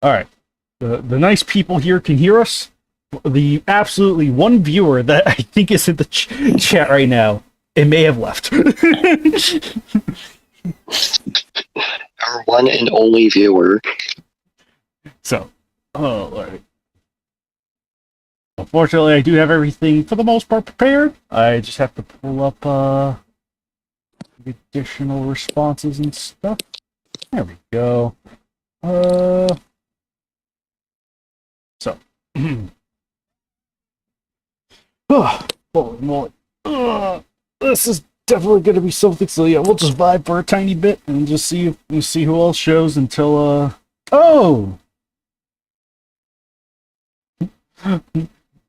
All right. The nice people here can hear us. The absolutely one viewer that I think is in the chat right now, it may have left. Our one and only viewer. So, oh Lord. Unfortunately, I do have everything for the most part prepared. I just have to pull up the additional responses and stuff. There we go. So. Holy moly. This is definitely going to be something. So yeah, we'll just vibe for a tiny bit and just see who else shows until oh.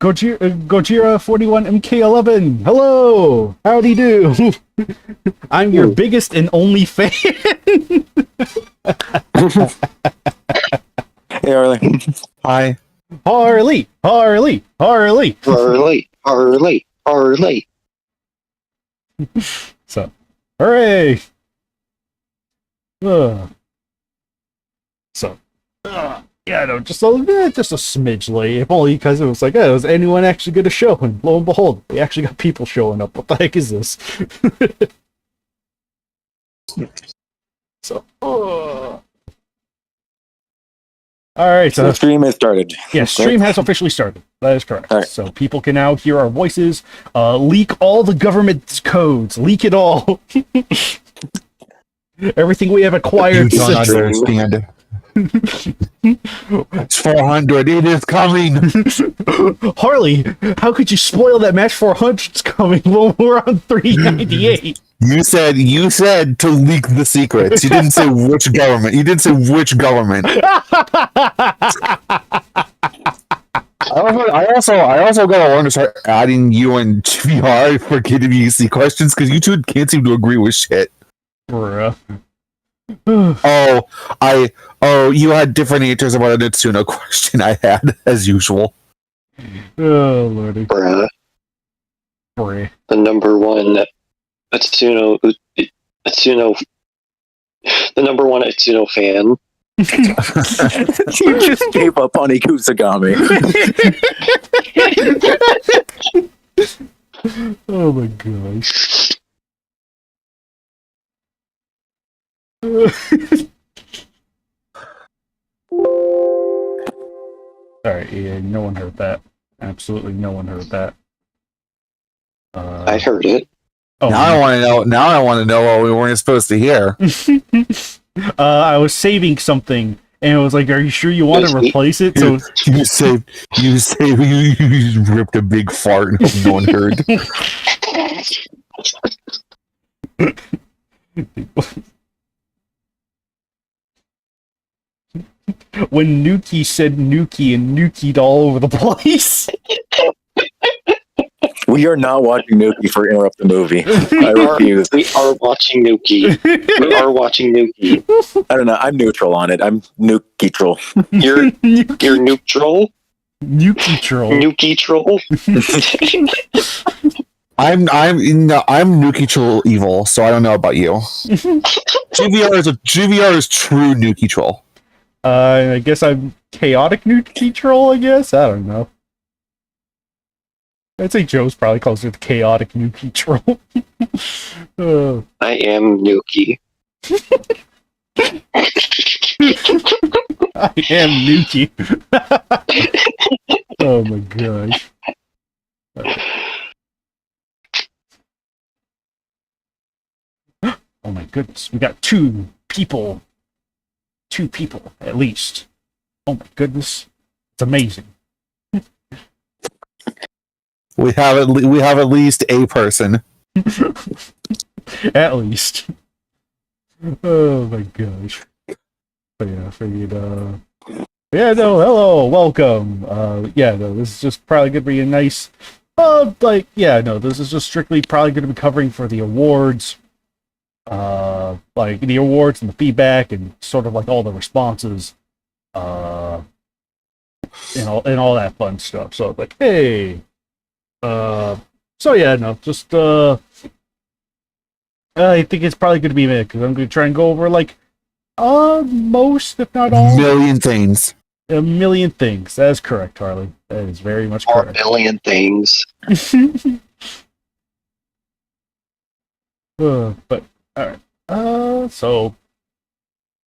Gojira 41 MK11. Hello. Howdy do. I'm your biggest and only fan. Hey Harley. Hi. Harley. So, hooray! Yeah, no, just a smidge late. If only because it was like, oh, is anyone actually going to show? And lo and behold, we actually got people showing up. What the heck is this? So, all right, so the stream has started. Yes, stream has officially started. That is correct. Right. So people can now hear our voices. Leak all the government codes. Leak it all. Everything we have acquired. You don't understand. Match 400, it is coming. Harley, how could you spoil that match 400's coming when we're on 398? You said to leak the secrets. You didn't say which government. You didn't say which government. I also gotta learn to start adding you and GVR for KWC questions because you two can't seem to agree with shit. Bruh. You had different answers about a Natsuno question I had as usual. Oh lordy. Bruh. Breh. the number one Atsuno, the number one Atsuno fan. You just gave up on Ikusagami. Oh my gosh. Alright, yeah, no one heard that. Absolutely no one heard that. I heard it. Oh, Now I want to know. Now I want to know what we weren't supposed to hear. I was saving something, and it was like, "Are you sure you want to replace it?" So You ripped a big fart and no one heard. when Nuki said Nuki and Nuki'd all over the place. We are not watching Nuki for Interrupt the Movie. I refuse. We are watching Nuki. We are watching Nuki. I don't know. I'm neutral on it. I'm Nuki-troll. You're neutral. Nuki troll. Nuki troll. I'm Nuki Troll evil, so I don't know about you. GVR is true Nuki Troll. I guess I'm chaotic Nuki troll. I guess I don't know. I'd say Joe's probably closer to chaotic Nuki troll. I am Nuki. I am Nuki. Oh my gosh. Oh my goodness. We got two people. Two people, at least. Oh my goodness. It's amazing. We have at least a person. At least. Oh my gosh. But yeah, I figured, yeah, no, hello, welcome. Yeah, no, this is just probably gonna be a nice, this is just strictly probably gonna be covering for the awards. Like the awards and the feedback and sort of like all the responses. And all that fun stuff. So like, hey. So yeah, no, just, I think it's probably gonna be me, because I'm gonna try and go over like, most, if not all. Million things. A million things. That is correct, Harley. That is very much A correct. billion things. But alright. So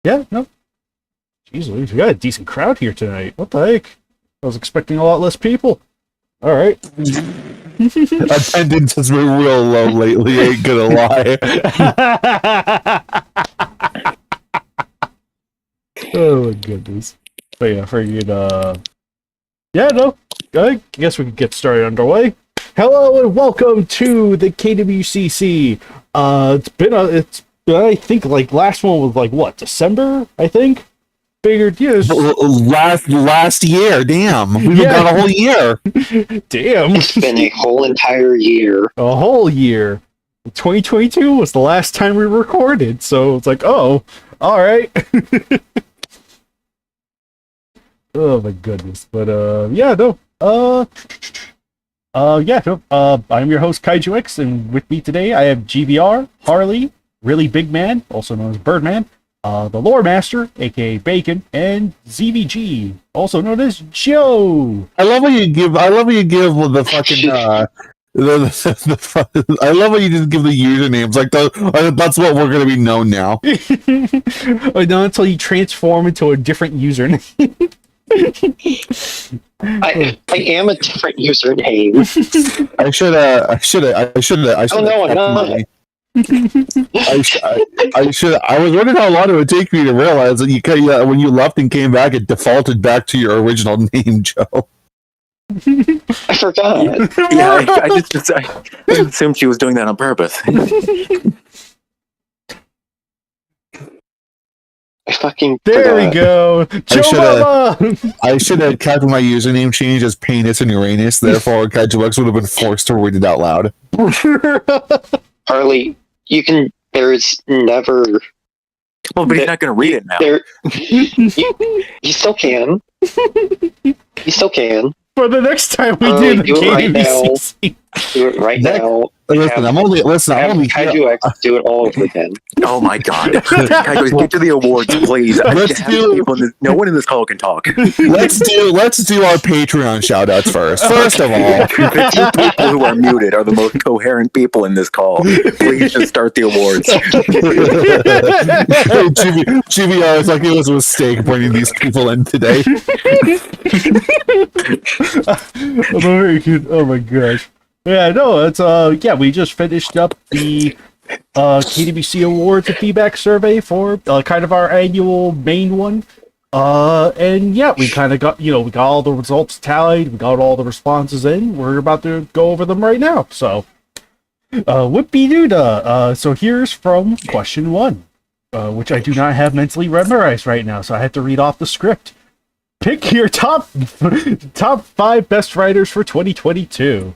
yeah, no. Jeez, we got a decent crowd here tonight. What the heck? I was expecting a lot less people. Alright. Attendance has been real low lately, ain't gonna lie. Oh my goodness. But yeah, I figured, yeah, no, I guess we could get started underway. Hello and welcome to the KWCC. It's I think like last one was like what, December, I think? Figured, yes. Last year, damn. We've got a whole year. Damn. It's been a whole entire year. A whole year. 2022 was the last time we recorded, so it's like, oh, alright. Oh my goodness. But yeah, no. I'm your host Kaiju X, and with me today I have GVR, Harley, Really Big Man, also known as Birdman, the Lore Master, aka Bacon, and ZVG, also known as Joe. I love when you give the fucking I love when you just give the usernames like that's what we're gonna be known now. Not until you transform into a different username. I am a different username. I should have. Oh no, I'm not. I was wondering how long it would take me to realize that when you left and came back, it defaulted back to your original name, Joe. I forgot. Yeah, I just assumed she was doing that on purpose. I fucking There forgot. we go. Joe I should have kept my username changed as Penis and Uranus. Therefore, Kaiju X would have been forced to read it out loud. Harley, you can. There is never. Well, but he's not going to read it now. There, you still can. You still can. For the next time we do the do it right now. KWCC. Do it right Next- now. Listen, I'm only Kaiju X do it all over again. Oh my god. Guys, get to the awards, please. No one in this call can talk. let's do our Patreon shout outs first. First of all, 15 people who are muted are the most coherent people in this call. Please just start the awards. GBR is like it was a mistake bringing these people in today. Oh my gosh. Yeah, no, it's we just finished up the KWC Awards and feedback survey for kind of our annual main one. And yeah, we kind of got, we got all the results tallied, we got all the responses in. We're about to go over them right now. So, whoopie doo so here's from question 1, which I do not have mentally memorized right now, so I have to read off the script. Pick your top 5 best writers for 2022.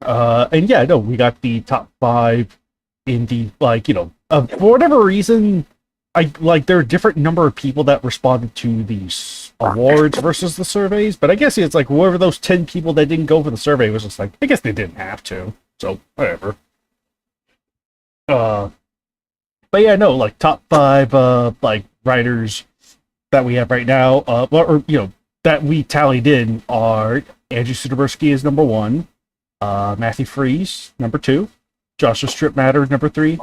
And yeah, no, we got the top 5 in the, for whatever reason, there are different number of people that responded to these awards versus the surveys, but I guess it's like whoever those 10 people that didn't go for the survey was just like, I guess they didn't have to, so whatever. But yeah, no, top 5, writers that we have right now, that we tallied in are Andrew Sudobursky is number 1, Matthew Freeze, number 2, Joshua Strip Matter, number 3,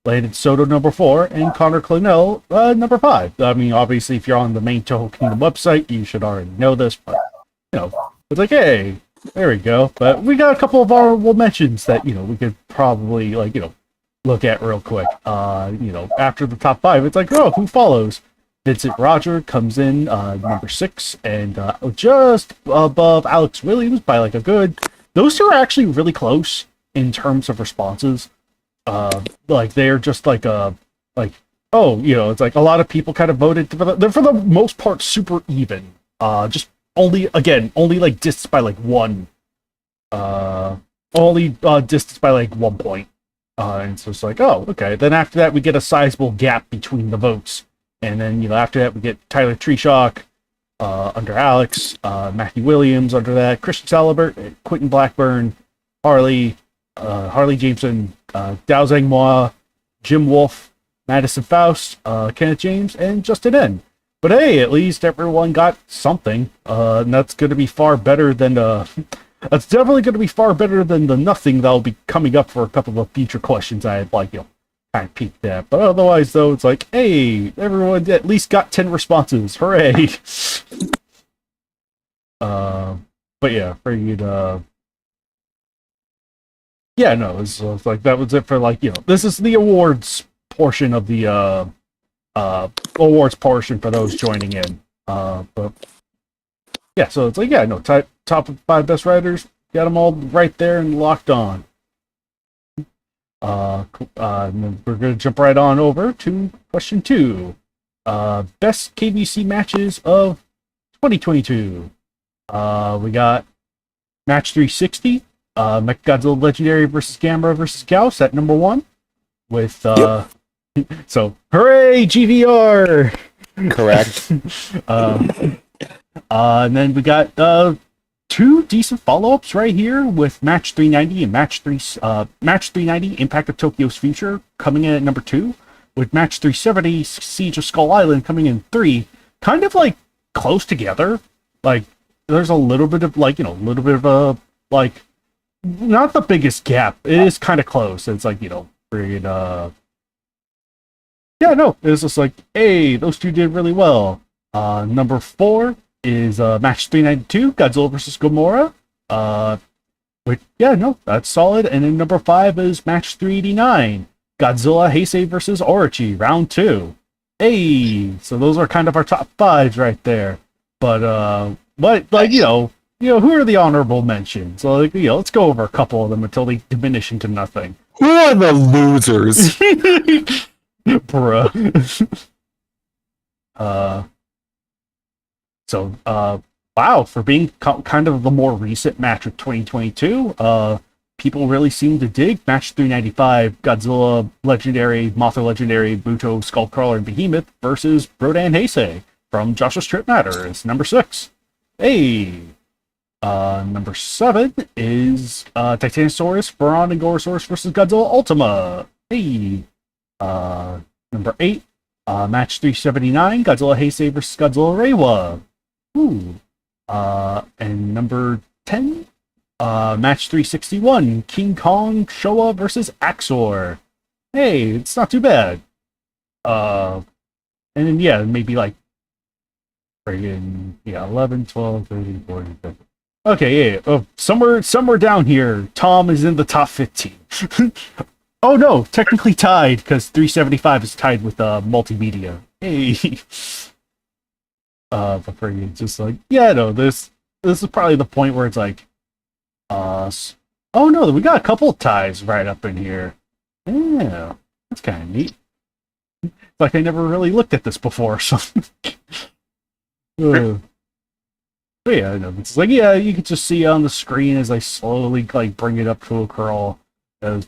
Landon Soto, number 4, and Connor Clennell, number 5. I mean, obviously, if you're on the main Toho Kingdom website, you should already know this, but, it's like, hey, there we go. But we got a couple of honorable mentions that, we could probably, look at real quick. After the top 5, it's like, oh, who follows? Vincent Roger comes in, number 6, and just above Alex Williams by, a good... Those two are actually really close in terms of responses. They're just it's like a lot of people kind of voted they're for the most part super even. Just only distance by 1. Distance by 1 point. And so it's like, oh, okay. Then after that we get a sizable gap between the votes. And then, after that we get Tyler Treeshock, under Alex, Matthew Williams under that, Christian Salibert, Quentin Blackburn, Harley Jameson, Dao Zhang Moa, Jim Wolf, Madison Faust, Kenneth James, and Justin N. But hey, at least everyone got something, and that's going to be far better than that's definitely going to be far better than the nothing that'll be coming up for a couple of future questions I had kind of peeked at. But otherwise, though, it's like, hey, everyone at least got 10 responses. Hooray! But yeah, figured, yeah, no, it's like, that was it for, this is the awards portion of the, awards portion for those joining in. But, yeah, so it's like, yeah, no, top 5 best writers, got them all right there and locked on. And then we're going to jump right on over to question 2. Best KWC matches of 2022. We got match 360, Mechagodzilla Legendary versus Gamera versus Gauss at number 1. With, so, hooray, GVR! Correct. And then we got, 2 decent follow-ups right here with match 390 and match 390 Impact of Tokyo's Future coming in at number 2, with match 370 Siege of Skull Island coming in 3, kind of close together. There's a little bit of little bit of a not the biggest gap. It is kind of close. It's pretty yeah, no, it's just hey, those two did really well. Number 4 is match 392, Godzilla vs. Gamora. Which, yeah, no, that's solid. And then number 5 is match 389, Godzilla Heisei vs. Orochi, round 2. Hey, so those are kind of our top 5s right there. But who are the honorable mentions? So, let's go over a couple of them until they diminish into nothing. Who are the losers? Bruh. Wow, for being kind of the more recent match of 2022, people really seem to dig match 395, Godzilla Legendary, Mothra Legendary, Buto, Skullcrawler, and Behemoth versus Rodan Heisei from Joshua Strip Matter is number 6. Hey! Number 7 is Titanosaurus, Baron, and Gorosaurus versus Godzilla Ultima. Hey. Number 8, match 379, Godzilla Heisei versus Godzilla Reiwa. Ooh. And number 10, match 361, King Kong Showa versus Axor. Hey, it's not too bad. And then, yeah, maybe like friggin' 11, 12, 13, 14, 15. Okay, yeah. Oh, somewhere down here, Tom is in the top 15. Oh no, technically tied, because 375 is tied with multimedia. Hey. But friggin' just like, yeah, no, this is probably the point where it's like, oh no, we got a couple of ties right up in here. Yeah, that's kind of neat. It's like I never really looked at this before, so. But yeah, no, it's like, yeah, you can just see on the screen as I slowly like bring it up to a curl. As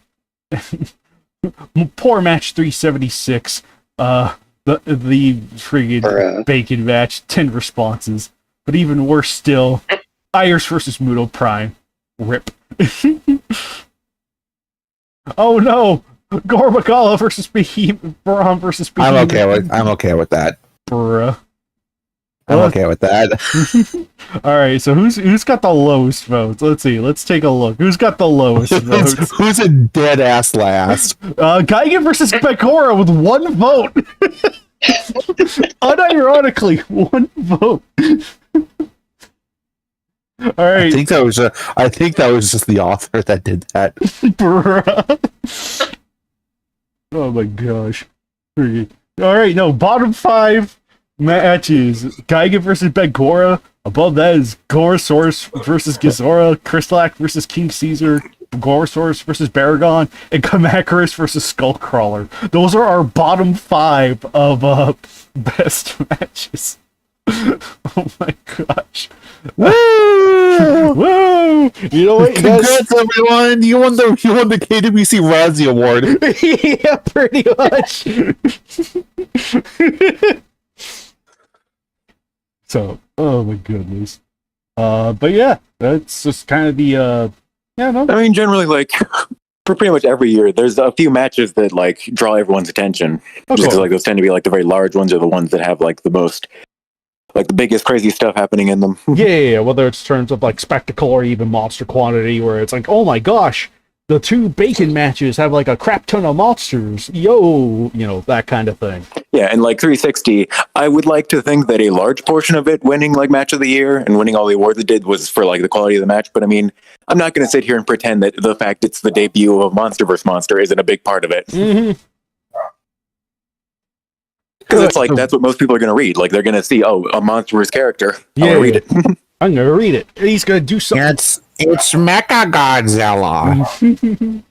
poor match 376. The friggin' bacon match, 10 responses. But even worse still, Ayers versus Muto Prime. Rip. Oh no! Gormagala versus Baron versus Behemoth. I'm okay with that. Bruh. I'm okay with that. Alright, so who's got the lowest votes? Let's see, let's take a look. Who's got the lowest votes? Who's a dead ass last? Geigen versus Pecora with 1 vote. Unironically, 1 vote. Alright. I think that was just the author that did that. Bruh. Oh my gosh. Alright, no, bottom 5 matches. Geigen versus Begora. Above that is Gorosaurus versus Gizora, Crystalac versus King Caesar, Gorosaurus versus Baragon, and Kamacuras versus Skullcrawler. Those are our bottom 5 of best matches. Oh my gosh. Woo! Woo! You know what? Congrats, everyone! You won the KWC Razzie Award. Yeah, pretty much. So, oh my goodness. But yeah, that's just kind of the no. I mean, generally, like for pretty much every year, there's a few matches that like draw everyone's attention. Just because like those tend to be like the very large ones, or the ones that have like the most, like the biggest crazy stuff happening in them. Yeah, whether it's in terms of like spectacle or even monster quantity, where it's like, oh my gosh, the 2 bacon matches have like a crap ton of monsters. Yo, that kind of thing. Yeah, and like 360, I would like to think that a large portion of it winning like match of the year and winning all the awards it did was for like the quality of the match. But I mean, I'm not going to sit here and pretend that the fact it's the debut of Monster vs. Monster isn't a big part of it. Mm-hmm. Because it's like, that's what most people are going to read. Like, they're going to see, oh, a monstrous character. I'm going to read it. I'm going to read it. He's going to do something. It's Mecha Godzilla.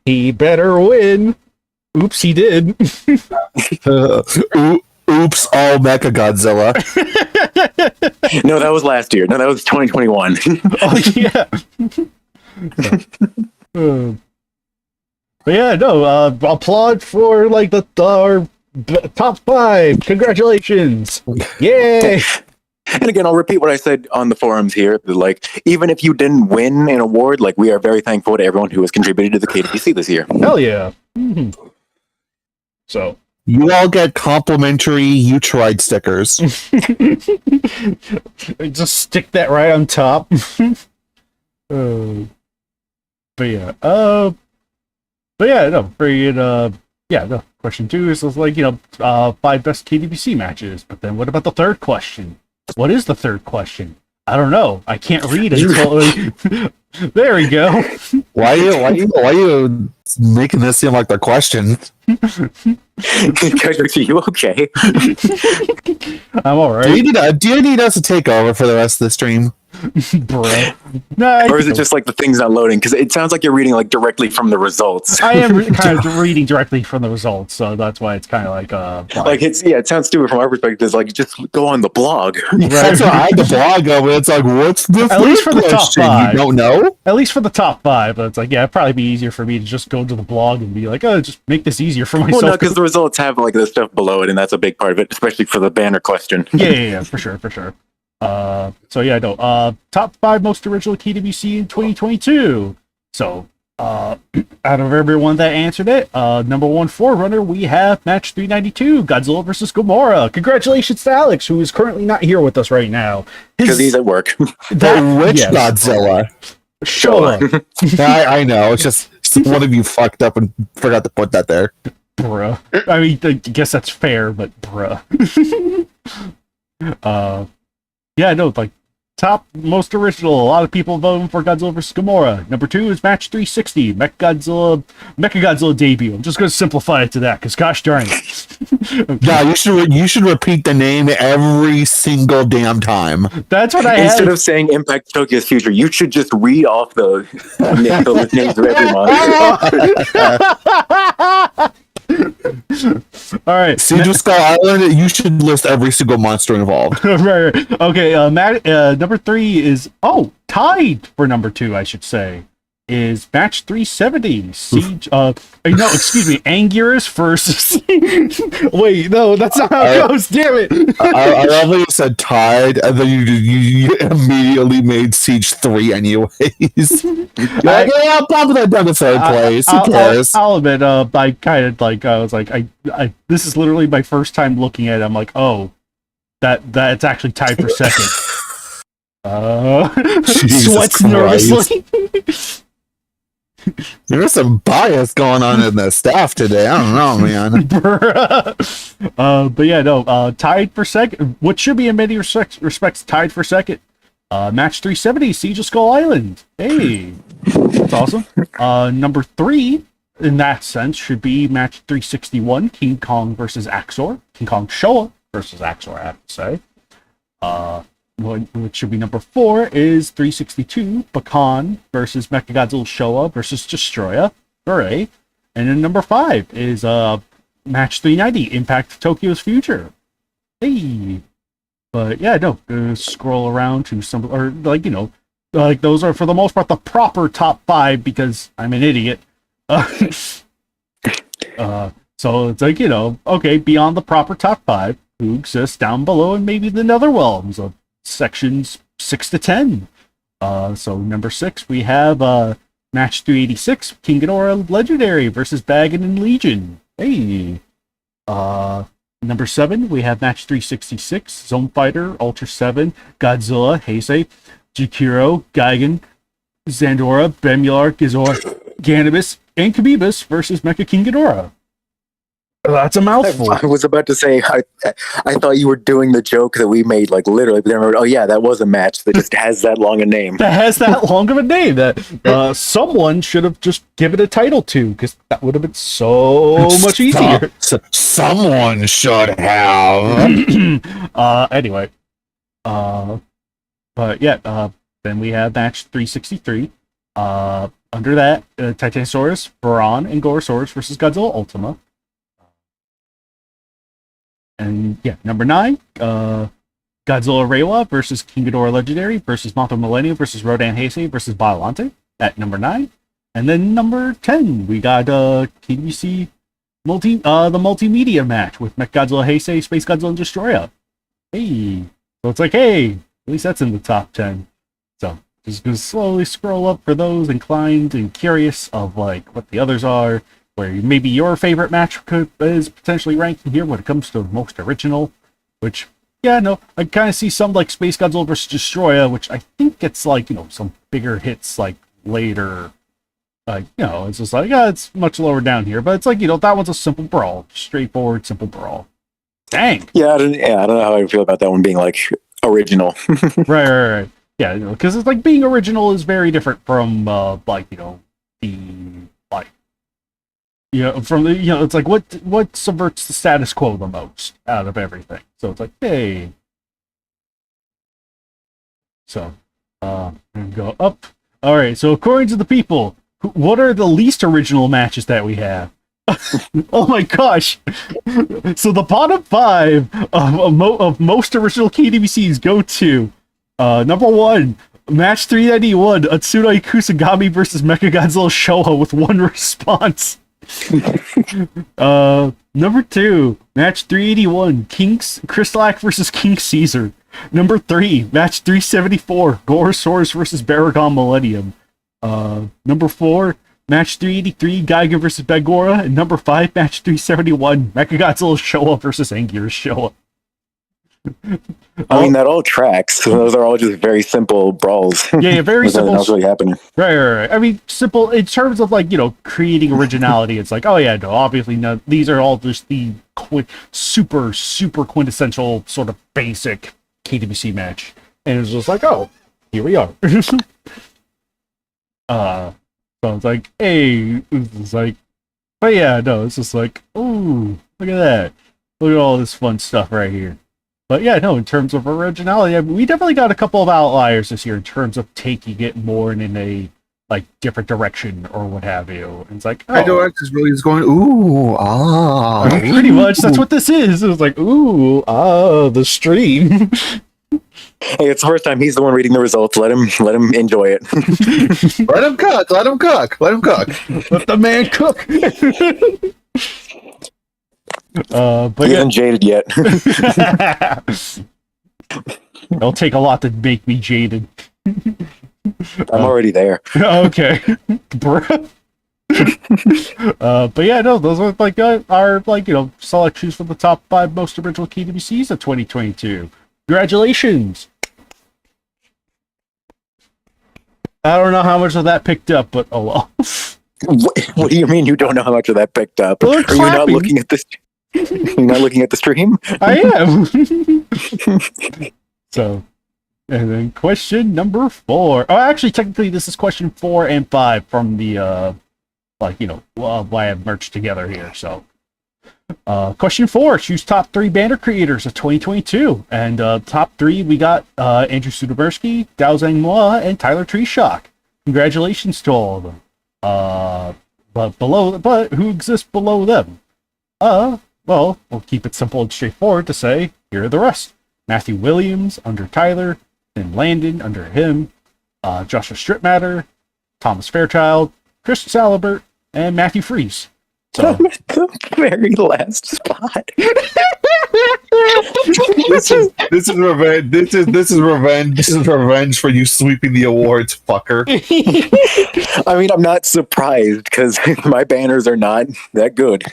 He better win. Oops, he did. Oops, all Mecha Godzilla. No, that was last year. No, that was 2021. Oh, yeah. But yeah, no, applaud for like our top 5. Congratulations. Yay. And again, I'll repeat what I said on the forums here. Like, even if you didn't win an award, like, we are very thankful to everyone who has contributed to the KWC this year. Hell yeah. Mm-hmm. So you all get complimentary You Tried stickers. Just stick that right on top. But yeah. No, no. Question 2 is like, 5 best KWC matches. But then what about the third question? What is the third question? I don't know. I can't read until. There we go. Why are you making this seem like the question? Are you okay? I'm all right. Do you need us to take over for the rest of the stream? Bro. No, or is it just like the thing's not loading? Because it sounds like you're reading like directly from the results. I am kind of reading directly from the results, so that's why it's kind of like like it sounds stupid from our perspective. It's like, just go on the blog. Right. That's what I had the blog of. It's like, what's the at least for the top 5? You don't know? At least for the top 5, but it's like, yeah, it'd probably be easier for me to just go to the blog and be like, oh, just make this easier for myself. Well, no, because the results have like the stuff below it, and that's a big part of it, especially for the banner question. Yeah, for sure. So yeah, no. Top 5 most original KWC in 2022. So, out of everyone that answered it, number 1 forerunner, we have match 392, Godzilla versus Gamora. Congratulations to Alex, who is currently not here with us right now. Because he's at work. Which Godzilla? Showa. I know. It's just one of you fucked up and forgot to put that there. Bruh. I mean, I guess that's fair, but bruh. Yeah, no, like, top most original. A lot of people voting for Godzilla vs. Gamora. Number 2 is match 360, Mechagodzilla debut. I'm just going to simplify it to that, because gosh darn it. Yeah, you should repeat the name every single damn time. That's what I had. Instead of saying Impact Tokyo's future, you should just read off the names of every monster. All right, Siege of Skull Island. You should list every single monster involved. right. Okay, number 3 is tied for number 2, I should say, is match 370. Siege. Excuse me, Anguirus versus. Wait, no, that's not how it goes. Damn it! I love that you said tied, and then you immediately made Siege 3 anyways. I'll pop that down to third place. Who cares? I'll admit, I kind of like. I was like, I. This is literally my first time looking at it. I'm like, oh, that's actually tied for second. Sweats nervously. There's some bias going on in the staff today. I don't know, man. But yeah, no, tied for second. What should be in many respects tied for second. Match 370, Siege of Skull Island. Hey, that's awesome. Number 3, in that sense, should be match 361, King Kong versus Axor. King Kong Showa versus Axor, I have to say. Which should be number 4 is 362, Bakan versus Mechagodzilla Showa versus Destroya. Hooray. And then number 5 is match 390, Impact Tokyo's Future. Hey. But yeah, no, scroll around to some, or like, like those are for the most part the proper top 5 because I'm an idiot. So it's like, okay, beyond the proper top 5, who exists down below and maybe the netherrealms of sections 6 to 10. So number 6, we have match 386, King Ghidorah Legendary versus Bagan and Legion. Hey. Number 7, we have match 366, Zone Fighter, Ultra 7, Godzilla, Heisei, Jikiro, Gigan, Zandora, Bemular, Gizor, Ganibus, and Kabibus versus Mecha King Ghidorah. That's a mouthful. I was about to say, I thought you were doing the joke that we made, like literally, but then I remembered, oh yeah, that was a match that just has that long a name. That has that long of a name that someone should have just given a title to, because that would have been so much easier. Someone should have. Anyway. But yeah, then we have match 363. Under that, Titanosaurus, Varan, and Gorosaurus versus Godzilla Ultima. And yeah, number 9, Godzilla Reiwa versus King Ghidorah Legendary versus Mothra Millennium versus Rodan Heisei versus Biollante at number 9. And then number 10, we got KWC the multimedia match with Mechagodzilla Heisei, Space Godzilla, and Destroya. Hey, so it's like, hey, at least that's in the top 10. So just gonna slowly scroll up for those inclined and curious of like what the others are, where maybe your favorite match is potentially ranked in here when it comes to most original, which, yeah, no, I kind of see some like Space Godzilla vs. Destroya, which I think gets like, some bigger hits like later. It's just like, it's much lower down here, but it's like, that one's a simple brawl, straightforward, simple brawl. Dang. Yeah, I don't know how I feel about that one being like original. Right. Yeah, because it's like being original is very different from it's like what subverts the status quo the most out of everything. So it's like, hey. So, go up. All right. So according to the people, what are the least original matches that we have? Oh my gosh! So the bottom 5 of most original KWCs go to number 1. Match 391, Atsunai Kusagami versus Mechagodzilla Showa with 1 response. Number 2, match 381, Crystalac versus King Caesar. Number 3, match 374, Gorosaurus versus Baragon Millennium. Number 4, match 383, Geiger versus Bagora. And number 5, match 371, Mechagodzilla Showa versus Anguirus Showa. I mean, that all tracks. So those are all just very simple brawls. Yeah, very simple. Nothing else really happening. Right. I mean, simple in terms of like, creating originality. It's like, oh yeah, no, obviously no. These are all just the super quintessential sort of basic KWC match, and it's just like, oh, here we are. So it's like, hey, it's like, but yeah, no, it's just like, ooh, look at that, look at all this fun stuff right here. But yeah, no, in terms of originality, I mean, we definitely got a couple of outliers this year in terms of taking it more in a like different direction or what have you. And it's like, KWC is really just going, ooh, ah. Pretty much, that's what this is. It was like, ooh, the stream. Hey, it's the first time he's the one reading the results. Let him enjoy it. Let him cook. Let Let the man cook. But he isn't jaded yet. It'll take a lot to make me jaded. I'm already there. Okay. Bruh. But yeah, no, those are like our selections for the top 5 most original KWCs of 2022. Congratulations! I don't know how much of that picked up, but oh well. What do you mean you don't know how much of that picked up? Well, are you not looking at this? You're not looking at the stream? I am. So, and then question number 4. Oh, actually, technically, this is question 4 and 5 from the why I've merged together here. So, question 4: choose top 3 banner creators of 2022, and top 3 we got Andrew Sudomersky, Dao Zhang Moa, and Tyler Treeshock. Congratulations to all of them. But who exists below them? Well, we'll keep it simple and straightforward to say, here are the rest. Matthew Williams under Tyler, then Landon under him, Joshua Stripmatter, Thomas Fairchild, Chris Salibert, and Matthew Fries. So, the very last spot. This is revenge. This is revenge. This is revenge for you sweeping the awards, fucker. I mean, I'm not surprised because my banners are not that good.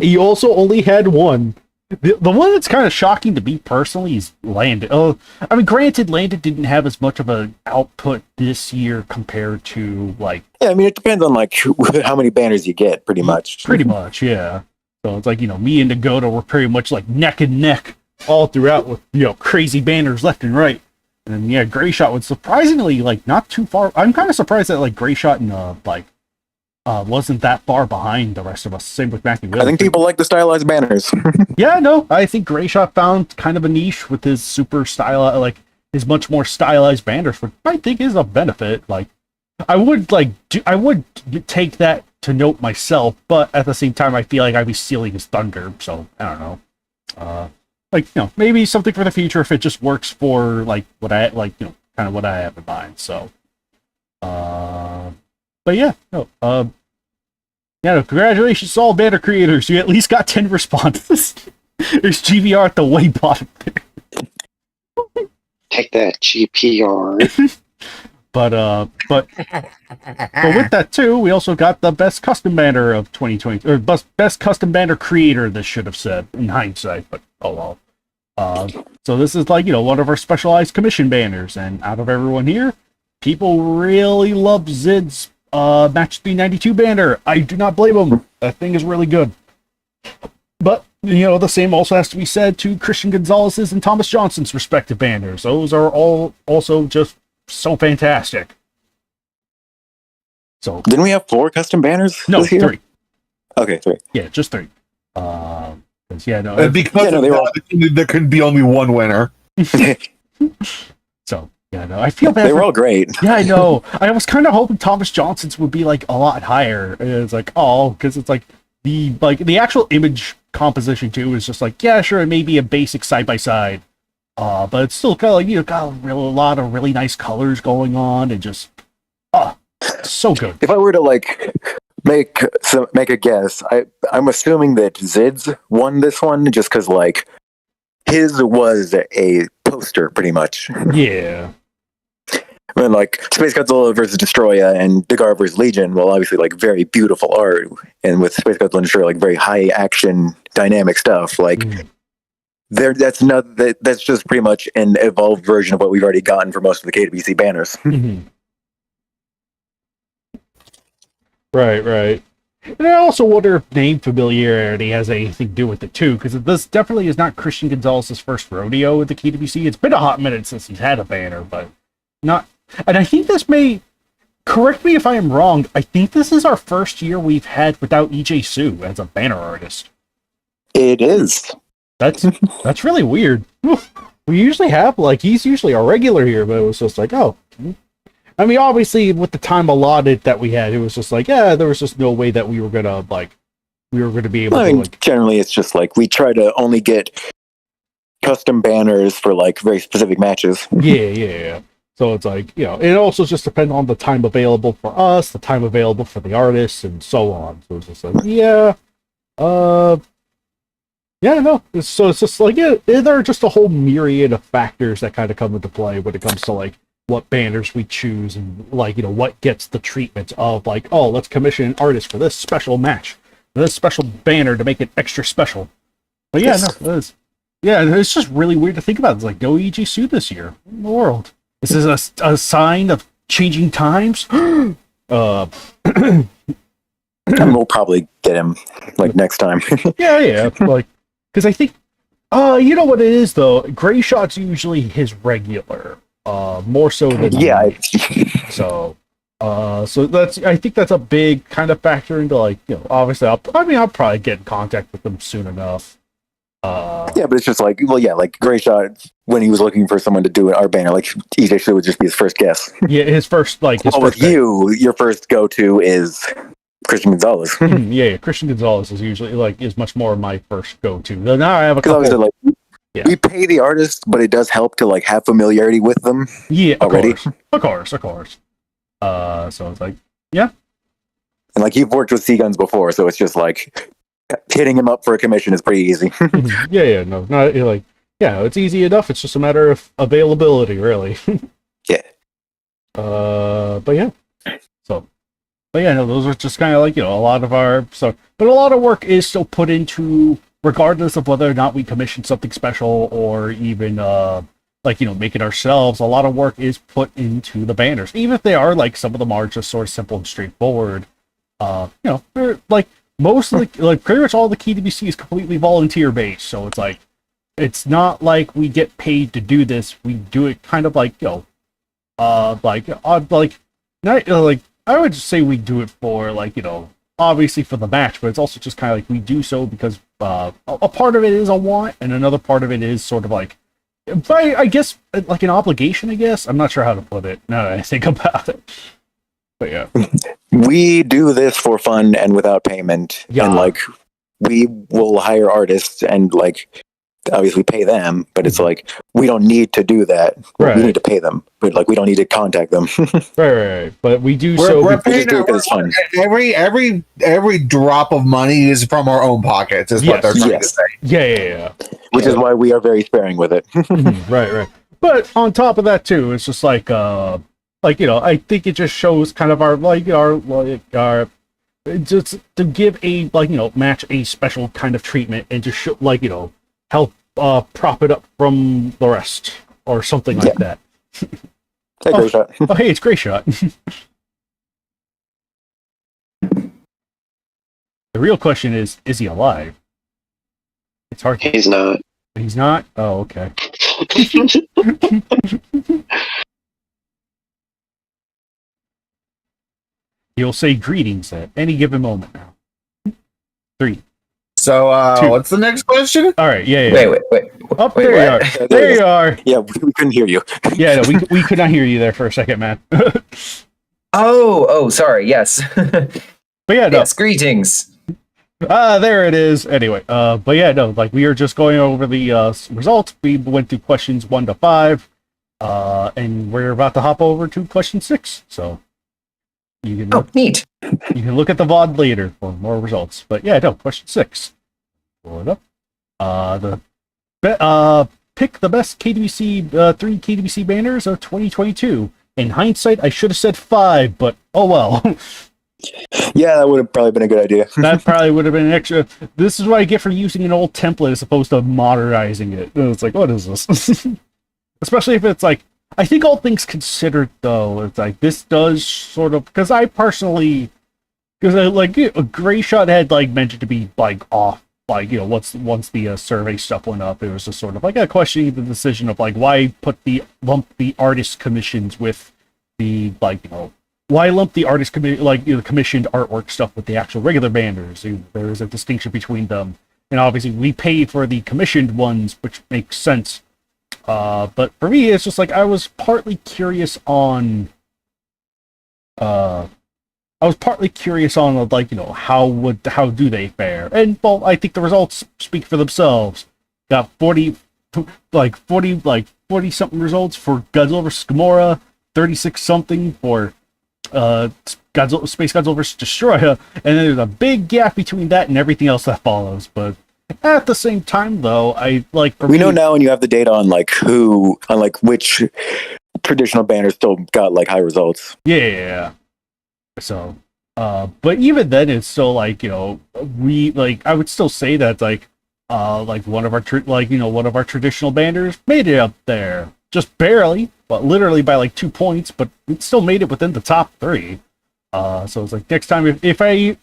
He also only had one. The one that's kind of shocking to me personally is Landon. I mean, granted, Landon didn't have as much of an output this year compared to like. Yeah, I mean, it depends on like how many banners you get, pretty much. Pretty much, yeah. So it's like, me and Dakota were pretty much like neck and neck all throughout with crazy banners left and right. And then, yeah, Grayshot was surprisingly like not too far. I'm kind of surprised that like Grayshot and wasn't that far behind the rest of us. Same with Matthew Williams. I think people like the stylized banners. Yeah, no, I think Grayshot found kind of a niche with his super style, like his much more stylized banners, which I think is a benefit. Like, I would take that to note myself, but at the same time, I feel like I'd be stealing his thunder. So I don't know. Maybe something for the future if it just works for like what I kind of what I have in mind. So, but yeah, no, congratulations to all banner creators. You at least got 10 responses. There's GVR at the way bottom there. Take that, GPR. But with that too, we also got the best custom banner of 2020, or best custom banner creator. This should have said in hindsight, but oh well. So this is like one of our specialized commission banners, and out of everyone here, people really love Zid's match 392 banner. I do not blame them. That thing is really good. But the same also has to be said to Christian Gonzalez's and Thomas Johnson's respective banners. Those are all also just so fantastic. So didn't we have 4 custom banners? No, this year? 3. Okay, 3. Yeah, just 3. Because there could be only one winner. So yeah, no, I feel bad. They were all great. Yeah, I know. I was kind of hoping Thomas Johnson's would be like a lot higher. It's like, because it's like the actual image composition too is just like, yeah, sure, it may be a basic side by side, but it's still kind of like got a lot of really nice colors going on and just so good. If I were to like make a guess, I'm assuming that Zid's won this one just because like his was a poster, pretty much. Yeah. I mean, like Space Godzilla versus Destroya and Dagar versus Legion, well, obviously, like very beautiful art, and with Space Godzilla and Destroya, like very high action, dynamic stuff. Like that's just pretty much an evolved version of what we've already gotten for most of the KWC banners. Right. And I also wonder if name familiarity has anything to do with it too, because this definitely is not Christian Gonzalez's first rodeo with the KWC. It's been a hot minute since he's had a banner, but not. And I think this may correct me if I am wrong. I think this is our first year we've had without EJ Sue as a banner artist. It is. That's really weird. We usually have he's usually a regular here, but it was just like, oh. I mean, obviously, with the time allotted that we had, it was just like, yeah, there was just no way that we were gonna be able to. Generally, it's just like we try to only get custom banners for like very specific matches. Yeah. So it's like, it also just depends on the time available for us, the time available for the artists, and so on. So it's just like, no. So it's just like, there are just a whole myriad of factors that kind of come into play when it comes to like what banners we choose and like, what gets the treatment of like, oh, let's commission an artist for this special match, this special banner to make it extra special. But it's just really weird to think about. It's like, no EG Sue this year in the world. This is a sign of changing times. And we'll probably get him like next time. yeah. Like, because I think, you know what it is though. Gray Shot's usually his regular, more so than so I think that's a big kind of factor into like, obviously I'll probably get in contact with them soon enough. But it's just like, like Gray Shot, when he was looking for someone to do an art banner, like EJ Sue would just be his first guess. Yeah, his first with your first go-to is Christian Gonzalez. Christian Gonzalez is usually is much more my first go-to. Now I have a couple. We pay the artist, but it does help to like have familiarity with them. Yeah, already. Of course. So it's like, yeah. And like you've worked with C-Guns before, so it's just like hitting him up for a commission is pretty easy. It's easy enough. It's just a matter of availability, really. Yeah. Those are just kind of like, a lot of but a lot of work is still put into, regardless of whether or not we commission something special or even make it ourselves. A lot of work is put into the banners, even if they are like, some of them are just sort of simple and straightforward. They're like, most of the, pretty much all the KWC is completely volunteer based, so it's like, it's not like we get paid to do this. We do it kind of like, I would just say we do it for obviously for the match, but it's also just kind of like we do so because a part of it is a want, and another part of it is sort of like, I guess, like an obligation. I guess I'm not sure how to put it now that I think about it. But yeah, we do this for fun and without payment, and like we will hire artists and like obviously pay them, but it's like we don't need to do that. We need to pay them, but like we don't need to contact them. right. But we do we're paying because it's fun. Every drop of money is from our own pockets, is what they're trying to say. Yeah. Which is why we are very sparing with it. Right. But on top of that too, it's just like I think it just shows kind of our just to give a match a special kind of treatment and to show help prop it up from the rest or something like that. Hey, Gray Shot. Hey, it's Gray Shot. The real question is he alive? It's hard. He's not. He's not? Oh, okay. He'll say greetings at any given moment now. 3. So, what's the next question? All right, yeah. Wait. There you are. There you are. Yeah, we couldn't hear you. Yeah, no, we could not hear you there for a second, man. Oh, sorry. Yes. But yeah, no. Yes, greetings. There it is. Anyway, but yeah, no, we are just going over the results. We went through questions 1 to 5, and we're about to hop over to question 6. So you can neat. You can look at the VOD later for more results. But yeah, no, question 6. Pull it up. pick the best KWC, 3 KWC banners of 2022. In hindsight, I should have said 5, but oh well. Yeah, that would have probably been a good idea. That probably would have been extra. This is what I get for using an old template as opposed to modernizing it. It's like, what is this? Especially if it's like, I think all things considered, though, it's like, this does sort of, because I personally, because like, a Gray Shot had like mentioned to be like off, like, you know, once the survey stuff went up, it was just sort of like a questioning the decision of like, why lump the artist commissions with the, like, you know, why lump the artist like, you know, the commissioned artwork stuff with the actual regular banners? There is a distinction between them, and obviously we pay for the commissioned ones, which makes sense. But for me, it's just like I was partly curious on, like, you know, how do they fare? And well, I think the results speak for themselves. Got 40 something results for Godzilla vs. Gamora, 36 something for Space Godzilla vs. Destroyer, and then there's a big gap between that and everything else that follows. But at the same time, though, we know now, and you have the data on which traditional banners still got like high results. Yeah. So, but even then, it's still like, you know, I would still say that like one of our traditional banners made it up there, just barely, but literally by like 2 points, but it still made it within the top 3. So it's like next time if I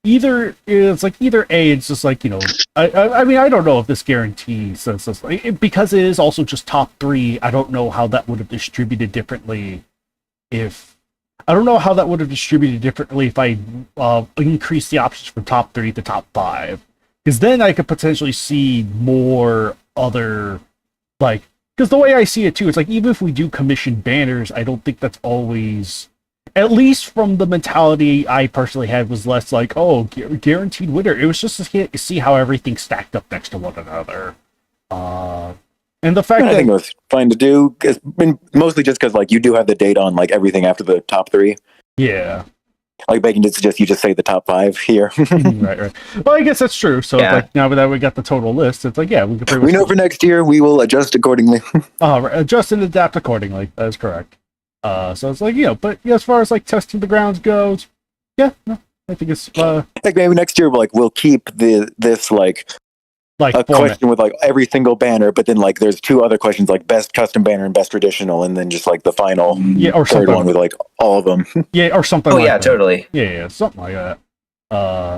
either A, it's just like, you know, I mean, I don't know if this guarantees because it is also just top 3. I don't know how that would have distributed differently if I increase the options from top 3 to top 5, because then I could potentially see more other, like, because the way I see it too, it's like even if we do commission banners, I don't think that's always, at least from the mentality I personally had, was less like, oh, guaranteed winner. It was just to see how everything stacked up next to one another. And the fact I think it was fine to do, mostly just because like you do have the data on like everything after the top 3. Yeah. Like Bacon did suggest you just say the top 5 here. Right. Well, I guess that's true. So Yeah. like now that we got the total list, it's like, yeah, we can pretty much. We know for next year we will adjust accordingly. Right, adjust and adapt accordingly. That is correct. So it's like, you know, but yeah, as far as like testing the grounds goes, yeah, no, I think it's like maybe next year we'll keep this like a question with like every single banner, but then like there's 2 other questions like best custom banner and best traditional, and then just like the final or third one with like all of them. Yeah, or something. Oh like yeah, that. totally. Yeah, something like that.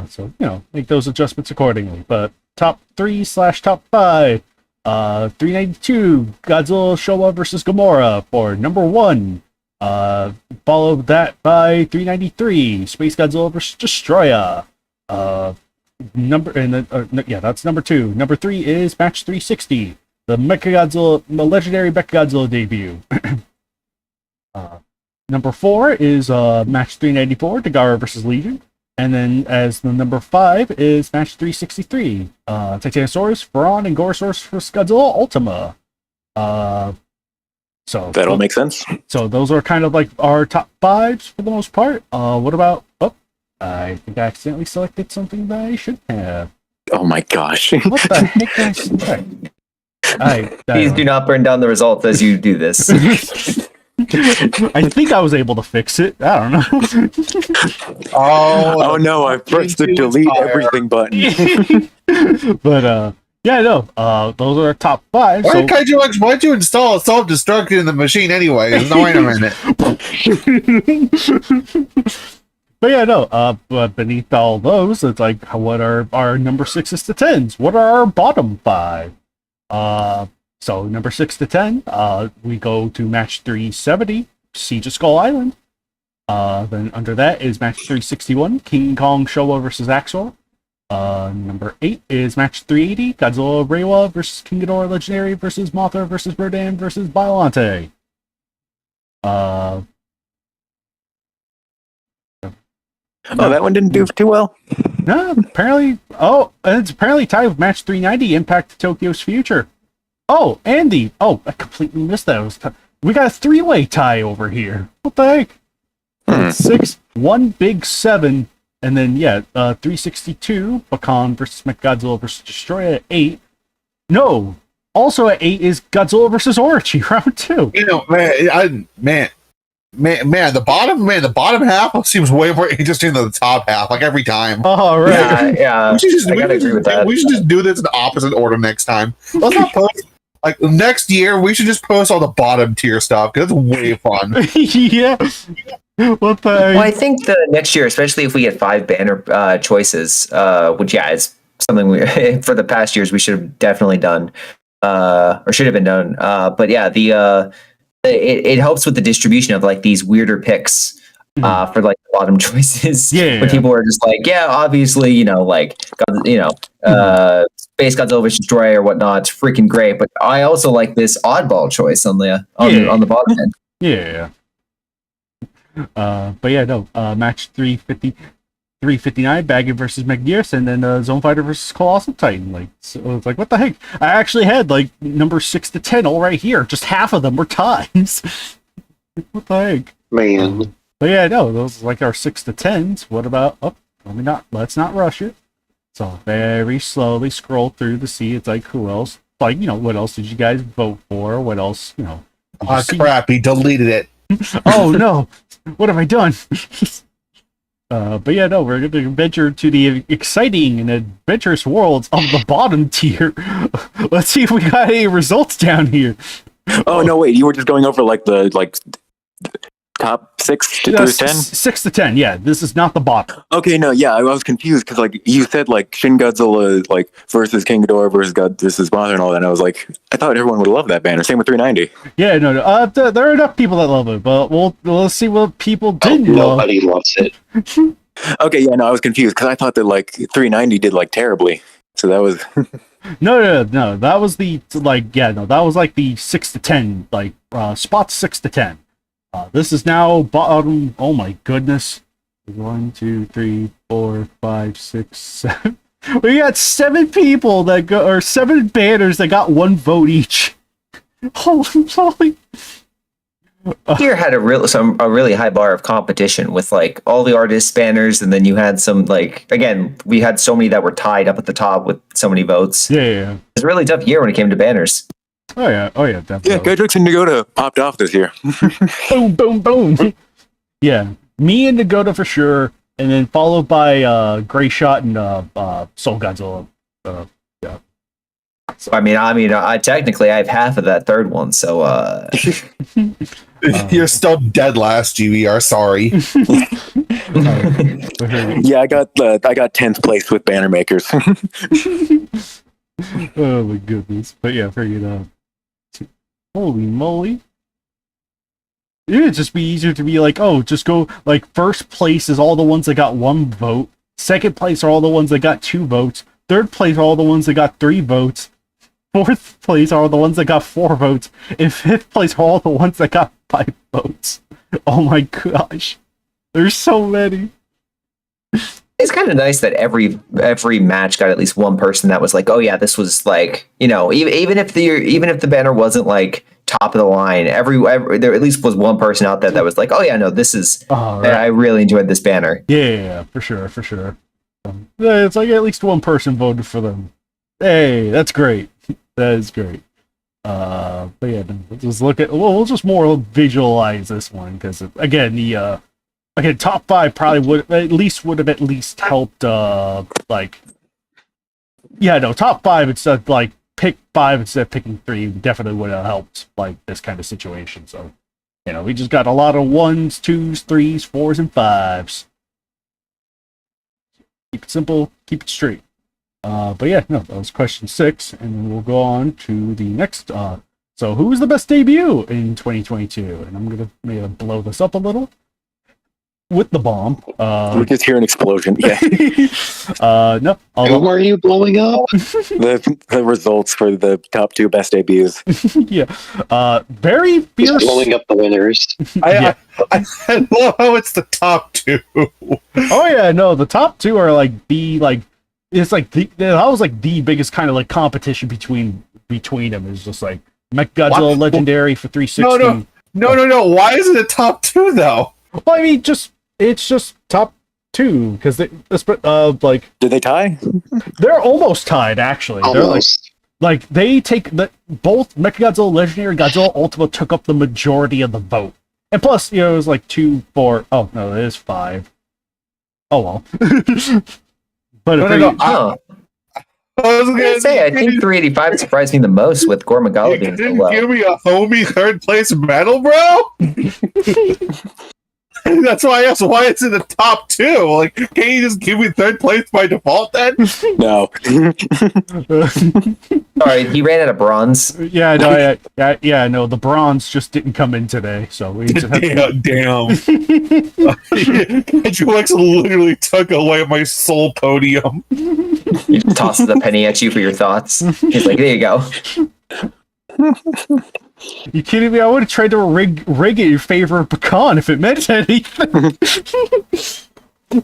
So you know, make those adjustments accordingly. But top 3/top 5, 392 Godzilla Showa versus Gamora for number 1. Followed that by 393 Space Godzilla vs. Destroyer. That's number 2. Number 3 is match 360, the legendary Mechagodzilla debut. Number 4 is match 394, Dagara vs. Legion, and then as the number 5 is match 363, Titanosaurus, Pharaon, and Gorosaurus vs. Godzilla Ultima. So that all makes sense. So those are kind of like our top 5s for the most part. What about? Oh, I think I accidentally selected something that I shouldn't have. Oh my gosh! What the heck did I select? Please do not burn down the results as you do this. I think I was able to fix it. I don't know. Oh no! I pressed the delete everything button. But yeah, no. Those are our top 5. Why why'd you install self-destruct in the machine anyway? No, wait a minute. But yeah, no. But beneath all those, it's like, what are our number 6s to 10s? What are our bottom 5? So number 6 to 10, we go to match 370, Siege of Skull Island. Then under that is match 361, King Kong Showa versus Axor. Number 8 is match 380, Godzilla Reiwa versus King Ghidorah Legendary versus Mothra versus Rodan versus Biollante. That one didn't do too well. No, apparently. Oh, and it's apparently tied with match 390, Impact Tokyo's Future. Oh, Andy. Oh, I completely missed that. We got a 3-way tie over here. What the heck? 6, 1 big 7, and then 362, Bakan versus Mechagodzilla versus Destroyer at 8. No, Also at 8 is Godzilla versus Orochi round 2. You know, man, the bottom half seems way more interesting than the top half. Like every time. Oh right. Yeah. We should agree with that. We should just do this in opposite order next time. Let's not post like next year. We should just post all the bottom tier stuff because it's way fun. Yeah. What the? Well, I think the next year, especially if we get 5 banner choices, which is something we for the past years we should have definitely done, or should have been done. But yeah, it helps with the distribution of like these weirder picks for like the bottom choices. Yeah. When people are just like, yeah, obviously, like, Space Godzilla vs. Destroyer or whatnot, it's freaking great. But I also like this oddball choice on the bottom end. Yeah. But yeah, no. Match 359, Baggett versus Megagearus, and then Zone Fighter versus Colossal Titan. Like, so it's like, what the heck? I actually had like number 6 to 10 all right here. Just half of them were ties. What the heck, Man. But yeah, no, those are like our 6 to 10s. What about? Oh, let's not rush it. So very slowly scroll through to see. It's like, who else? Like, what else did you guys vote for? What else? Did you see? Crap! He deleted it. Oh no! What have I done? But yeah, no, we're going to venture to the exciting and adventurous worlds of the bottom tier. Let's see if we got any results down here. Oh no, wait! You were just going over like the top 6 through 10. 6 to 10. Yeah, this is not the bottom. Okay, no, yeah, I was confused because like you said like Shin Godzilla like versus King Ghidorah versus versus Monster and all that, and I was like, I thought everyone would love that banner. Same with 390. Yeah, no. There are enough people that love it, but we'll see what people didn't love. Nobody loves it. Okay, yeah, no, I was confused because I thought that like 390 did like terribly. So that was No. That was the that was like the 6 to 10, like spots 6 to 10. This is now bottom. Oh my goodness! 1, 2, 3, 4, 5, 6, 7. We got 7 people that go, or 7 banners that got 1 vote each. Holy! Here had a really high bar of competition with like all the artist banners, and then you had some we had so many that were tied up at the top with so many votes. Yeah. It was a really tough year when it came to banners. Oh yeah, definitely. yeah. Gaijux and Nagoda popped off this year. Boom. Yeah, me and Nagoda for sure, and then followed by Gray Shot and Soul Godzilla. Yeah. So, I mean, I technically I have half of that third one, so You're still dead last, GVR. Sorry. Yeah, I got 10th place with banner makers. Oh my goodness! But yeah, figured out. Holy moly! It'd just be easier to be like, oh, just go like first place is all the ones that got 1 vote. Second place are all the ones that got 2 votes. Third place are all the ones that got 3 votes. Fourth place are all the ones that got 4 votes. And fifth place are all the ones that got 5 votes. Oh my gosh. There's so many. it's kind of nice that every match got at least one person that was like, oh yeah, this was like, even if the banner wasn't like top of the line, every there at least was one person out there that was like, oh yeah, no, this is right. I really enjoyed this banner. Yeah, for sure. It's like at least one person voted for them. Hey, that's great. That is great. But yeah, we'll just more visualize this one because again top 5 probably would have at least helped top 5 instead of like pick 5 instead of picking 3 definitely would have helped like this kind of situation. So we just got a lot of 1s, 2s, 3s, 4s, and 5s. Keep it simple, keep it straight. But yeah, no, that was question 6, and then we'll go on to the next. So who was the best debut in 2022? And I'm gonna maybe blow this up a little with the bomb. We just hear an explosion. Yeah. No. Who are you blowing up? the results for the top 2 best debuts. Yeah. Very fierce. Just blowing up the winners. I love how it's the top 2. Oh yeah, no, the top 2 are like it's like that was like the biggest kind of like competition between them. It's just like Mechagodzilla Legendary for 360. No. Why is it a top 2 though? Well, I mean, it's just top 2 because did they tie? They're almost tied actually. Almost. Like they take both Mechagodzilla Legendary and Godzilla Ultima took up the majority of the vote. And plus, it was like 2, 4. Oh no, it is 5. Oh well. But I was gonna I think 385 surprised me the most with Gore Magala being so low. give me a homie third place medal, bro. That's why I asked why it's in the top 2. Like, can't you just give me third place by default then? No. Sorry, he ran out of bronze. yeah, no, no, the bronze just didn't come in today, so we just have to... Damn. KWC literally took away my soul podium. He tosses a penny at you for your thoughts. He's like, there you go. You kidding me? I would have tried to rig it in favor of Pecan if it meant anything.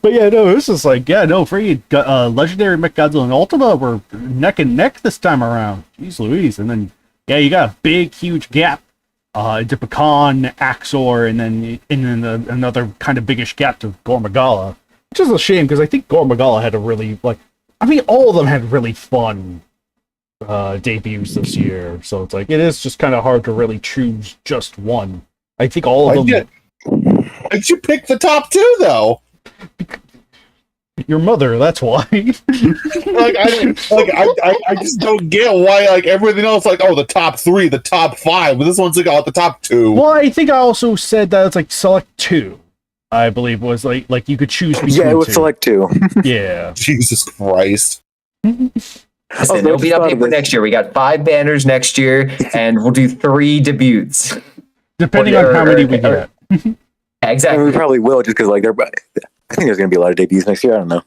But yeah, no, this is like, Legendary Mechagodzilla and Ultima were neck and neck this time around. Jeez Louise. And then, you got a big, huge gap into Pecan, Axor, and then another kind of biggish gap to Gore Magala. Which is a shame, because I think Gore Magala had a really, all of them had really fun debuts this year, so it's like it is just kind of hard to really choose just one. I think all of them. Why'd you pick the top 2 though? Your mother, that's why. I just don't get why everything else the top 3, the top 5, but this one's the top 2. Well, I think I also said that it's select 2. I believe was like you could choose between Yeah, it was 2. select 2. Yeah. Jesus Christ. Listen, it'll be updated for next year. We got 5 banners next year, and we'll do 3 debuts. Depending on how many we get. Exactly. And we probably will, just because I think there's going to be a lot of debuts next year. I don't know.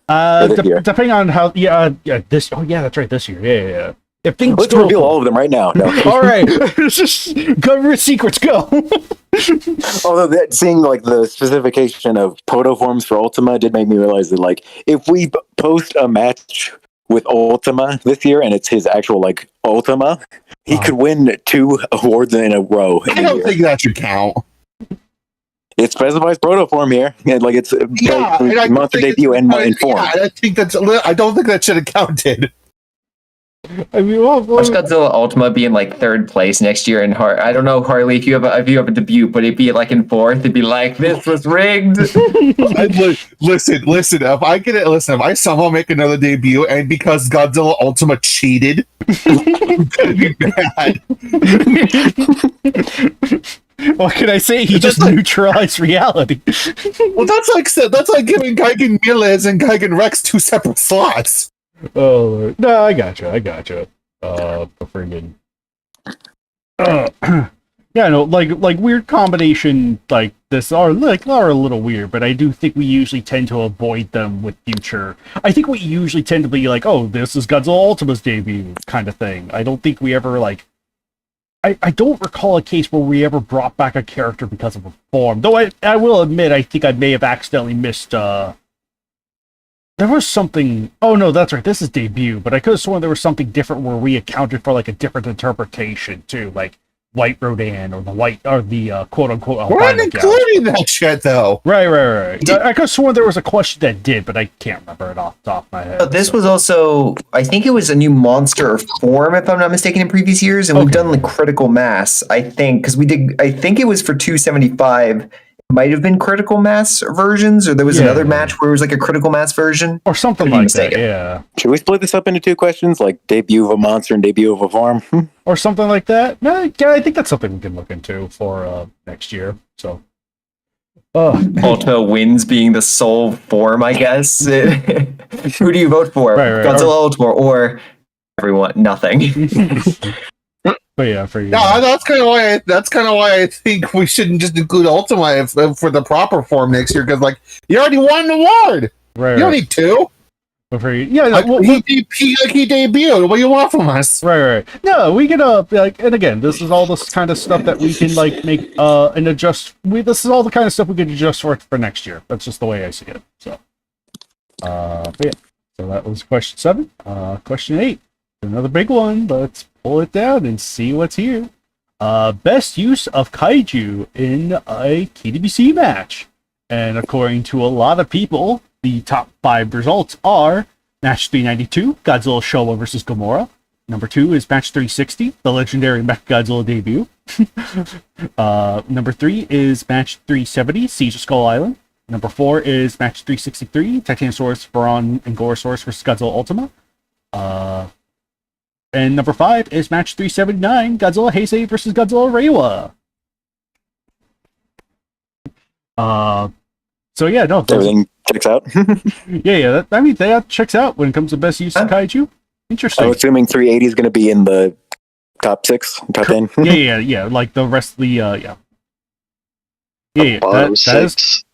Depending on how, this. Oh yeah, that's right. This year, yeah. If things Let's reveal all of them right now. No. All right, just government secrets go. Although seeing the specification of protoforms for Ultima did make me realize that if we post a match with Ultima this year and it's his actual Ultima, he could win 2 awards in a row. I don't think that should count. It specifies protoform here, and it's monster debut and form. Yeah, I don't think that should have counted. I mean, Watch Godzilla Ultima be in 3rd place next year, and I don't know, Harley, if you have a debut, but it'd be in 4th, it'd be like, this was rigged. Listen. If I somehow make another debut, and because Godzilla Ultima cheated, it's gonna be bad. What can I say? He just neutralized reality. Well, that's like giving Gigan Miles and Gigan Rex 2 separate slots. Oh no, I gotcha. Friggin'. Weird combination like this are a little weird, but I do think we usually tend to avoid them with future. I think we usually tend to be like, oh, this is Godzilla Ultima's debut kind of thing. I don't think we ever I don't recall a case where we ever brought back a character because of a form. Though I will admit, I think I may have accidentally missed there was something. Oh no, that's right. This is debut, but I could have sworn there was something different where we accounted for a different interpretation too, like White Rodan or the quote unquote. We're not including that shit though. Right. I could have sworn there was a question that did, but I can't remember it off the top of my head. This was also, I think it was a new monster form, if I'm not mistaken, in previous years, and we've done critical mass. I think because we did. I think it was for 275. Might have been critical mass versions, or there was another match where it was a critical mass version or something like that. Yeah. Should we split this up into 2 questions, like debut of a monster and debut of a form, or something like that? No, yeah, I think that's something we can look into for next year. So, Ultima wins being the sole form, I guess. Who do you vote for? Right, Godzilla Ultima or everyone? Nothing. But yeah, for you. No, that's kind of why I think we shouldn't just include Ultima for the proper form next year, because you already won an award. Right. You don't need 2. But for you, he debuted. What do you want from us? Right. No, we can and again, this is all this kind of stuff that we can make and adjust. This is all the kind of stuff we can adjust for next year. That's just the way I see it. So, but yeah. So that was question 7. Question 8. Another big one. Let's pull it down and see what's here. Best use of Kaiju in a KWC match. And according to a lot of people, the top 5 results are match 392, Godzilla Showa vs. Gamora. Number 2 is match 360, the legendary Mechagodzilla debut. Number 3 is match 370, Siege of Skull Island. Number 4 is match 363, Titanosaurus, Varon, and Gorosaurus vs. Godzilla Ultima. And number 5 is match 379, Godzilla Heisei vs. Godzilla Reiwa. So yeah, no, Everything checks out. yeah. That checks out when it comes to best use of kaiju. Interesting. I'm assuming 380 is going to be in the top 6, top 10. yeah. Like the rest of the yeah. Bottom That is, 6.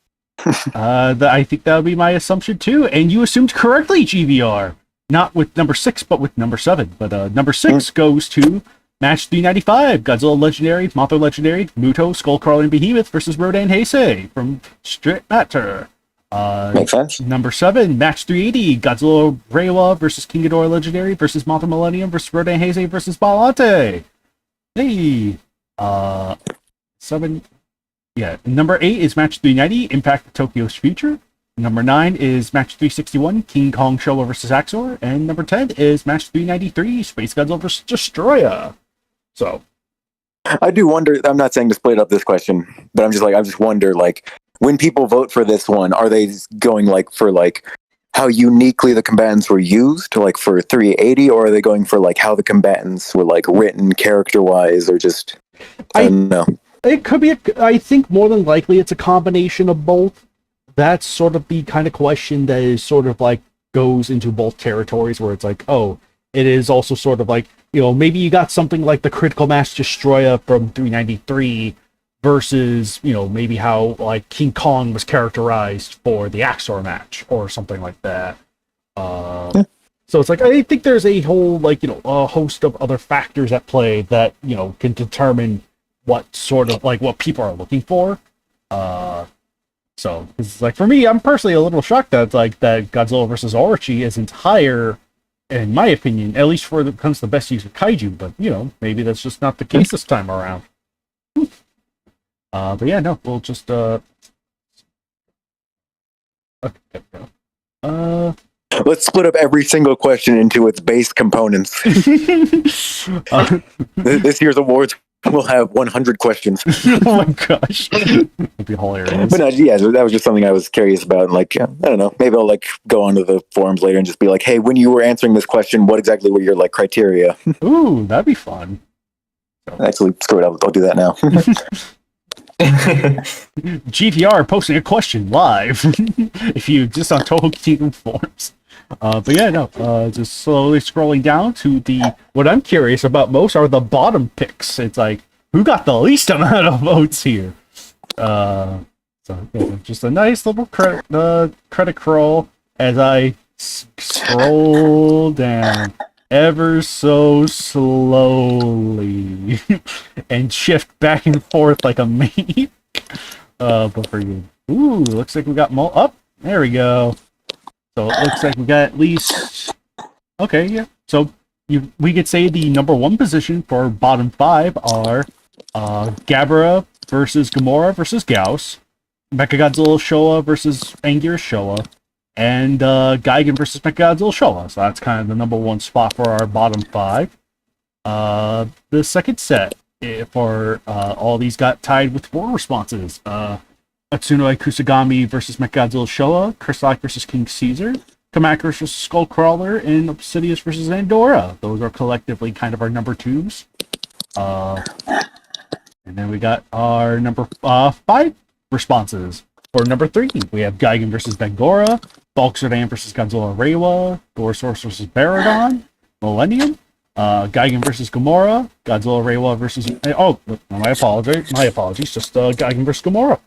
I think that would be my assumption too. And you assumed correctly, GVR. Not with number 6, but with number 7. But number 6 goes to match 395, Godzilla Legendary, Mothra Legendary, Muto, Skullcrawler, Behemoth versus Rodan Heisei from Street Matter. Makes sense. Number 7, match 380, Godzilla Reiwa versus King Ghidorah Legendary versus Mothra Millennium versus Rodan Heisei versus Ballante. Hey, 7. Yeah, number 8 is match 390, Impact of Tokyo's Future. Number 9 is match 361, King Kong Showa versus Axor. And number 10 is match 393, Space Godzilla versus Destroyer. So, I do wonder, I'm not saying to split up this question, but I just wonder, like, when people vote for this one, are they going, like, for, like, how uniquely the combatants were used, like, for 380, or are they going for, like, how the combatants were, like, written character-wise, or just, I don't know. It could be, I think more than likely it's a combination of both. That's sort of the kind of question that is sort of like goes into both territories where it's like, oh, it is also sort of like, you know, maybe you got something like the Critical Mass Destroyer from 393 versus, you know, maybe how like King Kong was characterized for the Axor match or something like that. So it's like, I think there's a whole, like, you know, a host of other factors at play that, you know, can determine what sort of, like, what people are looking for. So, it's like, for me, I'm personally a little shocked that, like, that Godzilla vs. Orochi isn't higher, in my opinion, at least for the comes to the best use of kaiju, but, you know, maybe that's just not the case this time around. But yeah, no, we'll just, okay, there we go. Let's split up every single question into its base components. This year's awards will have 100 questions. Oh my gosh. That'd be hilarious. But yeah, that was just something I was curious about. Like, I don't know, maybe I'll like go onto the forums later and just be like, hey, when you were answering this question, what exactly were your like criteria? Ooh, that'd be fun. Actually, screw it, I'll do that now. GTR posting a question live. If you just on Toho Kingdom forums. But yeah, no, just slowly scrolling down to the, what I'm curious about most are the bottom picks. It's like, who got the least amount of votes here? So yeah, just a nice little credit crawl as I scroll down ever so slowly and shift back and forth like a maniac. But for you, ooh, looks like we got up. There we go. So it looks like we got at least, okay, yeah. So we could say the number 1 position for bottom 5 are Gabara versus Gamora versus Gauss, Mechagodzilla Showa versus Anguirus Showa, and Gigan versus Mechagodzilla Showa. So that's kind of the number 1 spot for our bottom 5. The second set for all these got tied with 4 responses. Atsuno Kusagami versus Mechagodzilla Showa, Chrysallic versus King Caesar, Kamak versus Skullcrawler, and Obsidius versus Andorra. Those are collectively kind of our number 2s. And then we got our number 5 responses. For number 3, we have Gigan versus Bangora, Bulk Zerdan versus Godzilla Reiwa, Gorosaurus versus Baradon, Millennium, Gigan versus Gamora, Godzilla Reiwa versus... Oh, my apologies, just Gigan versus Gamora.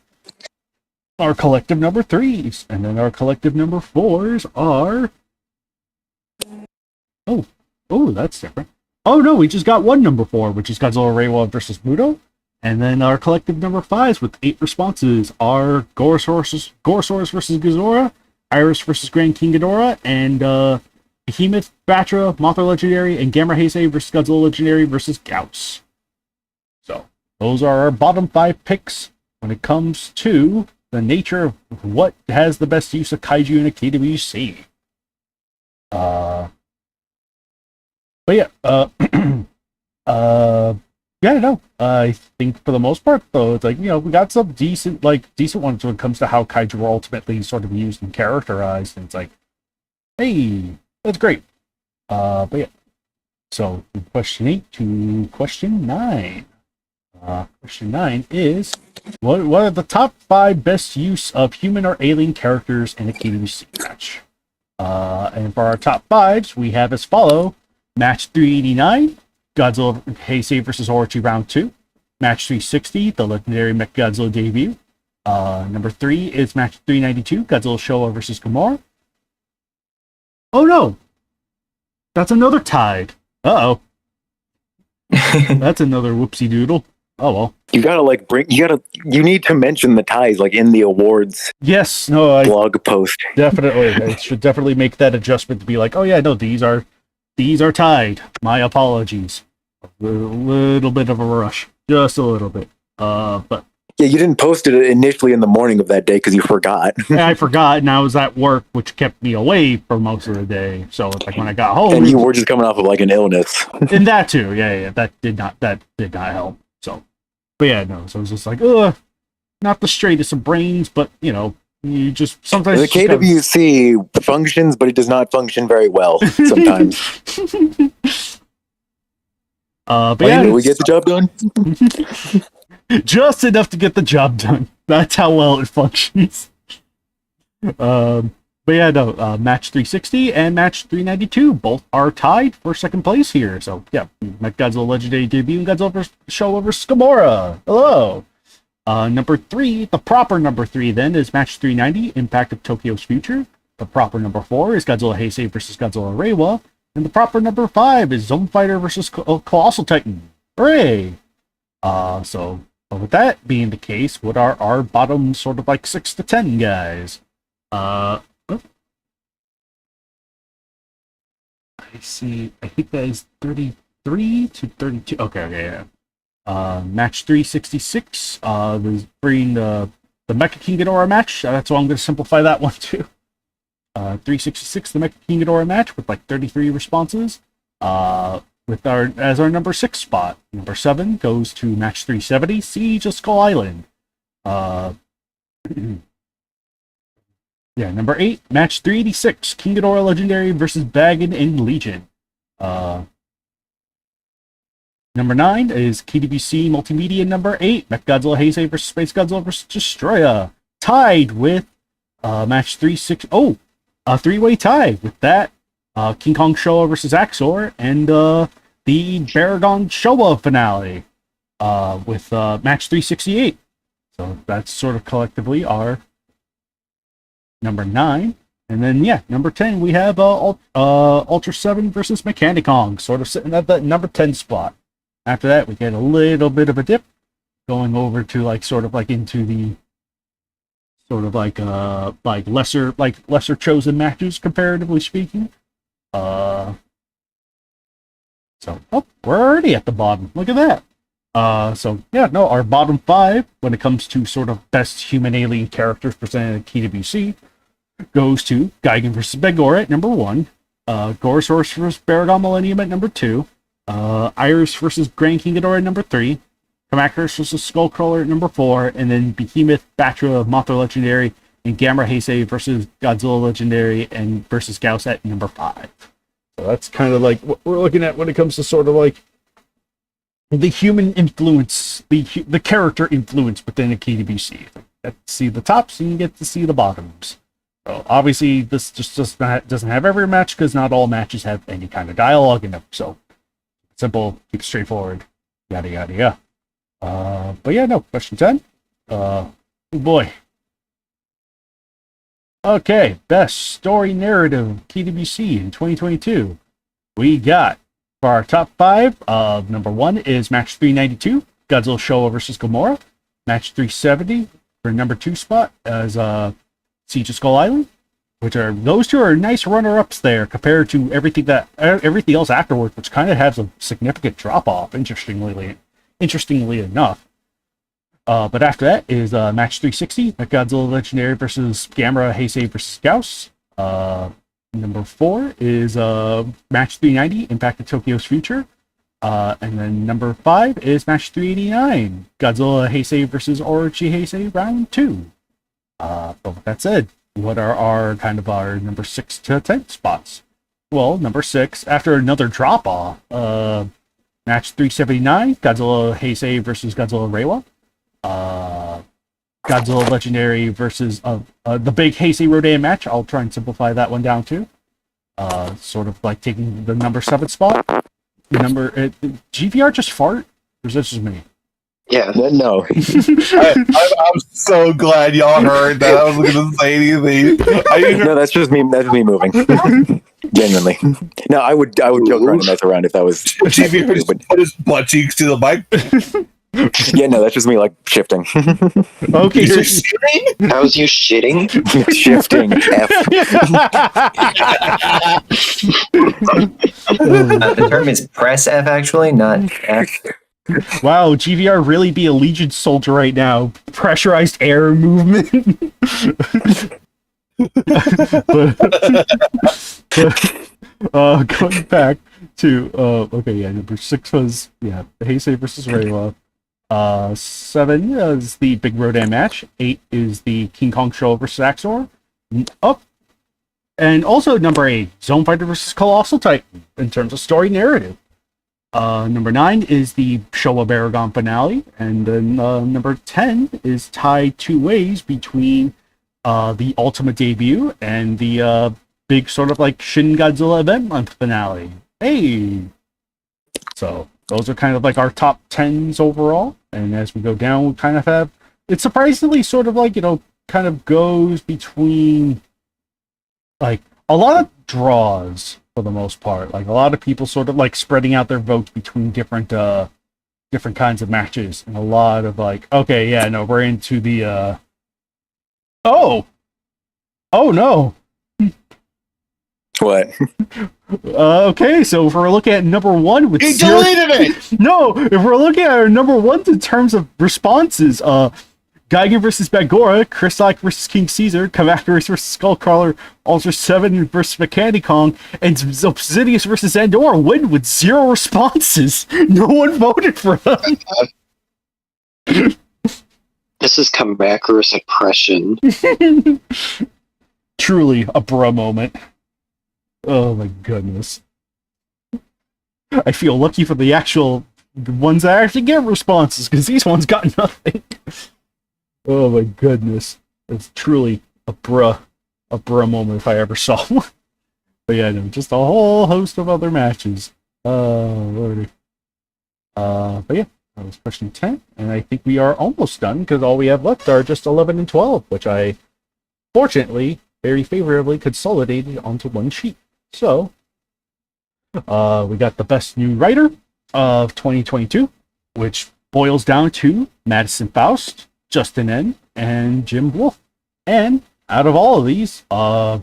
Our collective number 3s, and then our collective number 4s are... Oh, that's different. Oh no, we just got one number 4, which is Godzilla Reiwa versus Muto. And then our collective number 5s with 8 responses are Gorosaurus versus Ghidorah, Iris versus Grand King Ghidorah, and Behemoth, Batra, Mothra Legendary, and Gamma Heisei versus Godzilla Legendary versus Gauss. So, those are our bottom 5 picks when it comes to the nature of what has the best use of kaiju in a KWC. But yeah, yeah, no, I think for the most part, though, it's like, we got some decent ones when it comes to how kaiju were ultimately sort of used and characterized, and it's like, hey, that's great. But yeah, so from question 8 to question 9. Question 9 is, what are the top 5 best use of human or alien characters in a KWC match? And for our top 5s, we have as follow: match 389, Godzilla Heisei vs. Orochi Round 2. Match 360, the legendary Mechagodzilla debut. Number 3 is match 392, Godzilla Showa vs. Gamora. Oh no! That's another tied. Uh-oh. That's another whoopsie doodle. Oh well. You need to mention the ties like in the awards Yes, no, I blog post. definitely, I should definitely make that adjustment to be like, oh yeah, no, these are tied. My apologies. A little bit of a rush, just a little bit. But Yeah, you didn't post it initially in the morning of that day because you forgot. I forgot, and I was at work, which kept me away for most of the day. So it's like when I got home, And you were just coming off of like an illness. and that too, yeah, that did not help. So, but yeah, no, so it was just like, not the straightest of brains, but you just sometimes The KWC functions, but it does not function very well sometimes. But yeah, we get the job done. just enough to get the job done. That's how well it functions. But yeah, no, match 360 and match 392 both are tied for second place here. So yeah, Godzilla Legendary debut and Godzilla Showa vs. Gamora. Hello. Number 3, the proper number 3 then is match 390, Impact of Tokyo's Future. The proper number 4 is Godzilla Heisei vs. Godzilla Reiwa. And the proper number 5 is Zone Fighter vs. Colossal Titan. Hooray! So with that being the case, what are our bottom sort of like 6 to 10 guys? I see. I think that is 33 to 32. Okay, yeah. Match 366. Bringing the Mecha King Ghidorah match. That's why I'm going to simplify that one too. 366, the Mecha King Ghidorah match with like 33 responses. With our number 6 spot. Number 7 goes to match 370, Siege of Skull Island. Yeah, number 8, match 386, King Ghidorah Legendary versus Bagan in Legion. Number 9 is KWC Multimedia number 8, Mechagodzilla Heisei vs. Space Godzilla vs. Destroya. Tied with match 360. Oh, a 3-way tie with that. King Kong Showa versus Axor, and the Baragon Showa finale with match 368. So that's sort of collectively our number 9. And then, yeah, number 10, we have Ultra 7 versus Mechanicong, sort of sitting at that number 10 spot. After that, we get a little bit of a dip, going over to like sort of like into the sort of like lesser chosen matches, comparatively speaking. So we're already at the bottom. Look at that. So yeah, no, our bottom 5 when it comes to sort of best human alien characters presented at KWC goes to Gigan vs. Begora at number 1, Gorosaurus vs. Baragon Millennium at number 2, Iris vs. Grand King Ghidorah at number 3, Kamacuras vs. Skullcrawler at number 4, and then Behemoth, Batra, Mothra Legendary, and Gamera Heisei versus Godzilla Legendary and versus Gauss at number 5. So that's kind of like what we're looking at when it comes to sort of like the human influence, the character influence within a KWC. You get to see the tops and you get to see the bottoms. So obviously this just doesn't have every match because not all matches have any kind of dialogue in them. So simple, keep it straightforward, yada yada yada. But yeah, no, question 10. Oh boy. Okay, best story narrative KWC in 2022. We got for our top 5 of number 1 is match 392, Godzilla Showa vs. Gamora. Match 370 for number 2 spot as Siege of Skull Island, which are those two are nice runner-ups there compared to everything else afterwards, which kind of has a significant drop-off. Interestingly enough. But after that is match 360, Godzilla Legendary versus Gamera Heisei versus Gauss. Number 4 is match 390, Impact of Tokyo's Future. And then number 5 is match 389, Godzilla Heisei versus Orochi Heisei round 2. But with that said, what are our number 6 to 10 spots? Well, number 6, after another drop off, match 379, Godzilla Heisei versus Godzilla Reiwa. Godzilla Legendary versus the big Heisei Rodan match. I'll try and simplify that one down too. Sort of like taking the number 7 spot. GVR just fart? Or is this just me? Yeah. No. I'm so glad y'all heard that. I wasn't going to say anything. No, that's just me. That's me moving. Genuinely. No, I would joke around and mess around if that was. GVR just put his butt cheeks to the mic. Yeah, no, that's just me like shifting. Okay, You're so shitting? How's you shitting? Shifting. F. The term is press F, actually, not F. wow, GVR really be a Legion soldier right now. Pressurized air movement. Going back to number 6 was Heisei versus Reiwa. 7 is the Big Rodan match. 8 is the King Kong Show versus Axor. Up. And also number 8, Zone Fighter versus Colossal Titan in terms of story narrative. Number 9 is the Showa Baragon finale. And then number 10 is tied 2 ways between the Ultimate debut and the big sort of like Shin Godzilla event month finale. Hey! So those are kind of like our top 10s overall. And as we go down, we kind of have, it's surprisingly sort of like, kind of goes between like a lot of draws for the most part. Like a lot of people sort of like spreading out their votes between different kinds of matches. And a lot of like, okay, yeah, no, we're into the, oh no. What? Okay, so if we're looking at number 1 with He deleted it! No, if we're looking at our number 1s in terms of responses, Geiger versus Bagora, Chrysotic versus King Caesar, Kamakuris versus Skullcrawler, Ultra 7 versus Mechanicon, and Obsidious versus Andorra win with 0 responses. No one voted for them. This is Kamakuris oppression. Truly a bruh moment. Oh my goodness. I feel lucky for the ones that actually get responses, because these ones got nothing. Oh my goodness. It's truly a bruh moment if I ever saw one. But yeah, no, just a whole host of other matches. Lordy. But yeah, that was question 10, and I think we are almost done, because all we have left are just 11 and 12, which I, fortunately, very favorably consolidated onto one sheet. So, we got the best new writer of 2022, which boils down to Madison Faust, Justin N, and Jim Wolf. And out of all of these, I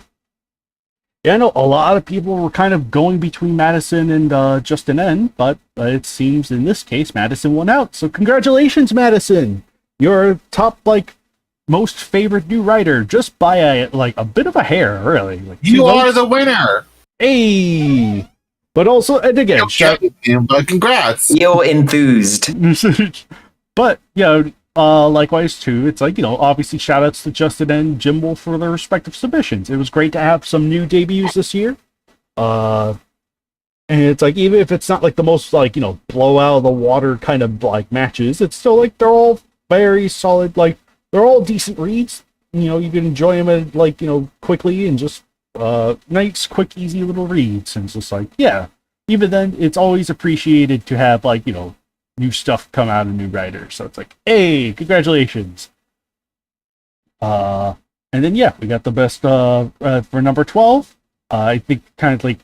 know a lot of people were kind of going between Madison and Justin N, but it seems in this case Madison won out. So congratulations, Madison! You're top most favorite new writer, just by a bit of a hair, really. You are the winner! Hey! But also, and again, but congrats! Yo, enthused. But, likewise, too, it's obviously shout-outs to Justin and Jim Wolf for their respective submissions. It was great to have some new debuts this year. And it's even if it's not the most, blow out of the water kind of, matches, it's still, they're all very solid, they're all decent reads. You can enjoy them at, quickly and just, nice, quick, easy little reads. And it's just even then, it's always appreciated to have, new stuff come out of new writers. So it's hey, congratulations. And then, we got the best, for number 12. I think kind of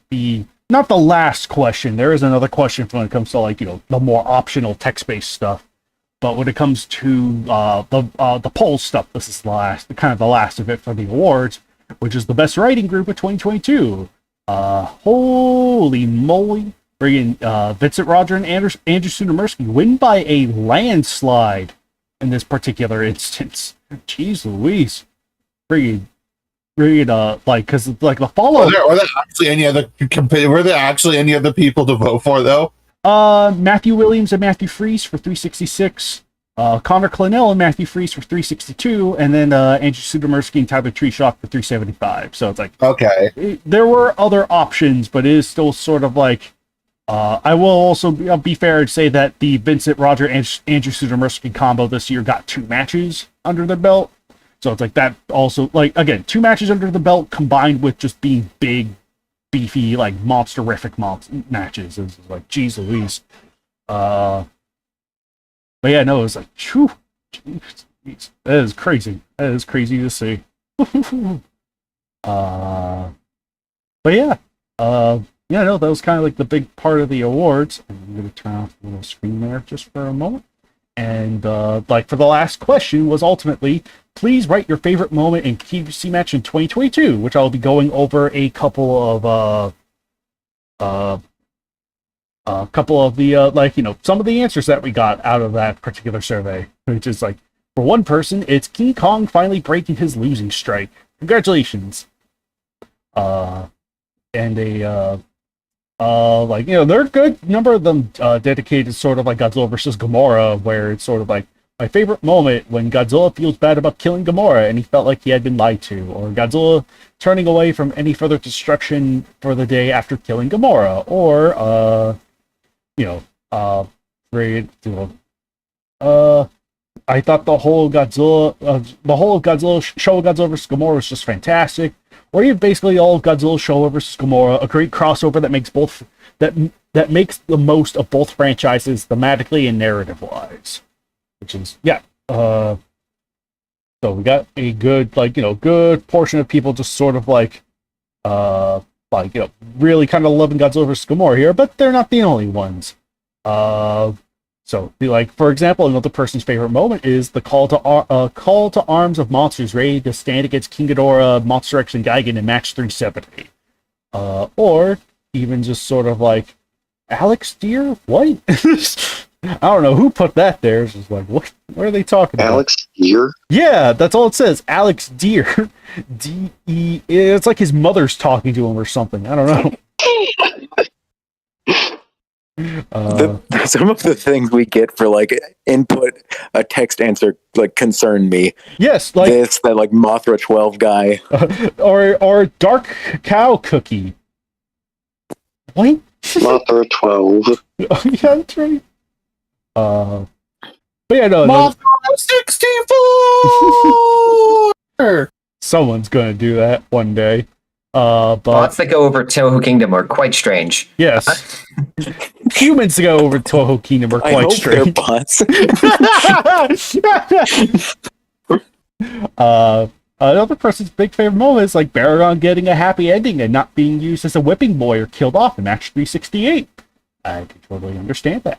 not the last question. There is another question when it comes to, the more optional text-based stuff. But when it comes to the poll stuff, this is the last of it for the awards, which is the best writing group of 2022. Holy moly! Friggin' Vincent Roger and Andrew Sunamersky win by a landslide in this particular instance. Jeez Louise. Friggin' like because like the follow. Were there actually any other people to vote for though? Matthew Williams and Matthew Freese for 366. Connor Clennell and Matthew Freese for 362, and then Andrew Sudomersky and Tyler Treeshock for 375. So it's like okay. There were other options, but it is still sort of like. I will also be fair and say that the Vincent Roger and Andrew Sudomersky combo this year got 2 matches under their belt. So it's like that also, like, again, 2 matches under the belt combined with just being big, beefy, like, monsterific matches. It's like, geez Louise. But yeah, no, it was like, whew, geez, that is crazy. That is crazy to see. But yeah, yeah, no, that was kind of like the big part of the awards. I'm going to turn off the little screen there just for a moment. And like for the last question was ultimately, please write your favorite moment in KWC match in 2022, which I'll be going over a couple of the like, you know, some of the answers that we got out of that particular survey, which is like, for one person, it's King Kong finally breaking his losing streak. Congratulations. And like, you know, there are a good number of them dedicated sort of like Godzilla versus Gamora, where it's sort of like my favorite moment when Godzilla feels bad about killing Gamora and he felt like he had been lied to, or Godzilla turning away from any further destruction for the day after killing Gamora, or you know, I thought the whole Godzilla show of Godzilla vs. Gamora was just fantastic. Or even basically all of Godzilla Showa vs. Gamora, a great crossover that makes both that makes the most of both franchises thematically and narrative-wise. Which is, yeah. So we got a good, like, you know, good portion of people just sort of like you know, really kind of loving Godzilla vs. Gamora here, but they're not the only ones. So, like, for example, another person's favorite moment is the call to arms of monsters ready to stand against King Ghidorah, Monster X, and Gigan in match 370. Or even just sort of like, Alex Deer? What? I don't know who put that there. It's just like, what are they talking about? Alex Deer? Yeah, that's all it says. Alex Deer. D-E... It's like his mother's talking to him or something. I don't know. Some of the things we get for like input a text answer like concern me. Yes, like that like Mothra 12 guy, or Dark Cow Cookie. What? Mothra 12. Oh, yeah, that's right. But yeah, no. Mothra 64. Someone's gonna do that one day. But Bots that go over Toho Kingdom are quite strange. Yes. Humans to go over Toho Kingdom are I quite hope they're strange. bots. Another person's big favorite moment is like Baragon getting a happy ending and not being used as a whipping boy or killed off in match 368. I can totally understand that.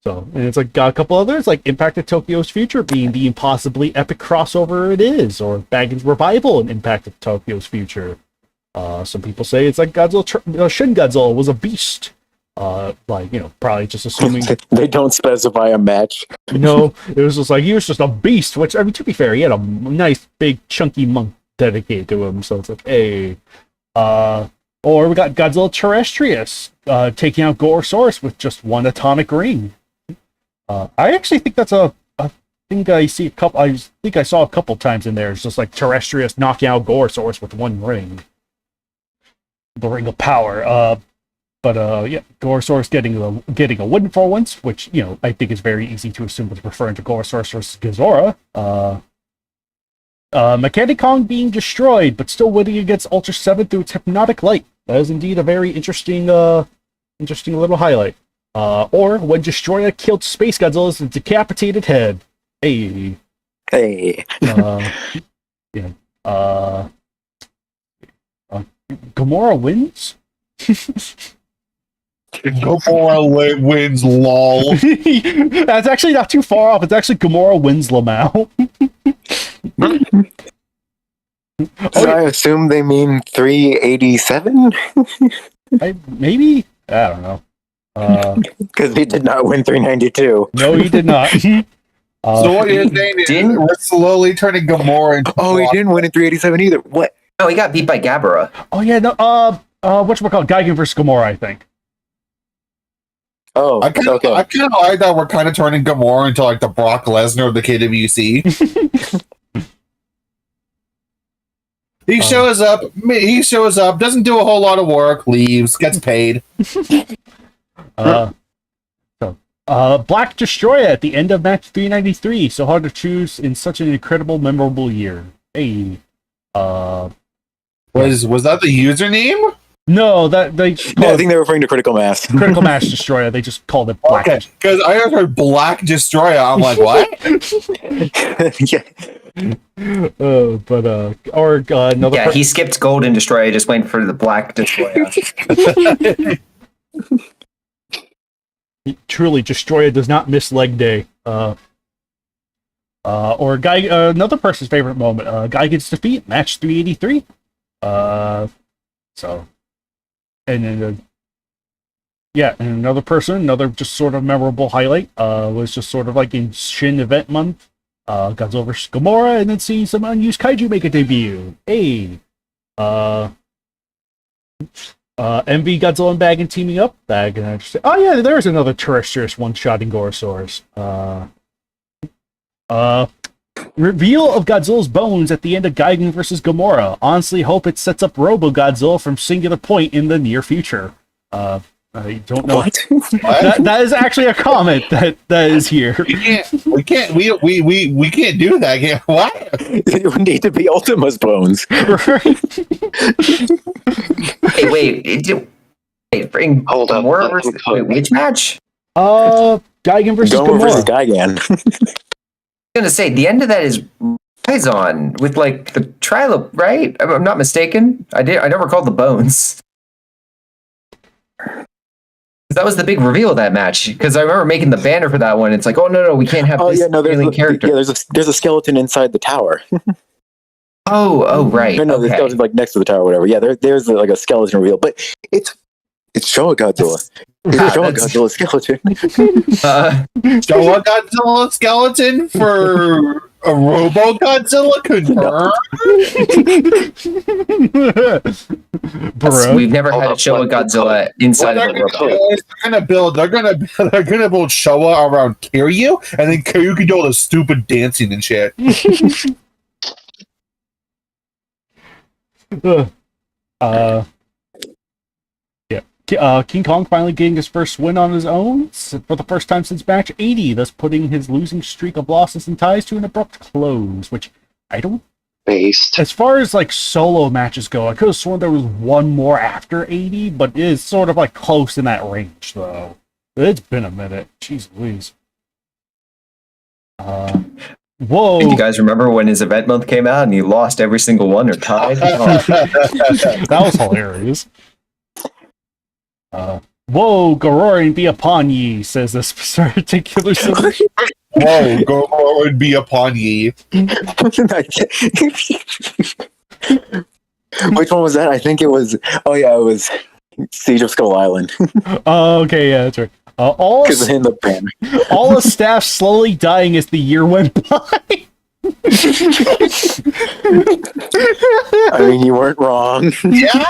So, and it's like got a couple others, like Impact of Tokyo's Future being the impossibly epic crossover it is, or Baggins' revival in Impact of Tokyo's Future. Some people say it's like Godzilla, Shin Godzilla was a beast. Like, you know, probably just assuming They don't specify a match. no, it was just like he was just a beast. Which, I mean, to be fair, he had a nice big chunky monk dedicated to him. So it's like, hey, or we got Godzilla Terrestrius taking out Gorosaurus with just one atomic ring. I actually think that's I think I saw a couple times in there. It's just like Terrestrius knocking out Gorosaurus with one ring. The Ring of Power. But yeah, Gorosaurus getting a win for once, which, you know, I think is very easy to assume was referring to Gorosaurus versus Ghidorah. Mechanic Kong being destroyed, but still winning against Ultra 7 through its hypnotic light. That is indeed a very interesting little highlight. Or when Destroyer killed Space Godzilla's decapitated head. Hey. Hey. Yeah. Gamora wins? Gamora wins, lol. That's actually not too far off. It's actually Gamora wins Lamau. I assume they mean 387? Maybe? I don't know. Because he did not win 392. No, he did not. So what you're saying is Didn't- we're slowly turning Gamora into Oh, he didn't win in 387 either. What? No, he got beat by Gabara. Oh yeah, no. Whatchamacallit? Gigan versus Gamora, I think. Oh, I kind of like that we're kind of turning Gamora into like the Brock Lesnar of the KWC. He shows up, doesn't do a whole lot of work, leaves, gets paid. Black Destroyer at the end of match 393. So hard to choose in such an incredible, memorable year. Hey, Was that the username? no, that they just I called think they're referring to Critical Mass. Critical Mass Destroyer. They just called it Black. Okay, because I heard Black Destroyer. I'm like, what? Yeah. Another. Yeah, he skipped Golden Destroyer, just went for the Black Destroyer. Truly, Destroyer does not miss leg day. Or Guy, another person's favorite moment. Guy gets defeat, match 383. And then, and another person, another just sort of memorable highlight, was just sort of like in Shin event month. Godzilla vs. Gamora, and then seeing some unused Kaiju make a debut. Hey, MV Godzilla and Bagan teaming up. Bagan, interesting. Oh yeah, there's another terrestrious one-shotting Gorosaurus. Reveal of Godzilla's bones at the end of Gigan vs. Gamora. Honestly, hope it sets up Robo Godzilla from Singular Point in the near future. I don't know. What? That is actually a comment that is here. We can't do that. What? It would need to be Ultima's bones. Hey, bring Hold up, Gamora let versus him cook. which match? Gigan versus Gomer versus Gamora. Gigan. I'm gonna say the end of that is Raizon with like the Trilo, right? I'm not mistaken. I never called the bones. That was the big reveal of that match because I remember making the banner for that one. It's like, oh no, we can't have this alien character. Yeah, there's a skeleton inside the tower. Oh, right. No, the Okay. skeleton like next to the tower, or whatever. Yeah, there's like a skeleton reveal, but it's Showa Godzilla. It's Showa Godzilla skeleton. Showa Godzilla skeleton for a Robo Godzilla confirmed. We've never had a show of Godzilla inside of a robot. They're gonna build Showa around Kiryu, and then Kiryu can do all the stupid dancing and shit. King Kong finally getting his first win on his own for the first time since match 80, thus putting his losing streak of losses and ties to an abrupt close, which I don't... Based. As far as like solo matches go, I could have sworn there was one more after 80, but it is sort of like close in that range, though. It's been a minute. Jeez Louise. Whoa. Do you guys remember when his event month came out and he lost every single one or tied? That was hilarious. Whoa, Garorin be upon ye, says this particular solution. Whoa, Garorin be upon ye. Which one was that? I think it was. Oh yeah, it was Siege of Skull Island. Oh, okay, yeah, that's right. All Because in the banner. the staff slowly dying as the year went by. I mean, you weren't wrong. Yeah.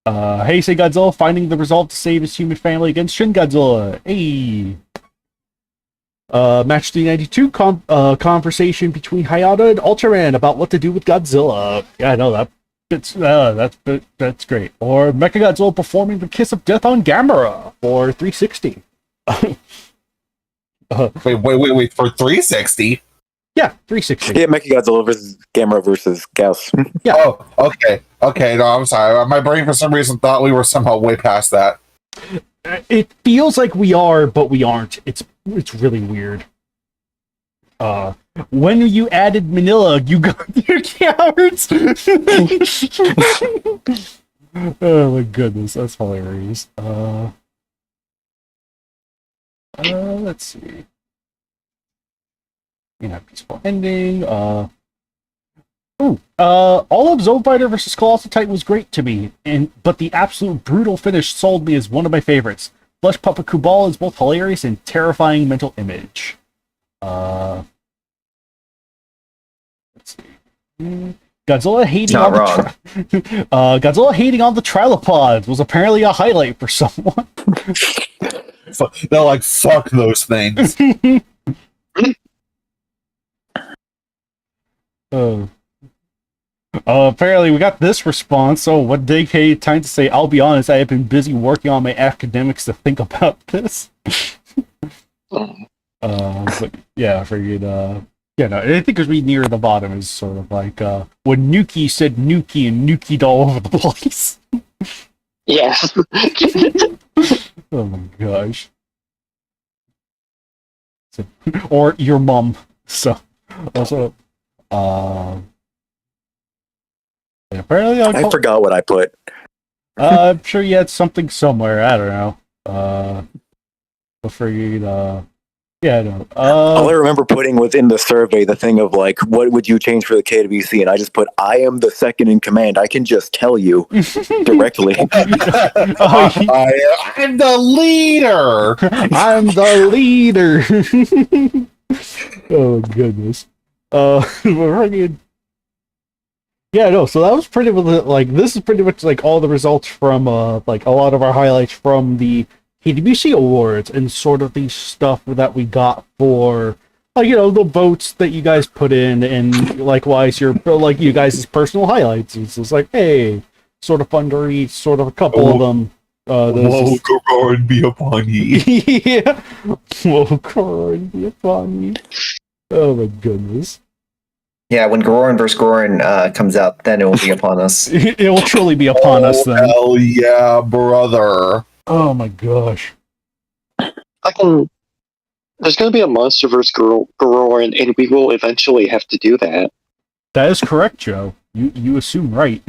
Heisei Godzilla finding the resolve to save his human family against Shin Godzilla. Hey. Match 392 conversation between Hayata and Ultraman about what to do with Godzilla. Yeah, I know that. That's great. Or Mechagodzilla performing the Kiss of Death on Gamera for 360. Wait, for 360? Yeah, 360. Yeah, Mechagodzilla versus Gamera versus Gauss. Yeah. Oh, okay. No, I'm sorry. My brain for some reason thought we were somehow way past that. It feels like we are, but we aren't. It's really weird. When you added Manila, you got your cowards. Oh my goodness, that's hilarious. Let's see. Peaceful ending. All of Zone Fighter vs. Colossal Titan was great to me, but the absolute brutal finish sold me as one of my favorites. Flesh Puppet Kubal is both hilarious and terrifying mental image. Let's see. Godzilla hating Not on the Godzilla hating on the trilopods was apparently a highlight for someone. They're like, fuck those things. Apparently we got this response. So what DK time to say, I'll be honest, I have been busy working on my academics to think about this. But yeah, I figured yeah, no, I think as we near the bottom is sort of like when Nuki said Nuki and Nuki'd all over the place. Yeah. Oh my gosh. So, or your mom. So also apparently I forgot what I put. I'm sure you had something somewhere. I don't know. But figured yeah, no. All I remember putting was in the survey the thing of like, what would you change for the KWC? And I just put, I am the second in command. I can just tell you directly. I'm the leader. I'm the leader. Oh goodness. Yeah, no. So that was pretty much like this is pretty much like all the results from like a lot of our highlights from the KWC awards and sort of the stuff that we got for you know, the votes that you guys put in, and likewise your like you guys' personal highlights. It's just like, hey, sort of fun to read, sort of a couple of them. Woe Goron be upon ye. Yeah. Woe Goron be upon ye. Oh my goodness. Yeah, when Goron vs. Goron comes out, then it will be upon us. It will truly be upon us then. Hell yeah, brother. Oh my gosh. There's going to be a monster vs. Goron, and we will eventually have to do that. That is correct, Joe. You assume right.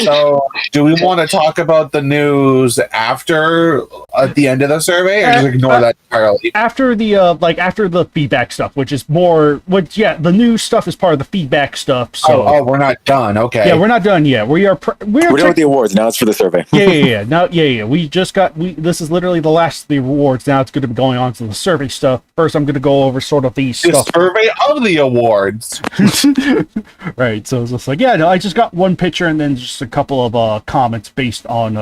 So, do we want to talk about the news after at the end of the survey, or just ignore that entirely? After the after the feedback stuff, which is more, the new stuff is part of the feedback stuff. So we're not done. Okay. Yeah, we're not done yet. We're done with the awards. Now it's for the survey. Yeah. Now, we just got. This is literally the last of the awards. Now it's going to be going on to the survey stuff. First, I'm going to go over sort of the stuff. Survey of the awards. Right. So it's just like, yeah, no, I just got one picture and then just a couple of comments based on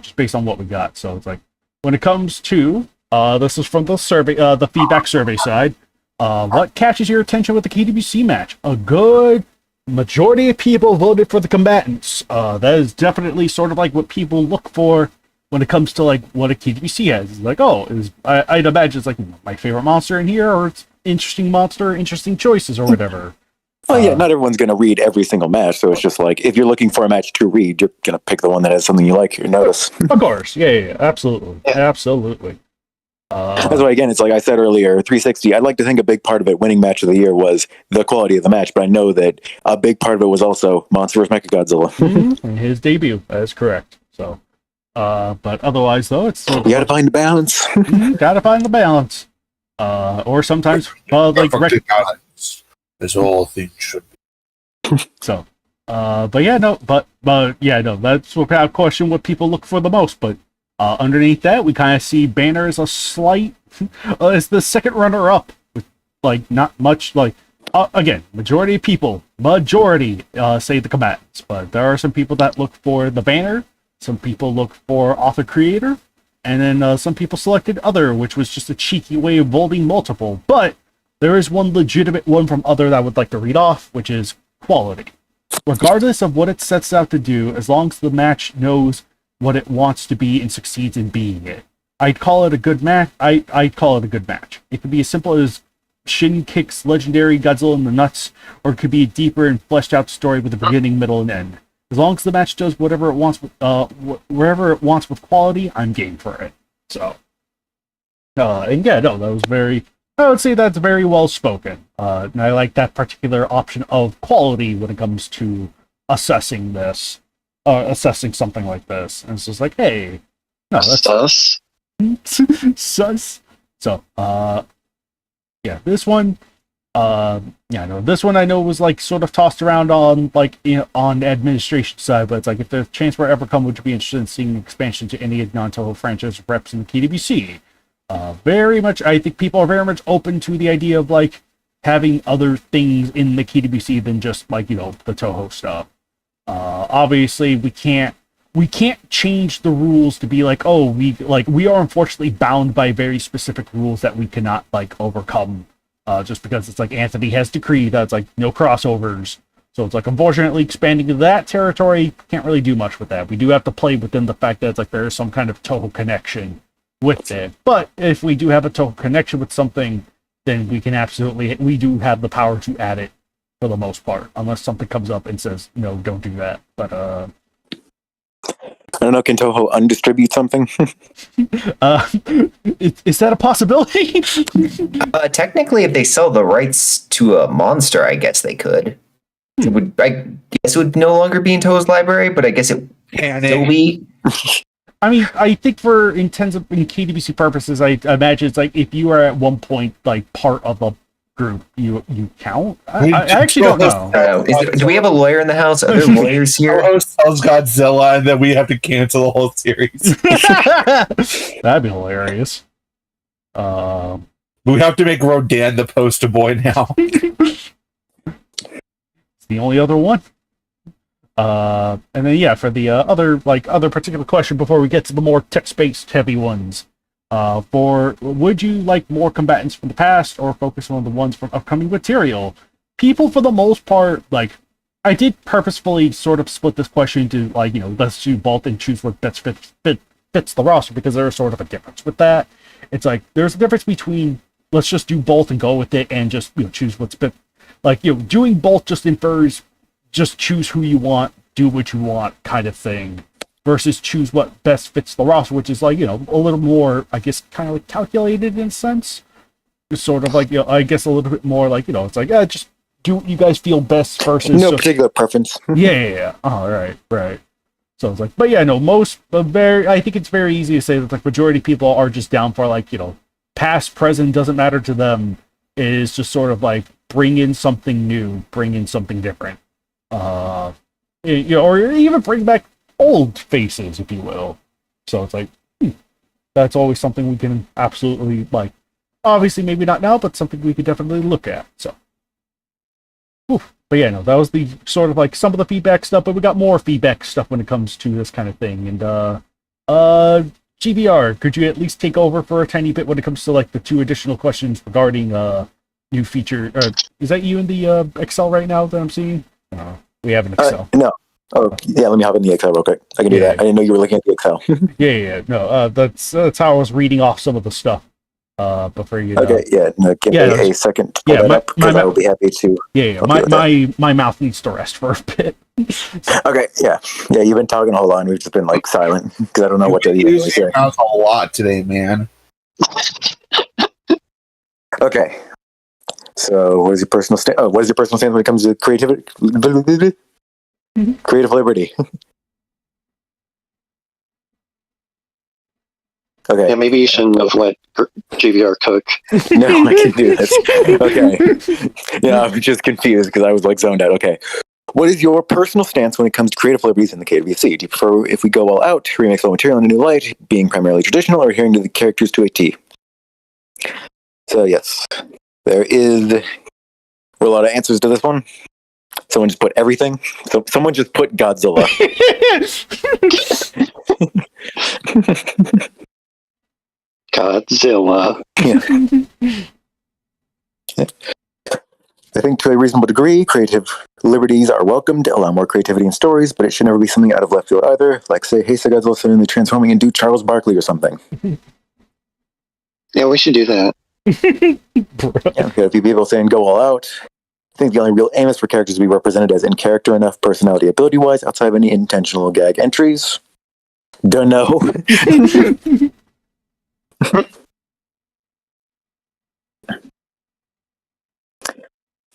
just based on what we got. So it's like, when it comes to this is from the survey, the feedback survey side. What catches your attention with the KWC match? A good majority of people voted for the combatants. That is definitely sort of like what people look for when it comes to like what a KWC has. It's like, I'd imagine it's like my favorite monster in here, or it's interesting monster, interesting choices, or whatever. Well, yeah, not everyone's going to read every single match, so it's just like, if you're looking for a match to read, you're going to pick the one that has something you like or notice. Of course, yeah, absolutely. Absolutely. That's why, again, it's like I said earlier, 360, I'd like to think a big part of it, winning match of the year, was the quality of the match, but I know that a big part of it was also Monster vs. Mechagodzilla. And his debut, that is correct. So, but otherwise, though, it's... You gotta find the balance. Gotta find the balance. Or sometimes, like... As all things should be. So, but yeah, no, that's without question what people look for the most. But underneath that, we kind of see Banner as a slight, as the second runner-up, with like not much. Like again, majority of people, say the combatants, but there are some people that look for the Banner. Some people look for author creator, and then some people selected other, which was just a cheeky way of voting multiple, but. There is one legitimate one from other that I would like to read off, which is quality. Regardless of what it sets out to do, as long as the match knows what it wants to be and succeeds in being it. I'd call it a good match. I'd call it a good match. It could be as simple as Shin kicks legendary Godzilla in the nuts, or it could be a deeper and fleshed out story with a beginning, middle, and end. As long as the match does whatever it wants, wherever it wants with quality, I'm game for it. So, and yeah, no, that was very... I would say that's very well spoken. And I like that particular option of quality when it comes to assessing this, assessing something like this. And it's just like, hey, no, that's sus. Sus. So, yeah, this one, Yeah, no, this one I know was like sort of tossed around on like on the administration side, but it's like if the chance were ever come, would you be interested in seeing expansion to any non-Toho franchise reps in the KWC? Very much. I think people are very much open to the idea of like having other things in the KWC than just like the Toho stuff. Obviously, we can't change the rules to be like, oh, we are unfortunately bound by very specific rules that we cannot like overcome. Just because it's like Anthony has decreed that it's like no crossovers. So it's like, unfortunately, expanding to that territory, can't really do much with that. We do have to play within the fact that it's like there is some kind of Toho connection with it. But if we do have a Toho connection with something, then we do have the power to add it for the most part, unless something comes up and says, no, don't do that. But, I don't know, can Toho undistribute something? Is that a possibility? Technically, if they sell the rights to a monster, I guess they could. I guess it would no longer be in Toho's library, but I guess it would still be. I mean, I think for in KWC purposes, I imagine it's like if you are at one point like part of a group, you count. I actually don't know. Do we have a lawyer in the house? Are there lawyers here? Host tells Godzilla, and then we have to cancel the whole series. That'd be hilarious. We have to make Rodan the poster boy now. It's the only other one. And then for the other particular question before we get to the more text-based heavy ones. Would you like more combatants from the past or focus on the ones from upcoming material? People, for the most part, like, I did purposefully sort of split this question into, like, let's do both and choose what best fits the roster, because there's sort of a difference with that. It's like, there's a difference between, let's just do both and go with it and just, choose what's best. Like, doing both just infers, just choose who you want, do what you want kind of thing. Versus choose what best fits the roster, which is like, a little more, I guess, kind of like calculated in a sense. It's sort of like, I guess a little bit more like, it's like, just do what you guys feel best versus... No particular preference. Yeah. Oh, right. So it's like, but I think it's very easy to say that the majority of people are just down for like, past, present, doesn't matter to them. It is just sort of like, bring in something new, bring in something different. Or even bring back old faces, if you will. So it's like, that's always something we can absolutely, like, obviously maybe not now, but something we could definitely look at. So, but that was the sort of like some of the feedback stuff, but we got more feedback stuff when it comes to this kind of thing. And GBR, could you at least take over for a tiny bit when it comes to like the 2 additional questions regarding new feature? Is that you in the Excel right now that I'm seeing? We have an Excel. No. Oh, yeah, let me hop in the Excel real quick. I can do that. I didn't know you were looking at the Excel. Yeah. No, that's how I was reading off some of the stuff. Before you. Okay, give me a second to pull that up, because I will be happy to. Yeah. My mouth needs to rest for a bit. Okay, yeah. You've been talking a whole lot. We've just been like silent because I don't know what to even say. Mouth a lot today, man. Okay. So, what is your personal stance? What is your personal stance when it comes to creativity? Creative liberty. Okay. Yeah, maybe you shouldn't have let JVR cook. No, I can do this. Okay. Yeah, I'm just confused because I was like zoned out. Okay. What is your personal stance when it comes to creative liberties in the KWC? Do you prefer, if we go all out, remix all material in a new light, being primarily traditional, or adhering to the characters to a T? So, yes. There were a lot of answers to this one. Someone just put everything. So someone just put Godzilla. Godzilla. Yeah. I think to a reasonable degree, creative liberties are welcomed, allow more creativity in stories, but it should never be something out of left field either. Like, say, hey, so Godzilla suddenly transforming into Charles Barkley or something. Yeah, we should do that. Yeah, we got a few people saying go all out. I think the only real aim is for characters to be represented as in character enough, personality, ability wise, outside of any intentional gag entries. Dunno.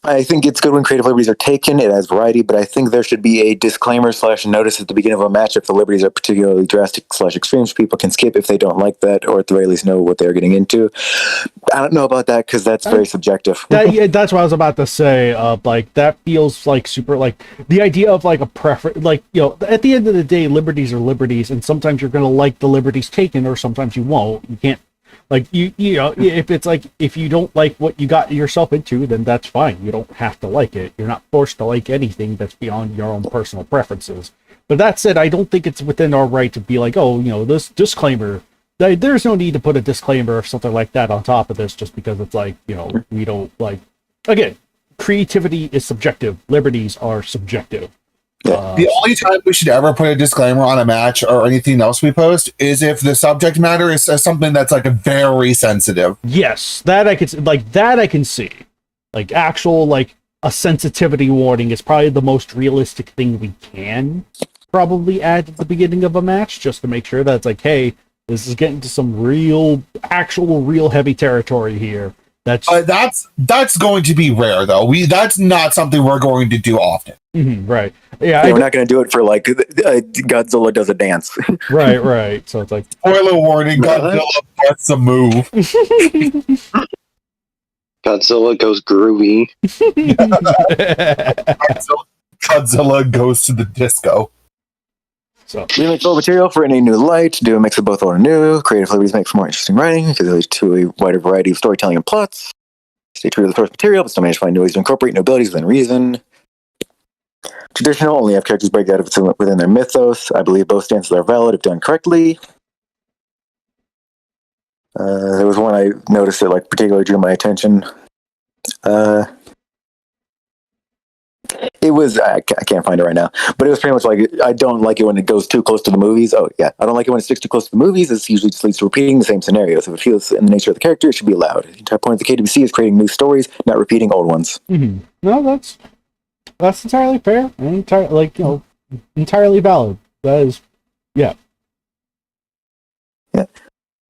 I think it's good when creative liberties are taken. It has variety, but I think there should be a disclaimer/notice at the beginning of a match if the liberties are particularly drastic/extreme. People can skip if they don't like that, or at the very least know what they're getting into. I don't know about that because that's very subjective. That's what I was about to say. Like that feels like super. Like the idea of like a preference. Like at the end of the day, liberties are liberties, and sometimes you're gonna like the liberties taken, or sometimes you won't. You can't. Like you know, if it's like if you don't like what you got yourself into, then that's fine. You don't have to like it. You're not forced to like anything that's beyond your own personal preferences. But that said, I don't think it's within our right to be like, oh, this disclaimer. There's no need to put a disclaimer or something like that on top of this, just because it's like we don't like. Again, creativity is subjective. Liberties are subjective. The only time we should ever put a disclaimer on a match or anything else we post is if the subject matter is something that's like a very sensitive. Yes, that I can see. Like actual like a sensitivity warning is probably the most realistic thing we can probably add at the beginning of a match, just to make sure that it's like, hey, this is getting to some real heavy territory here. That's going to be rare though. That's not something we're going to do often. Right. Yeah. We're not going to do it for like Godzilla does a dance. Right. So it's like spoiler warning: Godzilla butts a move. Godzilla goes groovy. Godzilla goes to the disco. So remix old material for any new light. Do a mix of both old and new. Creative liberties make for more interesting writing because it leads to a wider variety of storytelling and plots. Stay true to the source material, but still manage to find new ways to incorporate new abilities within reason. Traditional, only have characters break out of within their mythos. I believe both stances are valid if done correctly. There was one I noticed that like particularly drew my attention. It was I can't find it right now, but it was pretty much like I don't like it when it goes too close to the movies. Oh yeah, I don't like it when it sticks too close to the movies. It usually just leads to repeating the same scenarios. If it feels in the nature of the character, it should be allowed. The entire point of the KWC is creating new stories, not repeating old ones. No, that's entirely fair and entirely valid. That is, yeah. If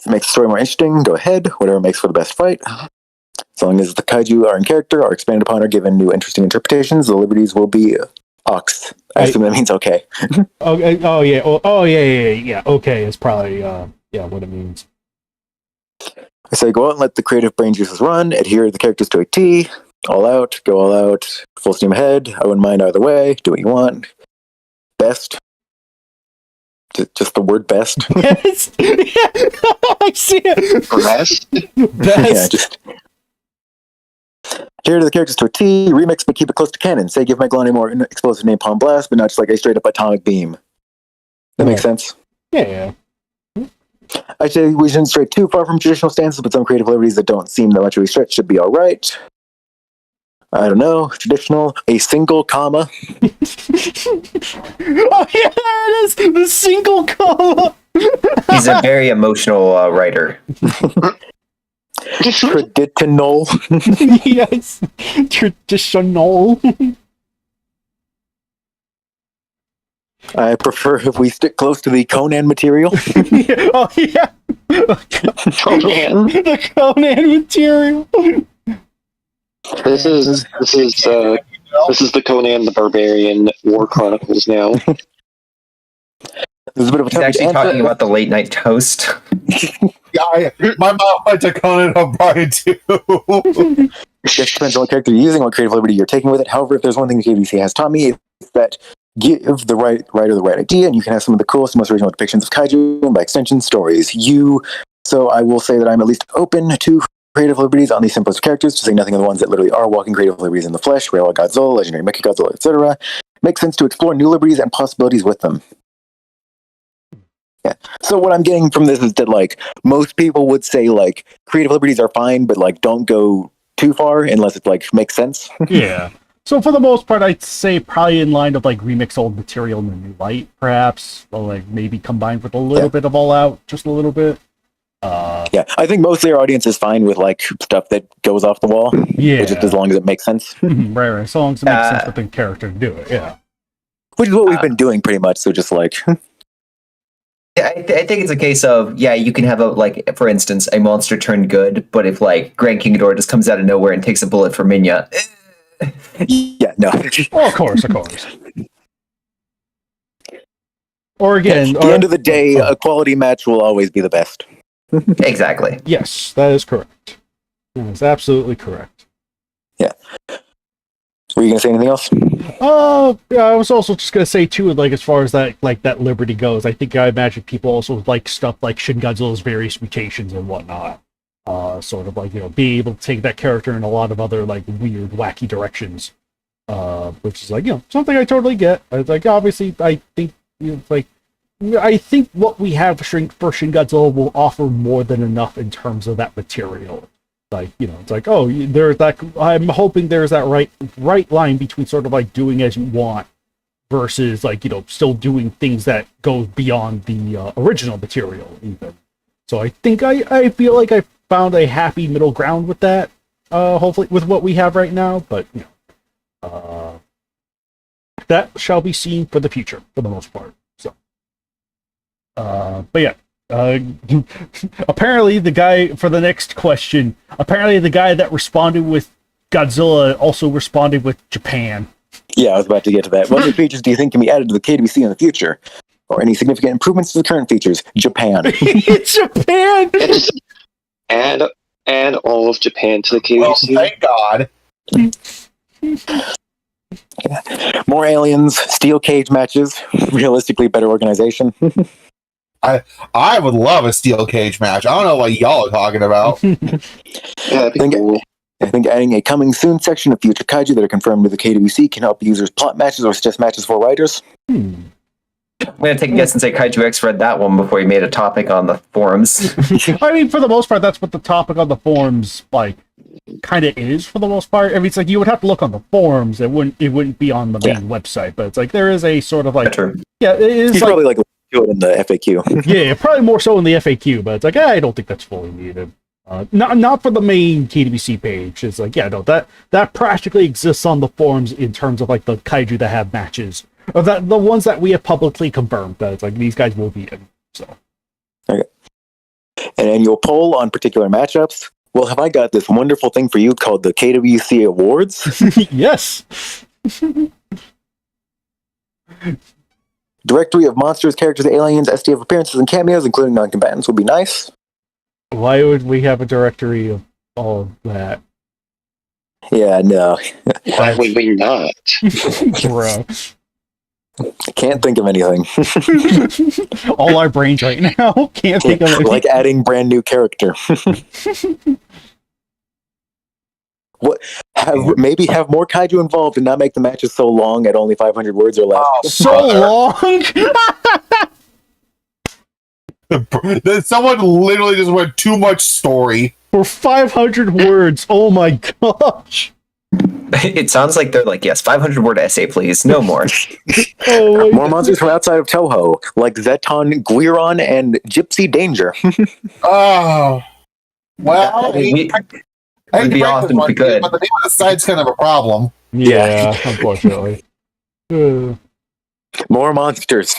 it makes the story more interesting, go ahead. Whatever makes for the best fight. As long as the kaiju are in character, are expanded upon, or given new interesting interpretations, the liberties will be ox. I assume that means okay. Okay. Oh yeah. Okay is probably what it means. I say go out and let the creative brain juices run. Adhere the characters to a T. All out. Go all out. Full steam ahead. I wouldn't mind either way. Do what you want. Best. Just the word best. Yes. I see it. Best. Yeah, just adhere to the characters to a T. Remix, but keep it close to canon. Say give Mike Lonnie more explosive napalm blast, but not just like a straight up atomic beam. That makes sense. Yeah. I say we shouldn't stray too far from traditional stances, but some creative liberties that don't seem that much of a stretch should be all right. I don't know. Traditional, a single comma. Oh yeah, there it is. The single comma. He's a very emotional writer. Traditional. Yes. Traditional. I prefer if we stick close to the Conan material. Oh yeah. Conan. The Conan material. This is the Conan the Barbarian War Chronicles now. There's a bit of a He's actually talking about the late night toast. Yeah, my mom went to Conan O'Brien too. It depends on what character you're using, what creative liberty you're taking with it. However, if there's one thing the KWC has taught me, it's that give the writer the right idea, and you can have some of the coolest, most original depictions of kaiju, and by extension, stories. So I will say that I'm at least open to creative liberties on the simplest characters, to say nothing of the ones that literally are walking creative liberties in the flesh, Railway Godzilla, Legendary Mechagodzilla, etc. Makes sense to explore new liberties and possibilities with them. Yeah. So what I'm getting from this is that like most people would say like creative liberties are fine, but like don't go too far unless it like makes sense. Yeah. So for the most part, I'd say probably in line of like remix old material in a new light, perhaps, or like maybe combined with a little bit of all out, just a little bit. Yeah, I think mostly our audience is fine with like stuff that goes off the wall. Yeah. Just as long as it makes sense. Right. So long as it makes sense with the character to do it. Yeah. Which is what we've been doing pretty much. So just like. Yeah, I think it's a case of, you can have like, for instance, a monster turned good, but if like Grand King Ghidorah just comes out of nowhere and takes a bullet for Minya, Yeah, no. Oh, of course. Or again, At the end of the day, a quality match will always be the best. Exactly. yes, that is correct. That is absolutely correct. Yeah. Were you going to say anything else? Yeah, I was also just gonna say too, like as far as that Liberty goes, I imagine people also like stuff like Shin Godzilla's various mutations and whatnot. Sort of like, being able to take that character in a lot of other like weird, wacky directions. Which is like, something I totally get. It's like, obviously, I think, I think what we have for Shin Godzilla will offer more than enough in terms of that material. Like, it's like, oh, there's that. I'm hoping there's that right line between sort of like doing as you want versus like, still doing things that go beyond the original material even. So I think I feel like I found a happy middle ground with that. Hopefully with what we have right now, but that shall be seen for the future for the most part. So, but yeah. Apparently the guy for the next question, the guy that responded with Godzilla also responded with Japan. Yeah, I was about to get to that. What new features do you think can be added to the KWC in the future? Or any significant improvements to the current features? Japan. It's Japan! Just add all of Japan to the KWC. Thank God. More aliens, steel cage matches, realistically better organization. I would love a steel cage match. I don't know what y'all are talking about. Yeah, that'd be cool. I think adding a coming soon section of future kaiju that are confirmed to the KWC can help users plot matches or suggest matches for writers. I'm going to take a guess and say Kaiju X read that one before he made a topic on the forums. I mean, for the most part, that's what the topic on the forums, like, kind of is for the most part. I mean, it's like you would have to look on the forums. It wouldn't be on the main website, but it's like there is a sort of like... True. Yeah, it is He's probably like do it in the FAQ. Yeah, probably more so in the FAQ, but it's like, I don't think that's fully needed. Not for the main KWC page. It's like, no, that practically exists on the forums in terms of like the kaiju that have matches, or that the ones that we have publicly confirmed that it's like these guys will be in. So, okay. An annual poll on particular matchups. Well, have I got this wonderful thing for you called the KWC Awards? Yes. Directory of monsters, characters, aliens, SDF appearances, and cameos, including non-combatants, would be nice. Why would we have a directory of all of that? Yeah, no. Why would we not? Bro. Can't think of anything. All our brains right now can't think of anything. Like adding brand new character. Maybe have more kaiju involved and not make the matches so long at only 500 words or less. So long. Someone literally just went too much story For 500 words. Oh my gosh. It sounds like they're like, yes, 500 word essay, please. No more. Oh More monsters from outside of Toho, like Zeton, Guiron, and Gypsy Danger. Oh. Well, It'd be awesome if we could. But the name of the site's kind of a problem. Yeah, unfortunately. More monsters.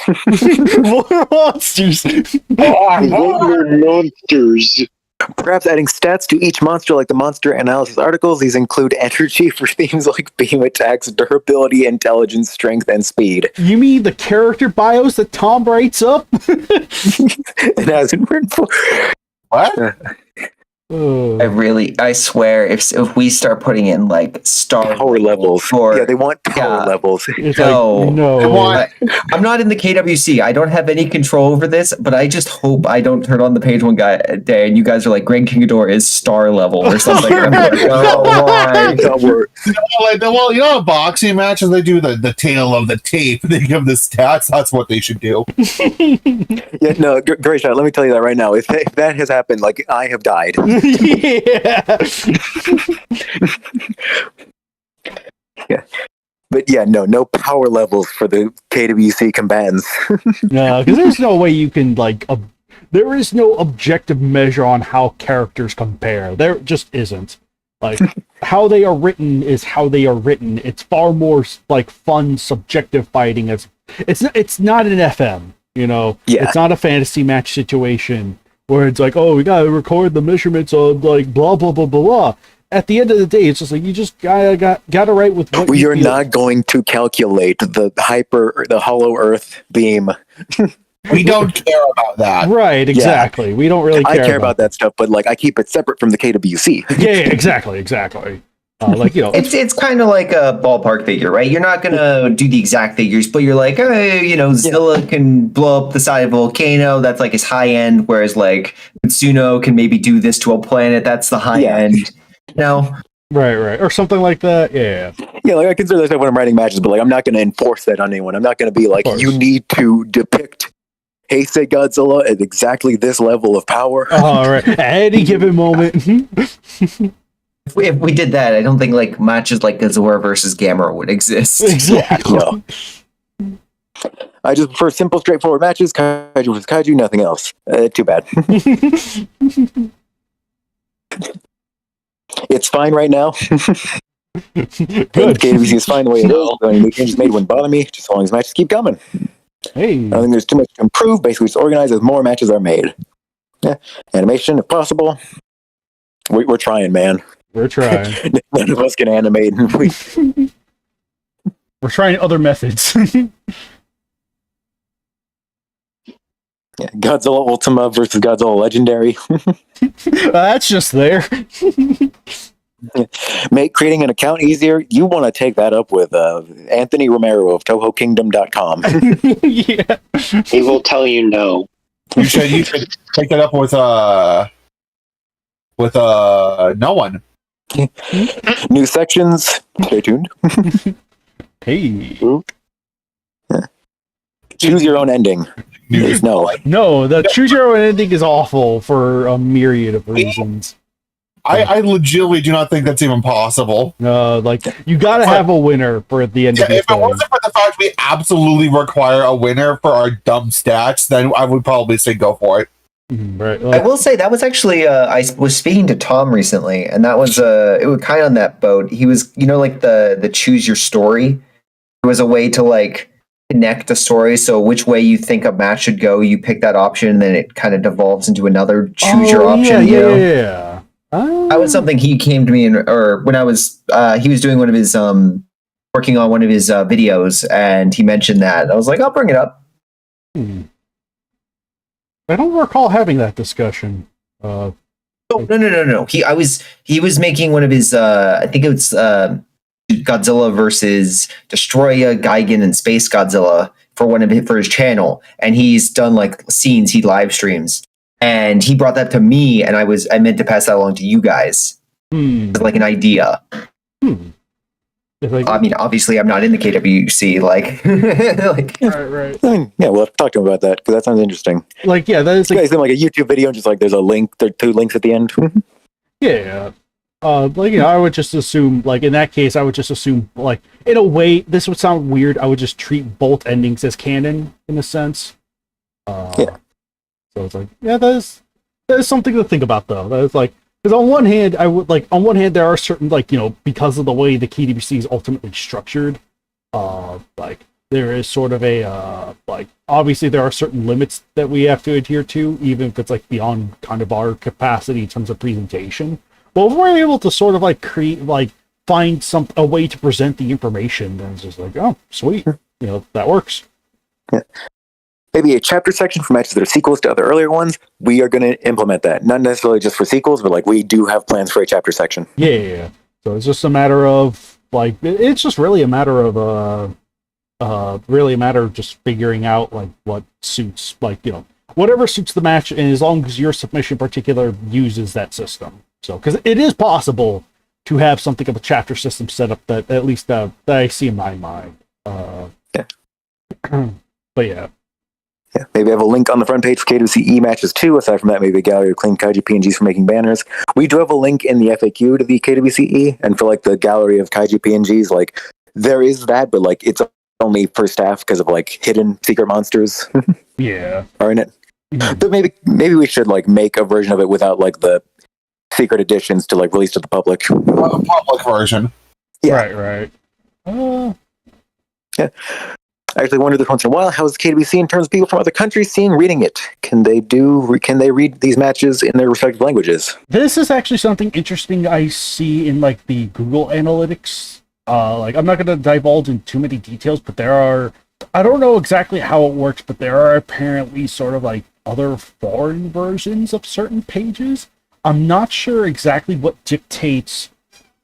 More monsters. More monsters. Perhaps adding stats to each monster like the monster analysis articles. These include energy for themes like beam attacks, durability, intelligence, strength, and speed. You mean the character bios that Tom writes up? It hasn't written for. What? I swear, if we start putting in like star Power levels. Yeah, they want power levels. It's No. like, no. I'm not in the KWC. I don't have any control over this, but I just hope I don't turn on the page one day and you guys are like, Greg Kingador is star level or something. I'm like, oh, why? Well, you know, boxing matches, they do the tail of the tape. They give the stats. That's what they should do. Yeah, no, great shot. Let me tell you that right now. If that has happened, like, I have died. Yeah. Yeah. But yeah, no power levels for the KWC combatants. No, because there's no way you can, like, there is no objective measure on how characters compare. There just isn't. Like, how they are written is how they are written. It's far more, like, fun, subjective fighting. It's not an FM, you know? Yeah. It's not a fantasy match situation where it's like, oh, we gotta record the measurements of, like, blah, blah, blah, blah, blah. at the end of the day, it's just like you just gotta write with what We you are feel. not going to calculate the hollow Earth beam. We don't care about that. Right, exactly. We don't really I care care about that stuff, but like I keep it separate from the KWC. Yeah, exactly. Like, you know, It's kind of like a ballpark figure, right? You're not gonna do the exact figures, but you're like, hey, you know, Zilla can blow up the side of a volcano. That's like his high end, whereas like Mitsuno can maybe do this to a planet. That's the high end. No, right, or something like that. Yeah. Yeah, like I consider that stuff when I'm writing matches, but like I'm not going to enforce that on anyone. I'm not going to be like, course. you need to depict Heisei Godzilla at exactly this level of power. All right. At any given moment. if we did that, I don't think like matches like Godzilla versus Gamera would exist. Exactly. No. I just prefer simple, straightforward matches. Kaiju versus Kaiju, nothing else. Too bad. It's fine right now. Good. KWC is fine the way it is. Any changes made wouldn't bother me, just as long as matches keep coming. Hey. I don't think there's too much to improve. Basically, just organize as more matches are made. Yeah, animation if possible. We're trying, man. We're trying. None of us can animate. We're trying other methods. Yeah, Godzilla Ultima versus Godzilla Legendary. That's just there. Make creating an account easier. You want to take that up with Anthony Romero of TohoKingdom.com. Yeah. He will tell you no. You should take that up with no one. New sections. Stay tuned. Hey. Choose your own ending. No. No, the choose your own ending is awful for a myriad of reasons. I legitimately do not think that's even possible. Like you gotta have a winner for the end of the If it wasn't for the fact we absolutely require a winner for our dumb stats, then I would probably say go for it. Right. I will say that was actually I was speaking to Tom recently, and that was it was kind of on that boat. He was, you know, like the choose your story. There was a way to like connect a story, so which way you think a match should go, you pick that option, and then it kind of devolves into another choose your option. Yeah. That was something he came to me or when I was he was doing one of his working on one of his videos, and he mentioned that. I was like, I'll bring it up. I don't recall having that discussion. Oh, no. He was making one of his I think it was Godzilla versus Destroya, Gigan, and Space Godzilla for his channel, and he's done like scenes, he live streams, and he brought that to me, and I meant to pass that along to you guys as like an idea. Like, I mean, obviously, I'm not in the KWC. Like, right. Yeah, we'll have to talk to him about that because that sounds interesting. Like, yeah, that is You guys did like a YouTube video and just like there's a link, there are 2 links at the end. yeah. Like, you know, I would just assume, like, in that case, I would just assume, like, in a way, this would sound weird. I would just treat both endings as canon, in a sense. Yeah. So it's like, yeah, that is something to think about, though. That is like, because on one hand, there are certain, like, you know, because of the way the KWC is ultimately structured, like, there is sort of a, like, obviously there are certain limits that we have to adhere to, even if it's, like, beyond kind of our capacity in terms of presentation. But if we're able to sort of, like, find a way to present the information, then it's just like, oh, sweet. You know, that works. Yeah. Maybe a chapter section for matches that are sequels to other earlier ones. We are going to implement that. Not necessarily just for sequels, but like we do have plans for a chapter section. Yeah. So it's just a matter of, like, it's just really a matter of, just figuring out, like, what suits, like, you know, whatever suits the match, and as long as your submission in particular uses that system. So, because it is possible to have something of a chapter system set up that at least that I see in my mind. Yeah. But yeah. Yeah, maybe have a link on the front page for KWC matches too. Aside from that, maybe a gallery of clean Kaiju PNGs for making banners. We do have a link in the FAQ to the KWC, and for like the gallery of Kaiju PNGs, like there is that, but like it's only per staff because of like hidden secret monsters. Yeah. Are in it. Mm-hmm. But maybe we should like make a version of it without like the secret editions to like release to the public. A public version. Yeah. Right. Yeah. I actually wonder this once in a while, how is the KWC in terms of people from other countries seeing reading it? Can they read these matches in their respective languages? This is actually something interesting I see in like the Google Analytics. Like I'm not going to divulge in too many details, but I don't know exactly how it works, but there are apparently sort of like other foreign versions of certain pages. I'm not sure exactly what dictates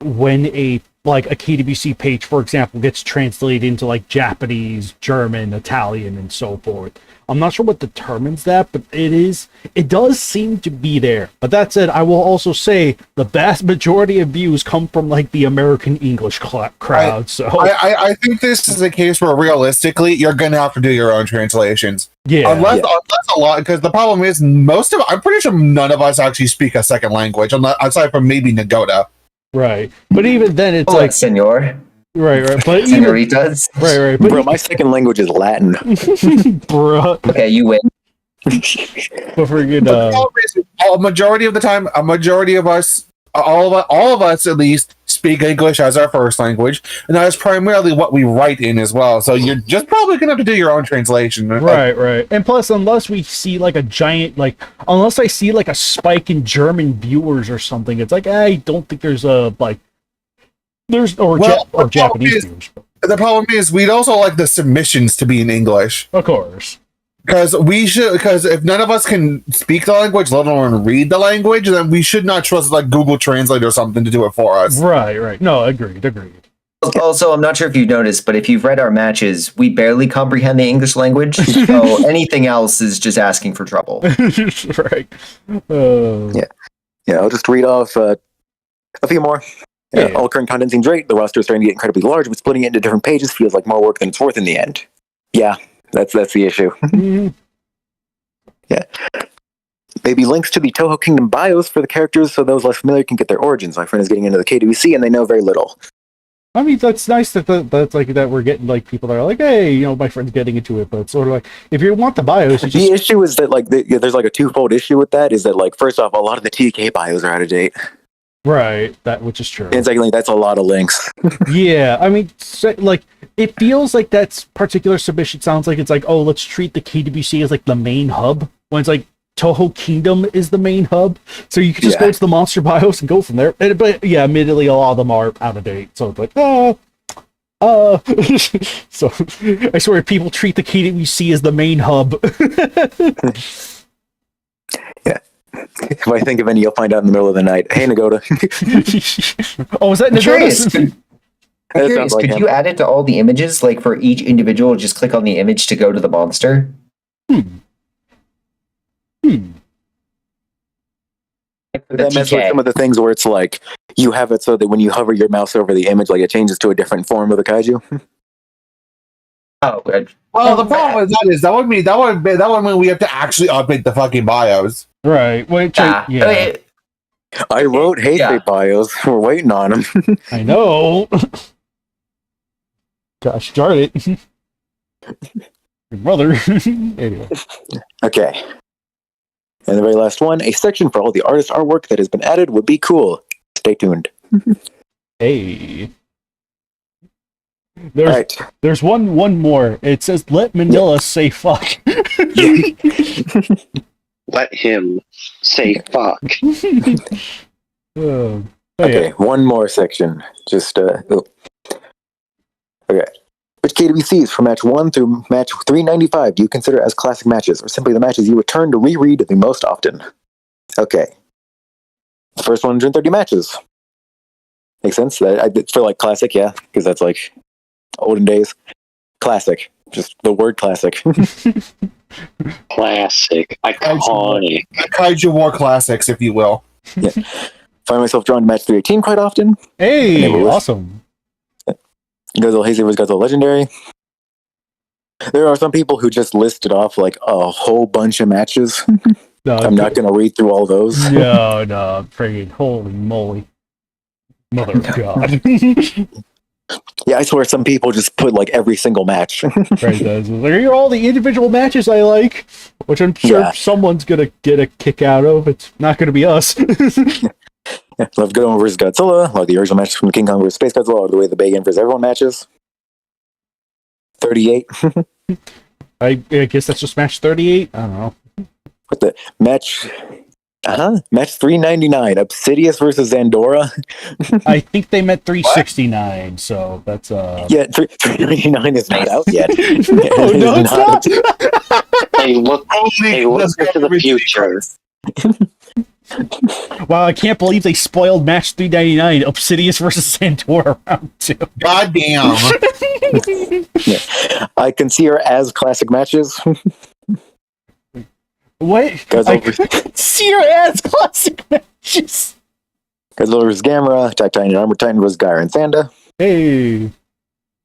when a KWC page, for example, gets translated into like Japanese, German, Italian, and so forth. I'm not sure what determines that, but it does seem to be there. But that said, I will also say the vast majority of views come from like the American English crowd. I think this is a case where realistically you're gonna have to do your own translations. Yeah. Unless a lot, because the problem is I'm pretty sure none of us actually speak a second language, aside from maybe Nagoda. Right. But even then it's like senor. Right. But senoritas. Right. Bro, my second language is Latin. Bro. Okay, you win. But forget a majority of the time, a majority of us, all of us at least, speak English as our first language, and that is primarily what we write in as well. So you're just probably gonna have to do your own translation. Right. And plus, unless we see like a giant, unless I see like a spike in German viewers or something, it's like I don't think there's Japanese viewers. The problem is we'd also like the submissions to be in English, of course. Because if none of us can speak the language, let alone read the language, then we should not trust like Google Translate or something to do it for us. Right. No, agreed. Also, I'm not sure if you've noticed, but if you've read our matches, we barely comprehend the English language. So anything else is just asking for trouble. Right. Yeah. I'll just read off a few more. Yeah. All current content seems great. The roster is starting to get incredibly large, but splitting it into different pages feels like more work than it's worth in the end. Yeah. That's the issue. Yeah. Maybe links to the Toho Kingdom bios for the characters so those less familiar can get their origins. My friend is getting into the KWC and they know very little. I mean, that's nice that's like that we're getting like people that are like, hey, my friend's getting into it, but it's sort of like if you want the bios, the issue is that like there's like a twofold issue with that. Is that like first off, a lot of the TK bios are out of date. Right, which is true. And secondly, that's a lot of links. Yeah, I mean, like it feels like that particular submission sounds like it's like, oh, let's treat the KWC as like the main hub when it's like Toho Kingdom is the main hub, so you can just go to the monster bios and go from there. But yeah, admittedly, a lot of them are out of date, so it's like, so I swear, people treat the KWC as the main hub. Yeah. If I think of any, you'll find out in the middle of the night. Hey, Nagoda. Oh, was that Nagoda? Could you add it to all the images? Like for each individual, just click on the image to go to the monster? That messes with some of the things where it's like you have it so that when you hover your mouse over the image, like it changes to a different form of the kaiju. Oh, good. Well, the problem with that is that would mean we have to actually update the fucking bios. Right. Wait, yeah. I wrote Heisei bios. We're waiting on them. I know. Gosh darn it. Your mother. Anyway. Okay. And the very last one, a section for all the artist artwork that has been added would be cool. Stay tuned. Hey. There's one more. It says, let Manila say fuck. Let him say fuck. Okay, one more section. Just, Okay. Which KWCs from match 1 through match 395 do you consider as classic matches, or simply the matches you return to reread the most often? Okay. The first 130 matches. Makes sense? I feel like classic, yeah, because that's like olden days. Classic. Just the word classic. Classic. Iconic. Kaiju War classics, if you will. Yeah. Find myself drawn to match 318 quite often. Hey, awesome. Godzilla Heisei vs. Godzilla Legendary. There are some people who just listed off like a whole bunch of matches. No, I'm not going to read through all those. No, friggin' holy moly. Mother of God. Yeah, I swear some people just put like every single match. Right, here are all the individual matches I like, which I'm sure someone's gonna get a kick out of. It's not gonna be us. Love Godzilla vs. Godzilla. Love the original matches from King Kong vs. Space Godzilla. All the way the Big In vs. Everyone matches. 38. I guess that's just match 38. I don't know. What the match? Match 399. Obsidious versus Zandora. I think they meant 369, so that's Yeah, 399 is not out yet. no, it's not. They look into the future. Wow, I can't believe they spoiled match 399, Obsidious versus Sandora round 2. God damn. Yeah. I consider as classic matches. What? Godzilla See your ass classic matches. Godzilla vs. Gamera, Attack Titan and Armor Titan vs. Gyra and Sanda. Hey.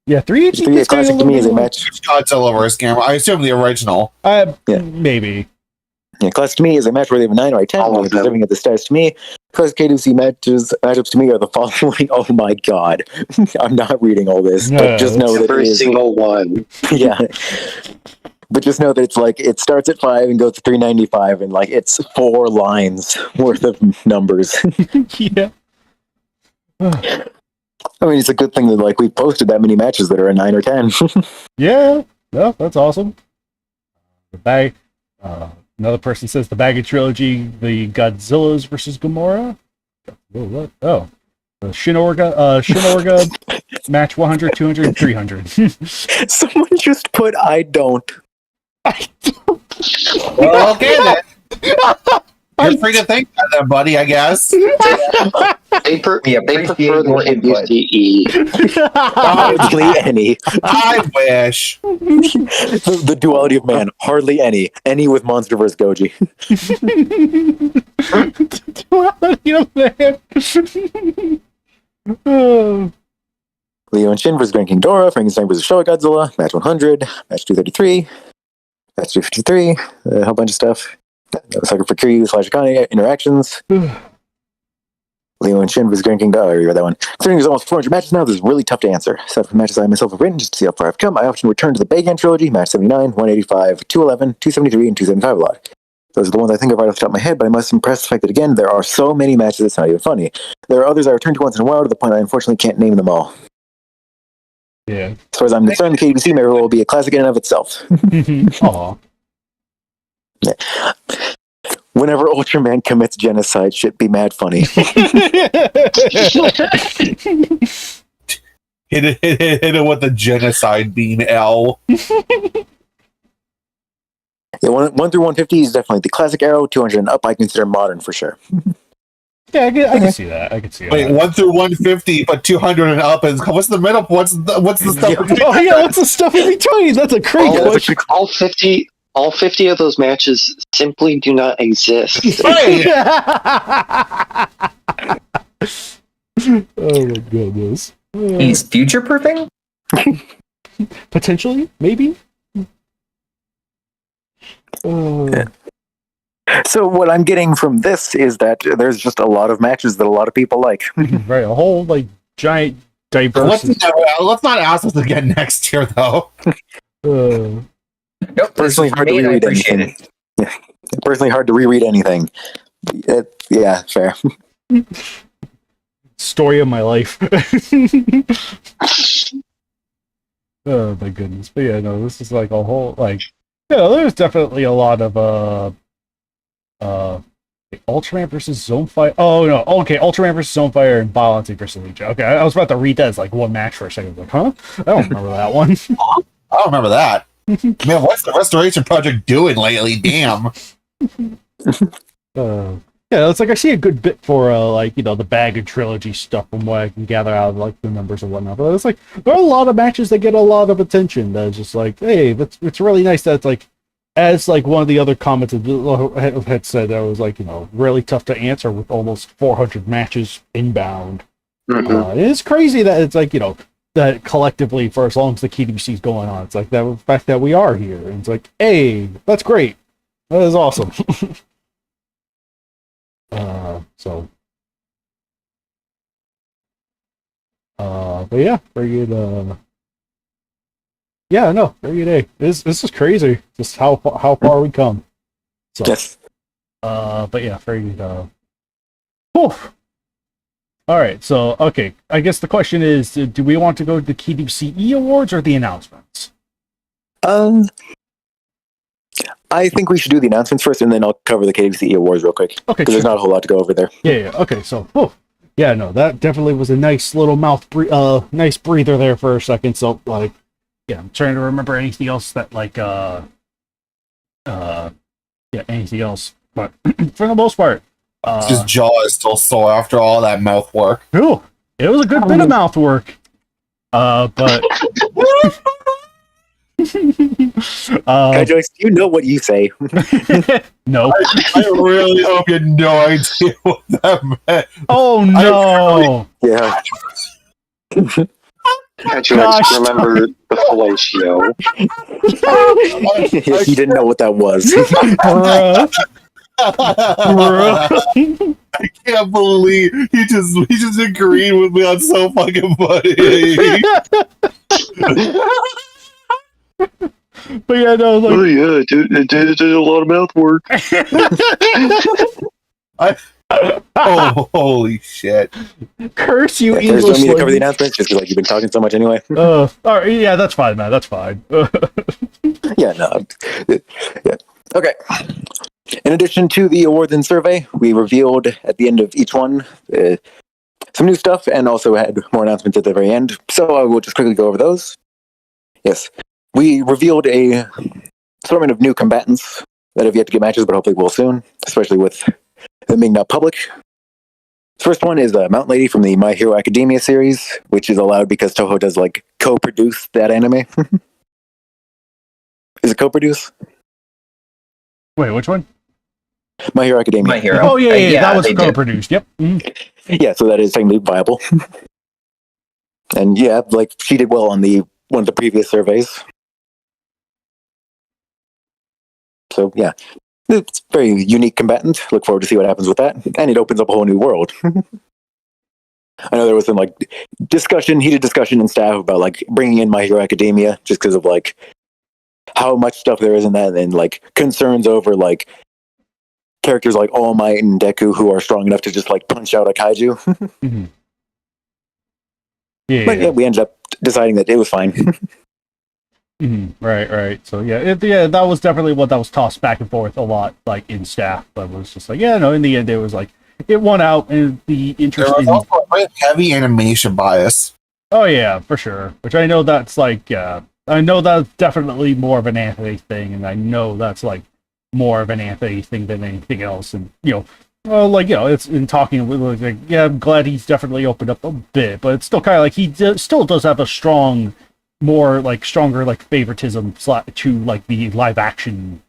Yeah, 318 3 classic to me is a match. Godzilla vs. Gamera. I assume the original. Yeah. Maybe. Yeah, classic to me is a match worthy of a 9 or a 10, All of only them. deserving of the status to me. Classic KWC matchups to me are the following. Oh my god. I'm not reading all this, No, but just know that it Every is. single one. Yeah. But just know that it's like, it starts at 5 and goes to 395, and like, it's 4 lines worth of numbers. Yeah. I mean, it's a good thing that like we posted that many matches that are a 9 or 10. Yeah. No, that's awesome. The bag. Another person says the Baggage Trilogy, the Godzillas versus Gamora. Oh, what? Oh. The Shinorga match 100, 200, and 300. Someone just put I don't. Well, okay then. You're free to think that, then, buddy, I guess. They appreciate prefer the your input. KWCE. Hardly any. I wish. The duality of man. Hardly any. Any with Monster vs. Goji. Oh. Leo and Shin vs. Grand King Dora. Frankenstein vs. Showa Godzilla. Match 100. Match 233. Match 253. A whole bunch of stuff. Sucker for Kiryu/Akane interactions. Leo and Shin vs. Grand King Dora. I read that one. Considering there's almost 400 matches now, this is really tough to answer. Aside from matches I myself have written just to see how far I've come, I often return to the Bagan trilogy, match 79, 185, 211, 273, and 275 a lot. Those are the ones I think of right off the top of my head, but I must impress the fact that, again, there are so many matches it's not even funny. There are others I return to once in a while to the point I unfortunately can't name them all. Yeah. As far as I'm concerned, the KWC mirror will be a classic in and of itself. Aw. Yeah. Whenever Ultraman commits genocide, shit be mad funny. Hit it with the genocide beam, L. Yeah, 1 through 150 is definitely the classic Arrow. 200 and up I consider modern for sure. Yeah, I can see that. I can see Wait, that. 1 through 150, but 200 and up is what's the middle? What's the stuff? Yeah. between- Oh yeah, what's the stuff in between? That's a great question. All 50 of those matches simply do not exist. Right. Oh my goodness. He's future proofing? Potentially, maybe. Yeah. So what I'm getting from this is that there's just a lot of matches that a lot of people like. Right, a whole like giant diverse. Let's not ask this again next year, though. Nope. Personally hard to I reread appreciate anything. Yeah. Personally hard to reread anything. Yeah, fair. Story of my life. Oh my goodness. But yeah, no, this is like a whole like there's definitely a lot of Ultraman versus Zonefire. Oh no, okay, Ultraman versus Zonefire and Balancing versus Legion. Okay, I was about to read that as like one match for a second. I was like, huh? I don't remember that one. I don't remember that. Man, what's the Restoration Project doing lately? Damn. Yeah, it's like I see a good bit for like the Baggage Trilogy stuff from what I can gather out of like the numbers and whatnot. But it's like there are a lot of matches that get a lot of attention. That's just like, hey, it's really nice that it's like, as like one of the other comments had said, that was like really tough to answer with almost 400 matches inbound. Mhm. It's crazy that it's like that collectively for as long as the KWC is going on, it's like that the fact that we are here, and it's like, hey, that's great, that is awesome. But yeah, very good. Yeah, no, very good day. This is crazy, just how far we come. So, Yes. but yeah, very good. Whew. All right, so okay, I guess the question is, do we want to go to the KWCE awards or the announcements? I think we should do the announcements first, and then I'll cover the KWC awards real quick. Okay, Because there's not a whole lot to go over there. Yeah. Okay. So, yeah, no, that definitely was a nice little nice breather there for a second. So, like, yeah, I'm trying to remember anything else that, like, anything else. But for the most part, His jaw is still sore after all that mouth work. cool. It was a good bit of mouth work. But Kaiju, do you know what you say? no. I really hope you had no idea what that meant. Oh no. Yeah. Can't you Gosh. remember the fellatio? He didn't know what that was. Bruh. Bruh. I can't believe he just agreed with me on so fucking funny. But yeah, no, Oh like, yeah, it did a lot of mouth work. Oh, holy shit. curse you, There's no English need to cover the language. announcements, just because like, you've been talking so much anyway. All right, yeah, that's fine, man. That's fine. Yeah, no. Yeah. Okay. In addition to the awards and survey, we revealed at the end of each one some new stuff and also had more announcements at the very end. So I will just quickly go over those. Yes. We revealed a assortment of new combatants that have yet to get matches, but hopefully will soon, especially with them being not public. First one is Mountain Lady from the My Hero Academia series, which is allowed because Toho does like co-produce that anime. Is it co-produce? Wait, which one? My Hero Academia. My Hero. Oh yeah, that was they did. co-produced. Yep. Mhm. Yeah, so that is technically viable. And yeah, like she did well on one of the previous surveys. So yeah, it's a very unique combatant. Look forward to see what happens with that, and it opens up a whole new world. I know there was some like heated discussion in staff about like bringing in My Hero Academia just because of like how much stuff there is in that, and like concerns over like characters like All Might and Deku who are strong enough to just like punch out a kaiju. Mhm. Yeah. But yeah, we ended up deciding that it was fine. Mhm. Right. So yeah, that was definitely what that was tossed back and forth a lot, like in staff. But it was just like, yeah, no. In the end, it was like it won out, and the There interesting. was also a heavy animation bias. Oh yeah, for sure. Which I know that's like, I know that's definitely more of an Anthony thing, and I know that's like more of an Anthony thing than anything else. And well, like it's in talking with like, yeah, I'm glad he's definitely opened up a bit, but it's still kind of like he still does have a stronger like favoritism to like the live action,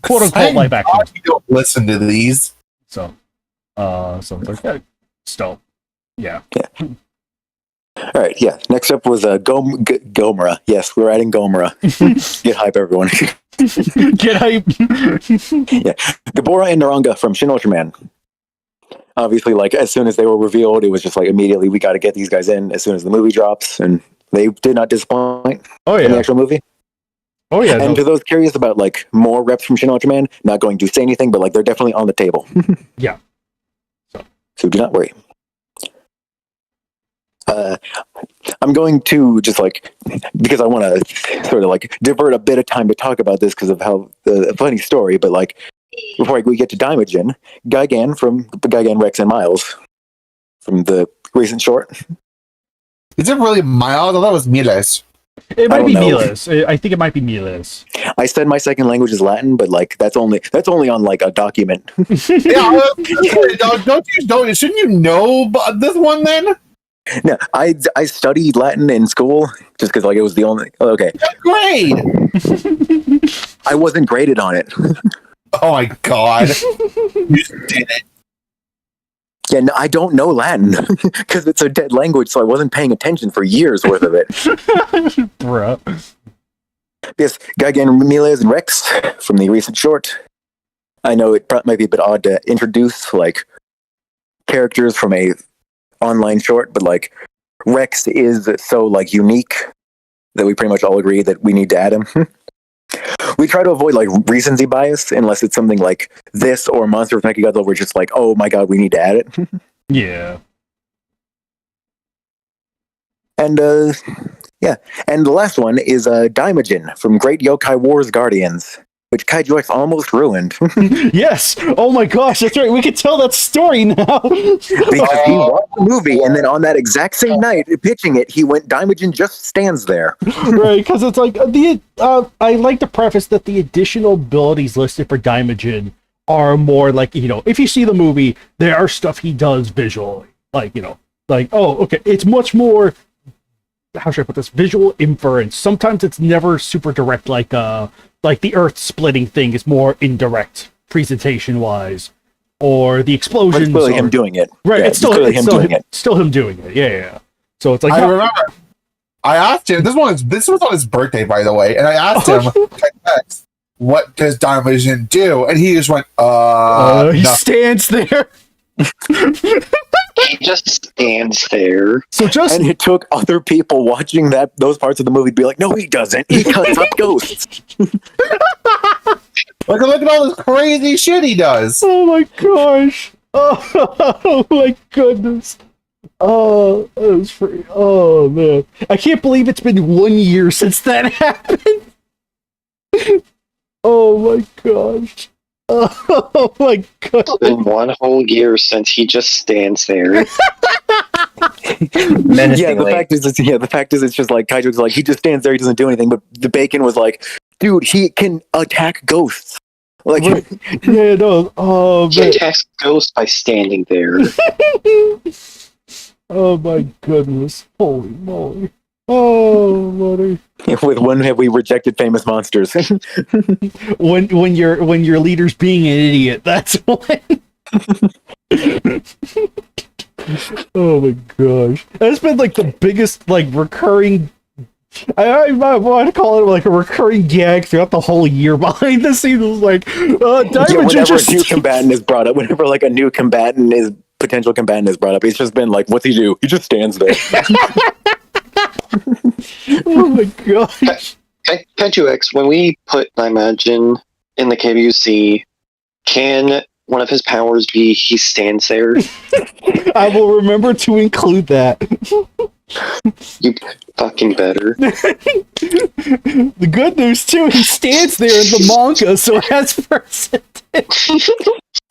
quote unquote Thank live action. God you don't listen to these. So it's like still, yeah. All right, yeah. Next up was Gomora. Yes, we're adding Gomora. Get hype, everyone. Get hype. Yeah, Gabora and Naranga from Shin Ultraman. Obviously, like as soon as they were revealed, it was just like immediately we got to get these guys in as soon as the movie drops, and they did not disappoint Oh in the yeah. actual movie. Oh yeah. And No. to those curious about like more reps from Shin Ultraman, not going to say anything, but like they're definitely on the table. Yeah. So do not worry. I'm going to just like, because I want to sort of like divert a bit of time to talk about this because of how the funny story, but like before we get to Daimajin, Gigan from Gigan, Rex, and Miles from the recent short. Is it really Miles? I thought it was Miles. It might don't be know. Miles. I think it might be Miles. I said my second language is Latin, but like that's only on like a document. Yeah, shouldn't you know this one then? No, I studied Latin in school just because like it was the only. Okay, Great. I wasn't graded on it. Oh my god. You just did it. Yeah, no, I don't know Latin because it's a dead language, so I wasn't paying attention for years worth of it. Bruh. Yes, Gigan, Miles, and Rex from the recent short. I know it might be a bit odd to introduce like characters from a online short, but like Rex is so like unique that we pretty much all agree that we need to add him. We try to avoid like recency bias unless it's something like this or Monster of Mechagodzilla. We're just like, oh my god, we need to add it. Yeah. And Yeah, and the last one is Daimajin from Great Yokai Wars Guardians, which Kaiju X almost ruined. Yes. Oh my gosh, that's right. We can tell that story now. Because he watched the movie, and then on that exact same night, pitching it, he went, Daimajin just stands there. Right, because it's like I like to preface that the additional abilities listed for Daimajin are more like, if you see the movie, there are stuff he does visually. Oh, okay, it's much more, how should I put this, visual inference. Sometimes it's never super direct, like the earth splitting thing is more indirect presentation wise, or the explosions. It's really him doing it. Right, Yeah, it's still him doing it. Still him doing it. Yeah. So it's like, I remember I asked him, this was on his birthday, by the way, and I asked him, what does Daimajin do? And he just went, he nothing. stands there. He just stands there. And it took other people watching those parts of the movie to be like, no, he doesn't. He cuts up ghosts. Look at all this crazy shit he does. Oh my gosh. Oh my goodness. Oh, that was free. Oh man. I can't believe it's been 1 year since that happened. Oh my gosh. Oh my god. It's been 1 whole year since he just stands there. Yeah, the fact is, it's just like Kaiju's like, he just stands there, he doesn't do anything. But the Bacon was like, dude, he can attack ghosts. Like, right. Yeah, no. Oh He man. attacks ghosts by standing there. Oh my goodness. Holy moly. Oh, buddy. with when have we rejected famous monsters? When your leader's being an idiot, that's when. Oh my gosh. That's been like the biggest recurring, I want to call it like a recurring gag throughout the whole year behind the scenes. Like Whenever a new combatant is brought up, whenever like a new potential combatant is brought up, it's just been like, what's he do? He just stands there. Oh my gosh. Kaiju X, when we put Daimajin in the KWC, can one of his powers be he stands there? I will remember to include that. You fucking better. The good news too, he stands there in the manga, so it has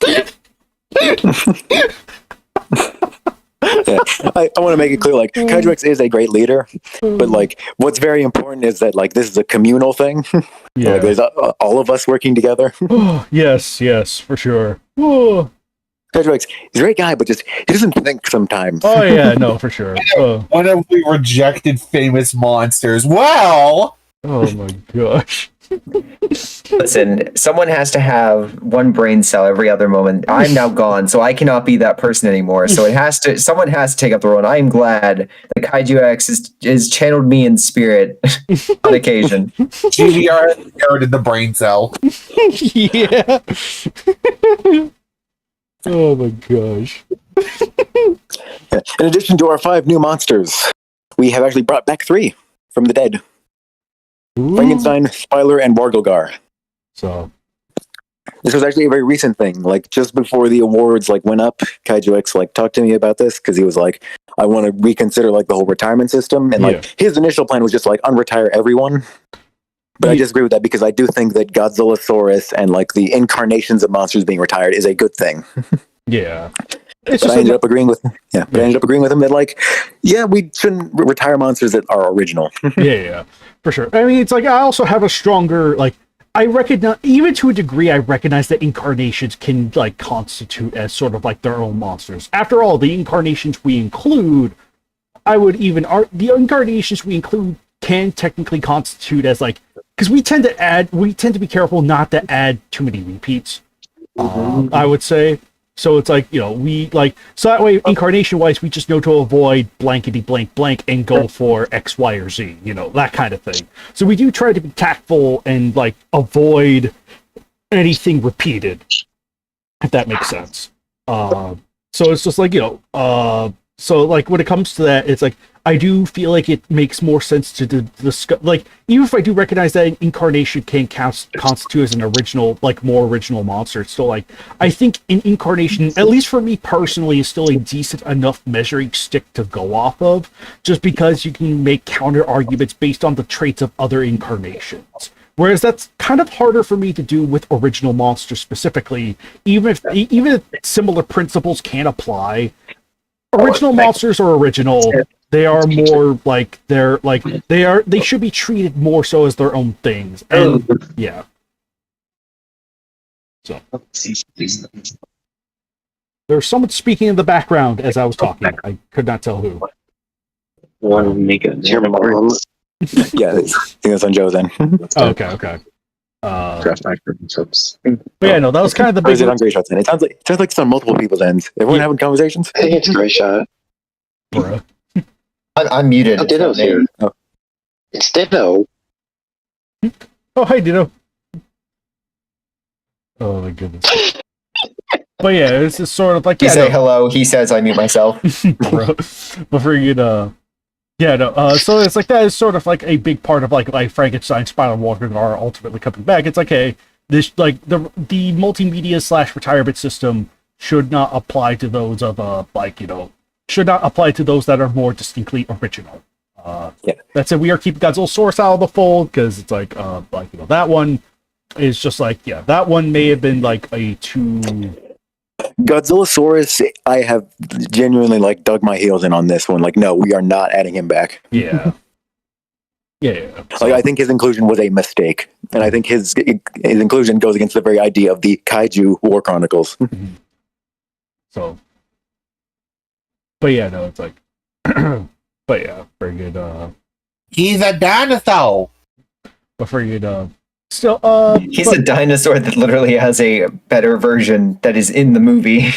Yeah. I want to make it clear, like, Kaiju X is a great leader, but like, what's very important is that like this is a communal thing. Yeah. Like, there's all of us working together. Yes, for sure. Oh. Kaiju X is a great guy, but just he doesn't think sometimes. Oh yeah, no, for sure. When have we rejected famous monsters? Well, Oh my gosh. Listen, someone has to have one brain cell every other moment. I'm now gone, so I cannot be that person anymore. So someone has to take up the role. And I'm glad that Kaiju X is channeled me in spirit on occasion. GDR inherited the brain cell. Yeah. Oh my gosh. Yeah. In addition to our 5 new monsters, we have actually brought back 3 from the dead. Frankenstein, Spyler, and Wargulgar. So this was actually a very recent thing. Like just before the awards went up, Kaiju X talked to me about this because he was like, I want to reconsider the whole retirement system. And his initial plan was just unretire everyone. But I disagree with that because I do think that Godzillasaurus and the incarnations of monsters being retired is a good thing. Yeah. But I ended up agreeing with him that we shouldn't retire monsters that are original. Yeah, for sure. I mean, it's I also have a stronger I recognize, even to a degree, I recognize that incarnations can constitute as sort of their own monsters. After all, the incarnations we include, the incarnations we include can technically constitute as because we tend to be careful not to add too many repeats. I would say. So it's so that way, incarnation-wise, we just know to avoid blankety blank blank and go for X, Y, or Z, that kind of thing. So we do try to be tactful and avoid anything repeated, if that makes sense. So it's just So like when it comes to that, it's like I do feel like it makes more sense to discuss. Like even if I do recognize that an incarnation can constitute as an original, like more original monster, it's still like I think an incarnation, at least for me personally, is still a decent enough measuring stick to go off of, just because you can make counter arguments based on the traits of other incarnations. Whereas that's kind of harder for me to do with original monsters specifically, even if similar principles can apply. Original monsters are original. They are more like they should be treated more so as their own things. And yeah. So there's someone speaking in the background as I was talking. I could not tell who. It's your mom. Yeah, I think that's on Joe's end. Oh, okay. Draft actor subs. But yeah, no, that was kind of the Or is big. it on Gray Shot's end? It sounds like it's on multiple people's ends. Everyone having conversations? I think it's a great shot. Bruh. I'm muted. Oh, Ditto's here. Oh. It's Ditto. Oh, hi, Ditto. Oh my goodness. But yeah, it's just sort of like You say hello. He says I mute myself. bro. But for you to, so it's like that is sort of like a big part of like Frankenstein, Spider Walker are ultimately coming back. It's like, hey, this like the multimedia / retirement system should not apply to those of should not apply to those that are more distinctly original. That said, we are keeping Godzilla source out of the fold because it's like that one is just like that one may have been like a too. Godzillasaurus, I have genuinely like dug my heels in on this one. Like, no, we are not adding him back. Yeah. So, Like, I think his inclusion was a mistake, and I think his inclusion goes against the very idea of the Kaiju War Chronicles. so, but yeah, no, it's like, but yeah, very good. He's a dinosaur. But for you to still, He's a dinosaur that literally has a better version that is in the movie.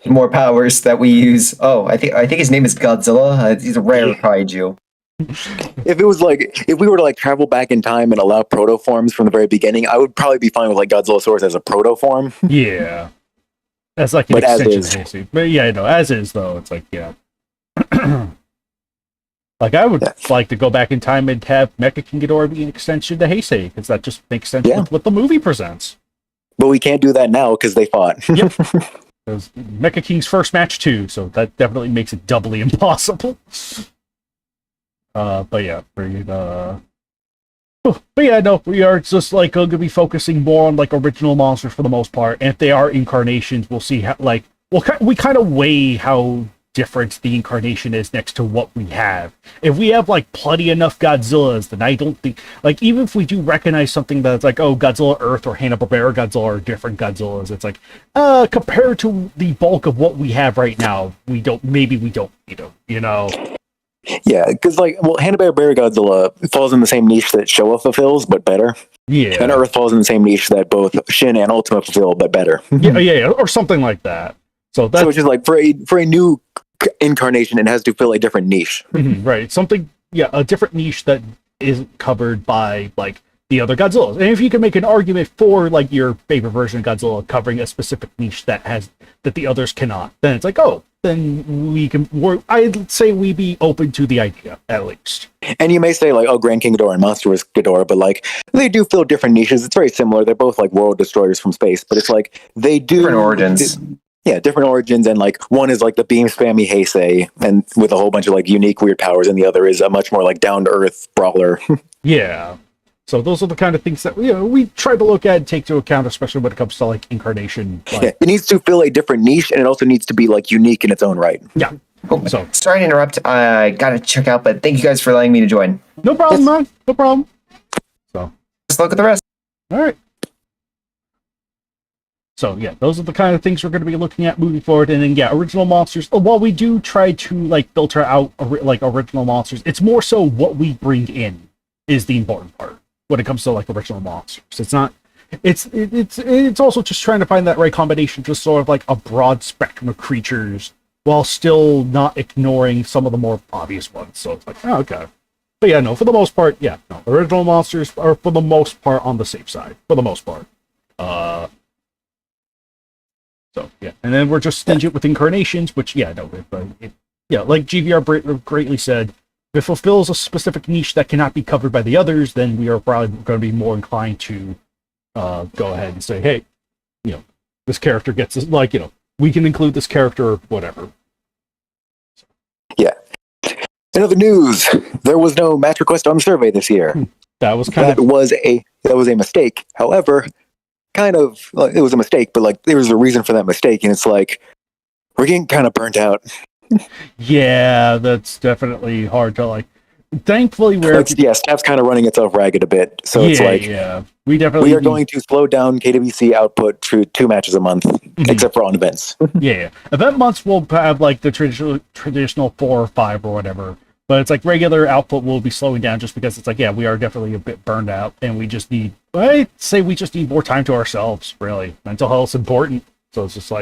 More powers that we use. Oh, I think his name is Godzilla. He's a rare kaiju. If it was like, if we were to like travel back in time and allow protoforms from the very beginning, I would probably be fine with like Godzillasaurus as a protoform. yeah, that's like an But as extension. is. Basically. But yeah, no, as is though, it's like like I would like to go back in time and have Mecha King Ghidorah be an extension to Heisei because that just makes sense with what the movie presents. But we can't do that now because they fought. Yep. It was Mecha King's first match too, so that definitely makes it doubly impossible. But yeah, but yeah, no, we are just like going to be focusing more on like original monsters for the most part, and if they are incarnations, we'll see how like we kind of weigh how different the incarnation is next to what we have. If we have like plenty enough Godzillas, then I don't think like even if we do recognize something that's like Godzilla Earth or Hanna-Barbera Godzilla are different Godzillas, it's like compared to the bulk of what we have right now, we don't need them, you know. Yeah, because like, well, Hanna-Barbera Godzilla falls in the same niche that Showa fulfills, but better. Yeah, And Earth falls in the same niche that both Shin and Ultima fulfill, but better. yeah, or something like that. So that's it's just like for a new incarnation, it has to fill a different niche. right. Something, a different niche that isn't covered by like the other Godzillas. And if you can make an argument for like your favorite version of Godzilla covering a specific niche that the others cannot, then it's like, then we can. I'd say we be open to the idea at least. And you may say like, Grand King Ghidorah and Monstrous Ghidorah, but like they do fill different niches. It's very similar. They're both like world destroyers from space, but it's like they do Different origins. Yeah, different origins, and like one is like the beam spammy Heisei, and with a whole bunch of like unique weird powers, and the other is a much more like down to earth brawler. Yeah. So those are the kind of things that we try to look at and take into account, especially when it comes to like incarnation. Like, Yeah, it needs to fill a different niche, and it also needs to be like unique in its own right. yeah. Oh, So sorry to interrupt. I gotta check out, but thank you guys for allowing me to join. no problem, man. No problem. So Let's look at the rest. all right. So yeah, those are the kind of things we're going to be looking at moving forward. And then original monsters. While we do try to like filter out like original monsters, it's more so what we bring in is the important part when it comes to like original monsters. It's not. It's also just trying to find that right combination, just sort of like a broad spectrum of creatures, while still not ignoring some of the more obvious ones. So it's like, okay. But yeah, no, for the most part, original monsters are for the most part on the safe side. For the most part. So yeah, and then we're just stingent with incarnations, which yeah, no, yeah, like GVR greatly said, if it fulfills a specific niche that cannot be covered by the others, then we are probably going to be more inclined to go ahead and say, hey, this character gets this, we can include this character or whatever. Yeah. In other news, there was no match request on the survey this year. That was that was a mistake. However, it was a mistake, but there was a reason for that mistake, and it's we're getting kind of burnt out. Yeah, that's definitely hard to Thankfully, staff's kind of running itself ragged a bit, so it's we are going to slow down KWC output to 2 matches a month, except for on events. Yeah, event months will have the traditional 4 or 5 or whatever, but it's regular output will be slowing down just because it's we are definitely a bit burned out, and we just need more time to ourselves. Really, mental health's important, so it's just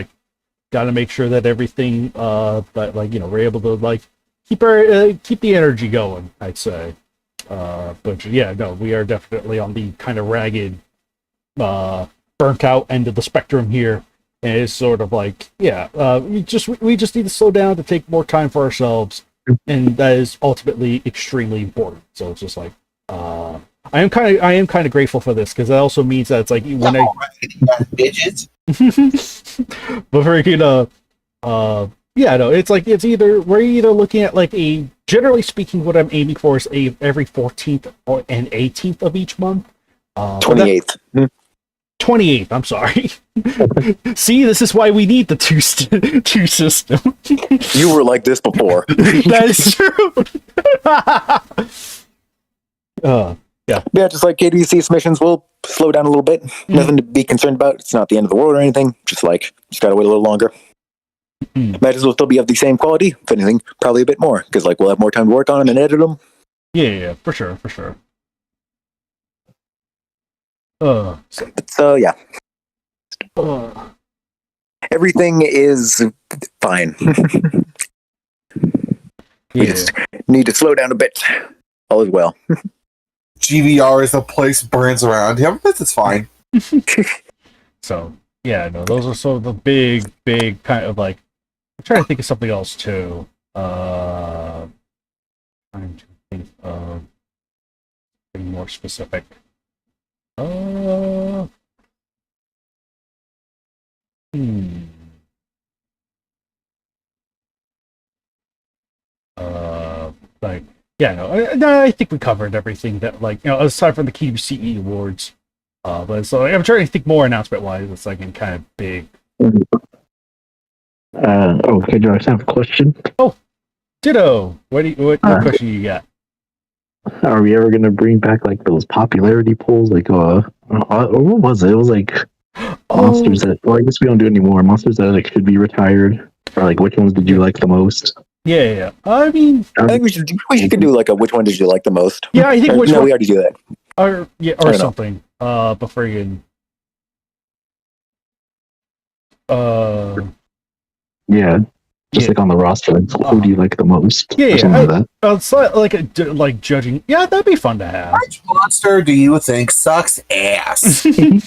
got to make sure that everything that we're able to keep the energy going, I'd say. But yeah, no, we are definitely on the kind of ragged, burnt out end of the spectrum here. And it's sort of we just need to slow down to take more time for ourselves, and that is ultimately extremely important. So it's just I am kind of grateful for this, because that also means that it's when bitches. But for it's either we're looking at a, generally speaking, what I'm aiming for is every 14th and 18th of each month. 28th. 28th, I'm sorry. See, this is why we need the two system. You were like this before. That is true. Yeah, just KWC submissions will slow down a little bit. Nothing to be concerned about. It's not the end of the world or anything. Just gotta wait a little longer. Matches will still be of the same quality. If anything, probably a bit more, because we'll have more time to work on them and edit them. Yeah, for sure. Yeah. Everything is fine. We just need to slow down a bit. All is well. GVR is a place burns around him. This is fine. So yeah, no, those are sort of the big kind of I'm trying to think of something else too. Trying to think of something more specific. I think we covered everything that aside from the KWCE awards. But so I'm trying to think more announcement wise. It's in kind of big. Okay, Joe, I have a question. Oh, ditto. What question you got? Are we ever gonna bring back those popularity polls? What was it? It was monsters that. Well, I guess we don't do it anymore. Monsters that should be retired, or which ones did you like the most? Yeah. I mean, I think we should do a which one did you like the most? Yeah, I think we already do that. Or something. But friggin'. Yeah. Just on the roster, who do you like the most? Yeah. It's judging. Yeah, that'd be fun to have. Which monster do you think sucks ass? Yeah.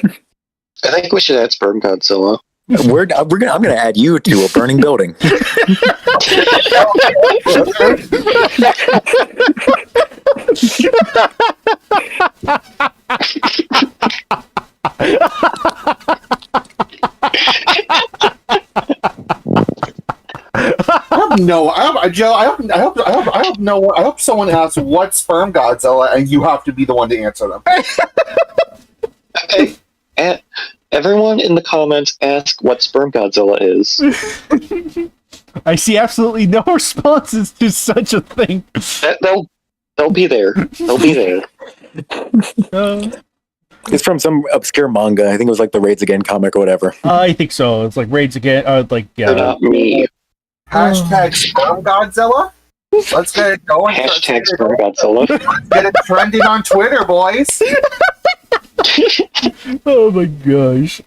I think we should add Sperm Godzilla. I'm gonna add you to a burning building. I hope someone asks what's Sperm Godzilla, and you have to be the one to answer them. Okay. And everyone in the comments ask what Sperm Godzilla is. I see absolutely no responses to such a thing. They'll be there. They'll be there. It's from some obscure manga. I think it was the Raids Again comic or whatever. I think so. It's Raids Again. They're not me. Hashtag Sperm Godzilla. Let's get it going. Hashtag Sperm Godzilla. Let's get it trending on Twitter, boys. Oh my gosh.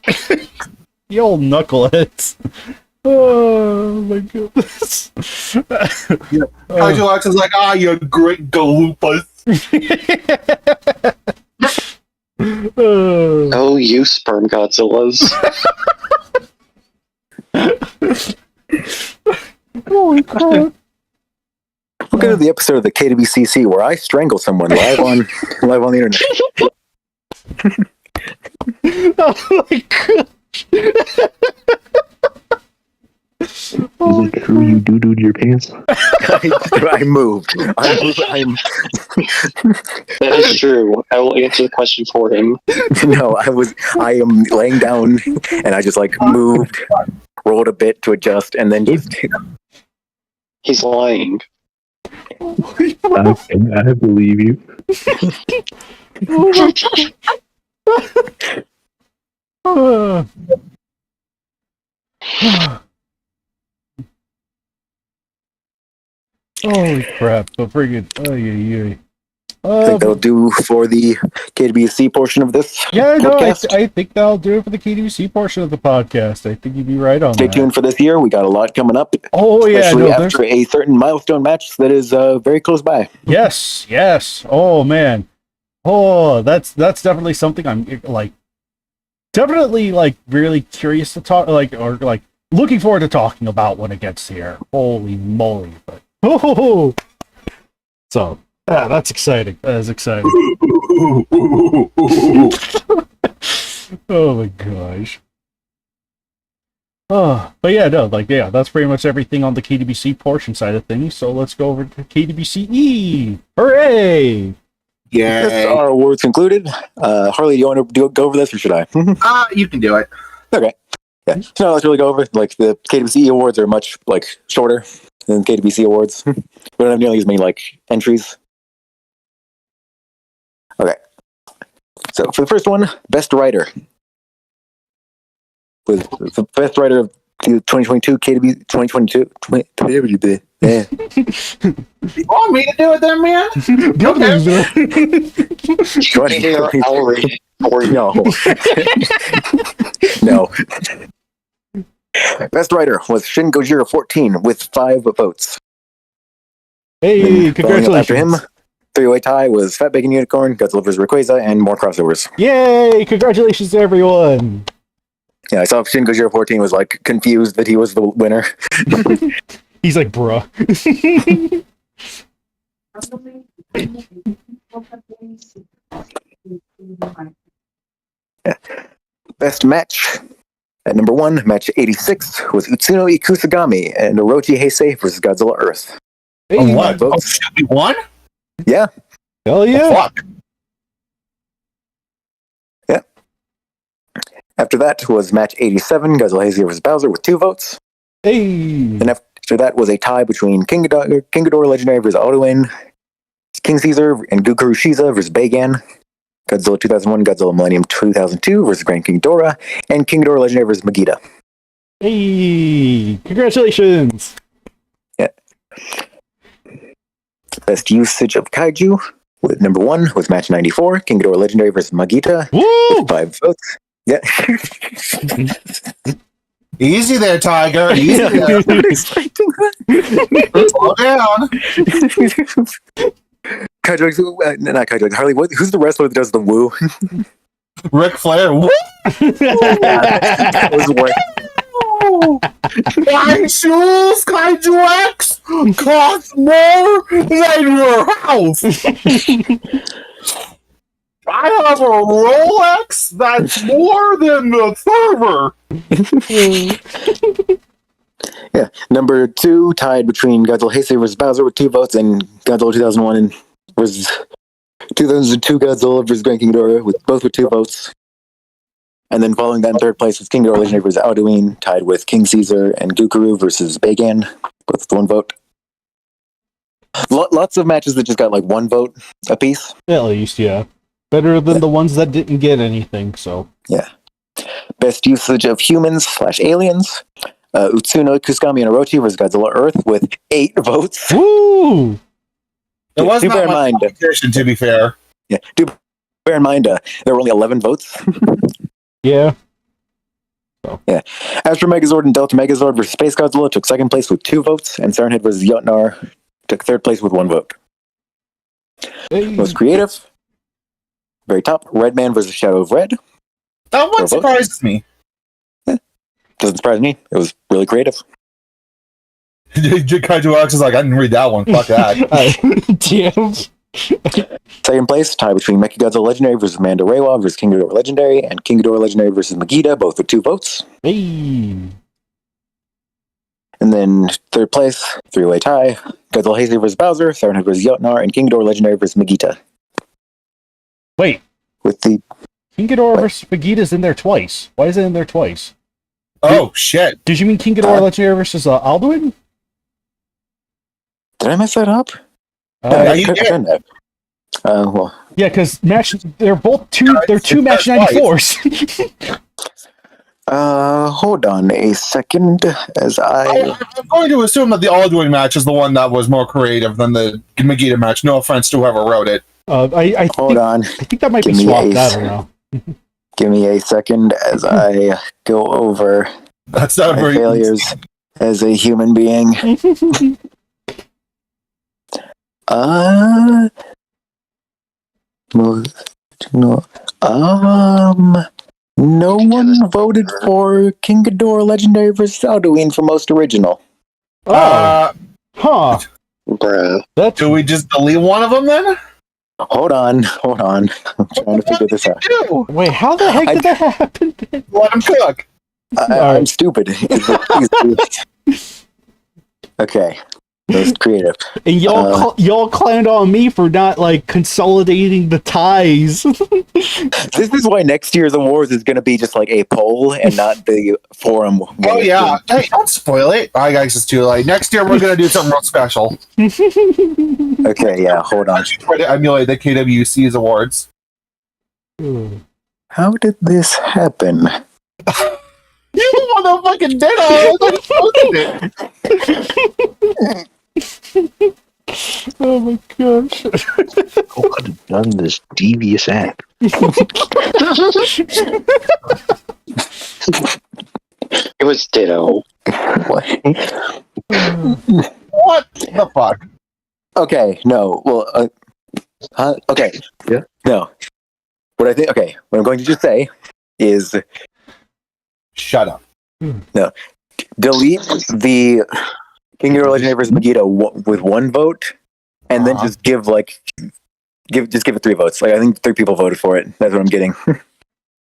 You old knuckleheads. Oh my goodness. Kaiju X is you great galoopas. Oh, you sperm Godzillas. Holy crap. Welcome to the episode of the KWCC where I strangle someone live on the internet. Oh my god. Is it true you doo-dooed your pants? I moved. That is true. I will answer the question for him. No, I am laying down and I just like moved, rolled a bit to adjust, and then just He's lying. I believe you. Holy crap, the friggin' I think that'll do for the KWC portion of this yeah, no, podcast. I think that'll do it for the KWC portion of the podcast. I think you'd be right on Stay that. tuned for this year. We got a lot coming up. Oh yeah, Especially no, after a certain milestone match that is very close by. yes. Oh man. Oh, that's definitely something I'm like definitely like really curious to talk or looking forward to talking about when it gets here. Holy moly. But so yeah, that's exciting. That is exciting. Oh my gosh. Oh, but yeah, no, that's pretty much everything on the KWC portion side of things. So let's go over to KWCE. Hooray! Yes, our awards concluded. Harley, do you want to go over this, or should I? You can do it. Okay. Yeah. So let's really go over it. Like the KWC awards are much like shorter than KWC awards. We don't have nearly as many like entries. Okay. So for the first one, best writer. With the best writer of 2022 KWC 2022. Yeah. You want me to do it then, man? I'll read it for you. No. Best writer was Shin Gojira 14 with 5 votes. Hey, Following up after him, congratulations! three-way tie was Fat Bacon Unicorn, Godzilla vs. Rayquaza, and more crossovers. Yay! Congratulations to everyone! Yeah, I saw Shin Gojira 14 was like confused that he was the winner. He's like, bruh. Best match. At number 1, match 86 was Utsuno Ikusagami and Orochi Heisei vs. Godzilla Earth. Hey, What? votes. Oh, shit, we won? Yeah. hell yeah! Fuck. After that was match 87, Godzilla Heisei vs. Bowser with 2 votes. Hey! And after that was a tie between King Ghidorah Legendary vs. Autowin, King Caesar and Gukuru Shiza vs. Beigan, Godzilla 2001, Godzilla Millennium 2002 vs. Grand King Ghidorah, and King Ghidorah Legendary vs. Megiddo. Hey! Congratulations! Yeah. Best usage of Kaiju with number 1 was match 94, King Ghidorah Legendary vs. Magita Woo! with 5 votes. Yeah. Easy there, Tiger. Easy there. Slow down. Kaiju, not Kaiju, Harley, who's the wrestler that does the woo? Ric Flair. Woo! That was what. My shoes, Kaiju X, cost more than your house. I have a Rolex that's more than the server. Yeah. Number 2 tied between Godzilla Heisei vs. Bowser with 2 votes, and Godzilla 2001 versus 2002 Godzilla vs. Grand King Ghidorah with 2 votes. And then following that in third place was King Ghidorah Legendary vs. Alduin, tied with King Caesar and Gukuru versus Beigan with 1 vote. Lots of matches that just got like 1 vote apiece. At least, yeah. Better than the ones that didn't get anything, so. Yeah. Best usage of humans/aliens. Utsuno, Kusami, and Orochi vs. Godzilla Earth with 8 votes. Woo! It was Do not bear in much mind. competition, to be fair. Yeah. Do bear in mind there were only 11 votes. Yeah. Yeah. Astro Megazord and Delta Megazord vs. Space Godzilla took 2nd place with 2 votes, and Sirenhead vs. Jotnar took 3rd place with 1 vote. Hey. Most creative very top, Redman versus Shadow of Red. That one For votes. surprises me. Doesn't surprise me. It was really creative. Kaiju Alex is like, I didn't read that one. Fuck that. Damn. Second place, tie between Mechagodzilla Legendary versus Manda Reiwa versus King Ghidorah Legendary, and King Ghidorah Legendary versus Megiddo, both with 2 votes. Hey. And then third place, 3-way tie, Godzilla Hazley versus Bowser, Sirenhead versus Jotnar, and King Ghidorah Legendary versus Megiddo. Wait, With the King Ghidorah versus Vegeta's in there twice. Why is it in there twice? Oh, shit. Did you mean King Ghidorah Legendary versus Alduin? Did I mess that up? Yeah, I you did. couldn't have. Well, Yeah, because they're both two. They're two match That's 94s. hold on a second as I'm going to assume that the Alduin match is the one that was more creative than the Megiddo match. No offense to whoever wrote it. I hold on. think that might be Give me swapped. a I don't know. Give me a second as I go over That's not my very failures as a human being. No one voted for King Ghidorah Legendary vs. Alduin for most original. Huh. Bruh. That's Do we just delete one of them then? Hold on. I'm trying to figure this out. wait. How the heck did that happen? Let him cook. I'm stupid. Okay. Most creative. And y'all clowned on me for not like consolidating the ties. This is why next year's awards is going to be just like a poll and not the forum. Oh, yeah. Hey, don't spoil it. I guess it's too late. Next year, we're going to do something real special. Okay, yeah, hold on. Try to emulate the KWC's awards. How did this happen? You the one that fucking did all. Oh my gosh. Who could have done this devious act? It was Ditto. What? What the fuck? Okay, no. Well, okay. Yeah. No. What I'm going to just say is Shut up. delete the King Ghidorah Legendary vs. Megiddo with 1 vote, and then just give it 3 votes. Like I think 3 people voted for it. That's what I'm getting.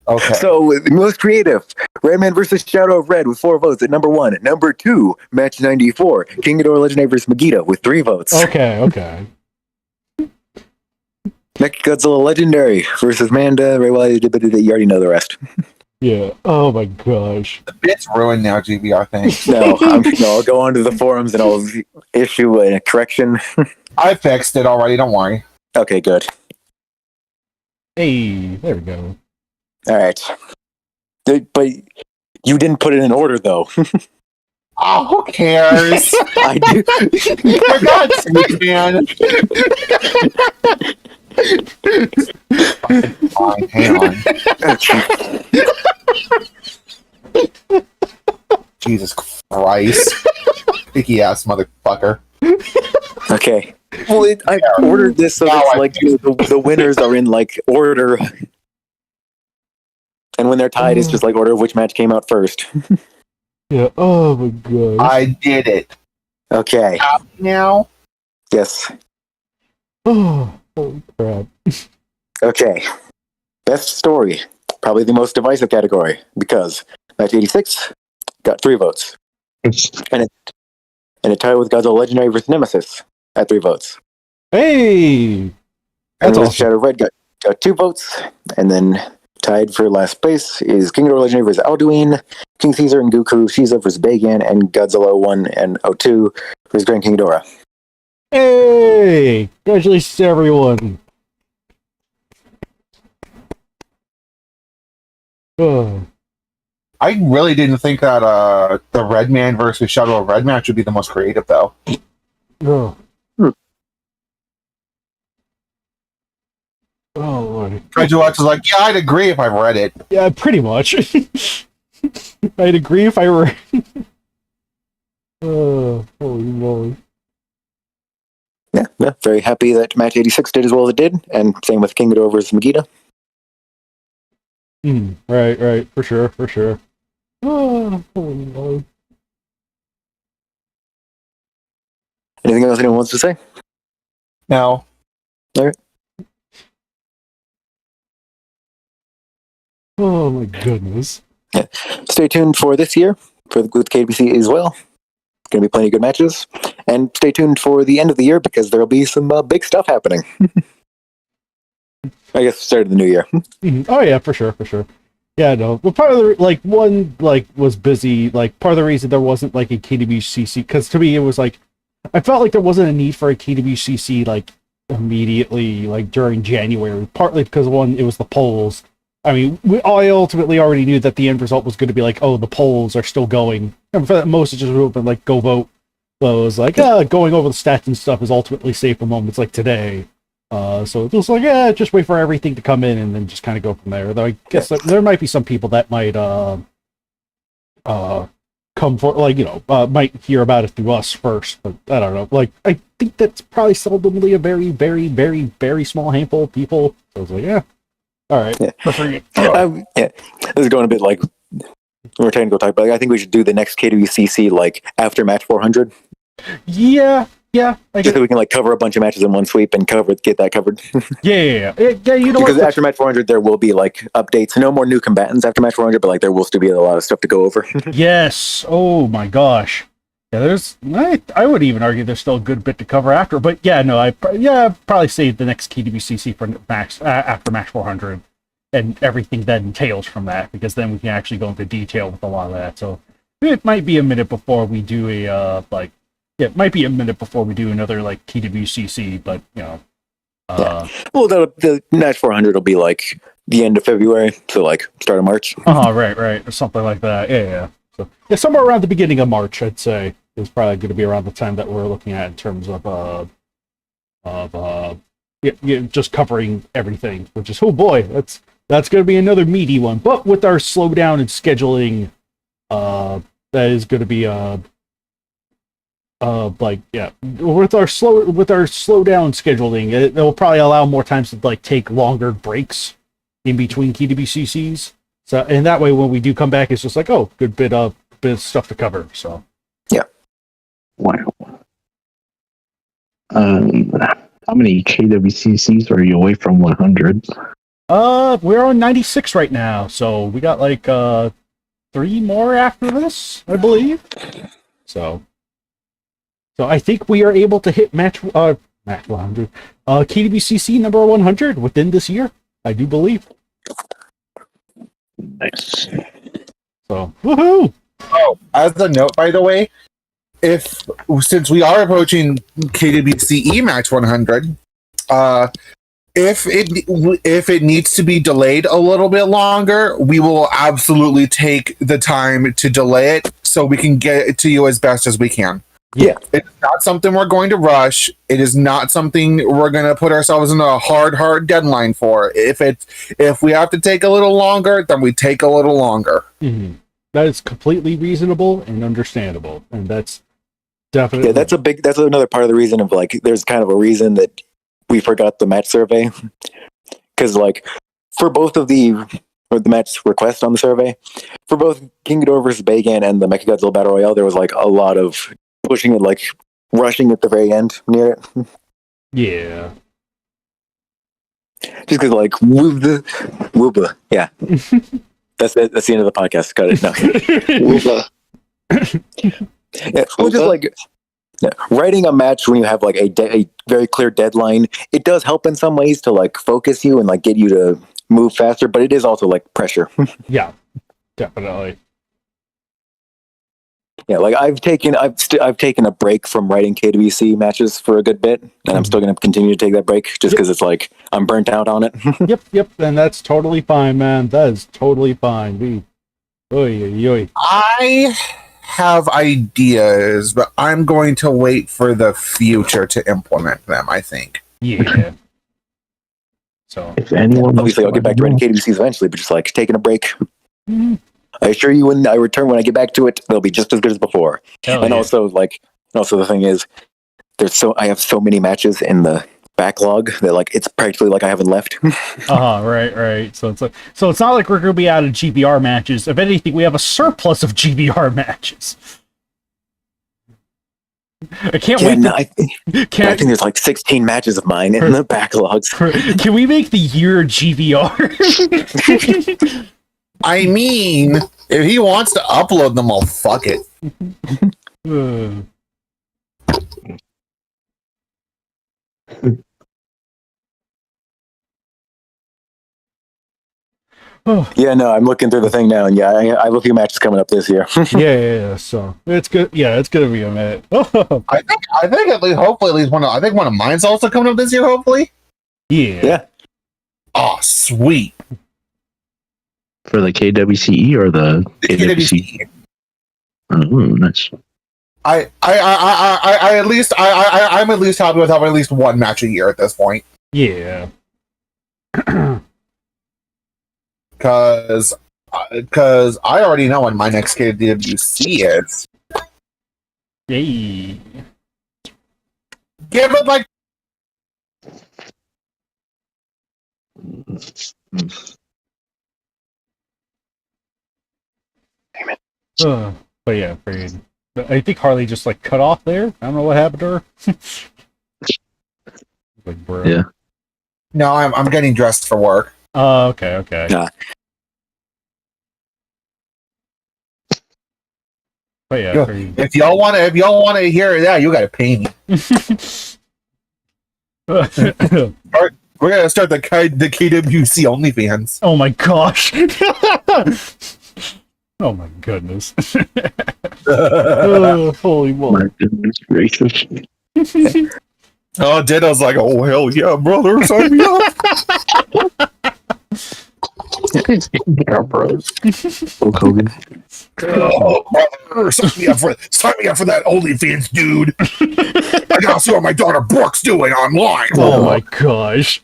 Okay. So the most creative, Redman versus Shadow of Red with 4 votes at number 1. At number 2, match 94, King Ghidorah Legendary vs. Megiddo with 3 votes. Okay. Mechagodzilla Legendary versus Manda Reiwa. You already know the rest. Yeah. Oh my gosh. The bit's ruined now, GBR thing. No, I'll go onto the forums and I'll issue a correction. I fixed it already, don't worry. Okay, good. Hey, there we go. All right. But you didn't put it in order, though. Oh, who cares? I do. For God's sake, man. Fine, hang on. Jesus Christ. Picky ass motherfucker. Okay. Well, I ordered this so it's like the winners are in like order. And when they're tied, it's just like order of which match came out first. Yeah. Oh my gosh. I did it. Okay. Now? Yes. Oh, holy crap. Okay. Best story. Probably the most divisive category because match 86 got 3 votes. And it tied with Godzilla Legendary vs. Nemesis at 3 votes. Hey. And That's with awesome. Shadow Red got 2 votes. And then tied for last place is King Ghidorah Legendary vs. Alduin, King Caesar and Goku, Shiza vs. Bagan, and Godzilla 1 and 02 vs. Grand King Ghidorah. Hey. Congratulations to everyone. Oh. I really didn't think that the Red Man versus Shadow of Red match would be the most creative, though. Oh. Oh Lord. Kaiju X is like, yeah, I'd agree if I read it. Yeah, pretty much. I'd agree if I were. Oh, holy moly. Yeah, very happy that match 86 did as well as it did, and same with King Ghidorah vs. Megiddo. Right, for sure. Oh, Lord. Anything else anyone wants to say? Now, Oh my goodness. Stay tuned for this year with KWC as well. Going to be plenty of good matches, and stay tuned for the end of the year because there will be some big stuff happening. I guess start of the new year. Oh yeah, for sure. Yeah, no. Well, part of the one was busy. Like part of the reason there wasn't like a KWCC because to me it was like I felt like there wasn't a need for a KWCC like immediately like during January. Partly because one, it was the polls. I mean, I ultimately already knew that the end result was going to be like, oh, the polls are still going. And for that, most of just would have been like, go vote. So it was like, going over the stats and stuff is ultimately safe for moments like today. So it was like, just wait for everything to come in and then just kind of go from there. Though I guess there might be some people that might come for, like, might hear about it through us first, but I don't know. Like, I think that's probably seldomly a very, very, very, very small handful of people. So I was like, all right. Yeah. This is going a bit like we're technical type, but I think we should do the next KWCC like after match 400. Yeah. Just so we can like cover a bunch of matches in one sweep and get that covered. Yeah. You know because what? after match 400, there will be like updates. No more new combatants after match 400, but like there will still be a lot of stuff to go over. Yes. Oh my gosh. Yeah, I would even argue there's still a good bit to cover after, but yeah, no, I'd probably save the next KWCC for after match 400 and everything that entails from that, because then we can actually go into detail with a lot of that. So it might be a minute before we do it might be a minute before we do another like KWCC, but well, the match 400 will be like the end of February, so like start of March. Right, or something like that. Yeah. So yeah, somewhere around the beginning of March, I'd say, is probably going to be around the time that we're looking at in terms of just covering everything. Which is, oh boy, that's going to be another meaty one. But with our slowdown and scheduling, that is going to be with our slowdown scheduling, it will probably allow more times to like take longer breaks in between KWCCs. So, and that way, when we do come back, it's just like, oh, good bit of stuff to cover. So, yeah. Wow. How many KWCCs are you away from 100? We're on 96 right now, so we got like 3 more after this, I believe. So I think we are able to hit match 100, KWCC number 100 within this year. I do believe. Nice. So, woohoo! oh, as a note, by the way, since we are approaching KWCE match 100, if it needs to be delayed a little bit longer, we will absolutely take the time to delay it so we can get it to you as best as we can. Yeah. It's not something we're going to rush. It is not something we're going to put ourselves in a hard deadline for. If we have to take a little longer, then we take a little longer. Mm-hmm. That is completely reasonable and understandable, and that's definitely that's another part of the reason of like there's kind of a reason that we forgot the match survey, because like for both of the match requests on the survey, for both King Ghidorah versus Bagan and the Mechagodzilla Battle Royale, there was like a lot of pushing it, like rushing at the very end near it. Yeah. Just because like wooba. Yeah. That's it. That's the end of the podcast. Got it. No. Yeah, well, just like writing a match when you have like a very clear deadline, it does help in some ways to like focus you and like get you to move faster, but it is also like pressure. Yeah, definitely. Yeah, like I've taken a break from writing KWC matches for a good bit, and I'm still going to continue to take that break just because it's like I'm burnt out on it. Yep, and that's totally fine, man. That is totally fine. I have ideas, but I'm going to wait for the future to implement them, I think. Yeah. So if anyone obviously I'll get back to writing KWCs eventually, but just like taking a break. Mm-hmm. I assure you, when I return, when I get back to it, they'll be just as good as before. Also the thing is, I have so many matches in the backlog that like it's practically like I haven't left. Right. So it's not like we're gonna be out of GBR matches. If anything, we have a surplus of GBR matches. I can't wait. I think there's like 16 matches of mine in the backlogs. Can we make the year GBR? I mean, if he wants to upload them, I'll fuck it. Yeah, no, I'm looking through the thing now, and yeah, I have a few matches coming up this year. yeah. So it's good. Yeah, it's gonna be a minute. I think at least, hopefully, at least one. I think one of mine's also coming up this year. Hopefully. Yeah. Oh, sweet. For the KWCE or the KWC? Oh, nice. I'm at least happy with having at least one match a year at this point. Yeah. Because I already know when my next KWC is. Yay. Give it like. But yeah, I think Harley just like cut off there. I don't know what happened to her. Like, bro. Yeah. No, I'm getting dressed for work. Oh, okay. Yeah. But yeah, if y'all want to hear that, you gotta pay me. We're gonna start the KWC OnlyFans. Oh my gosh. Oh my goodness. Holy moly. My goodness gracious. Oh, Ditto's like, oh hell yeah, brother, sign me up. Yeah, bro. Hulk Hogan. Oh, brother, sign me up for that OnlyFans, dude. I gotta see what my daughter Brooke's doing online. Oh my gosh.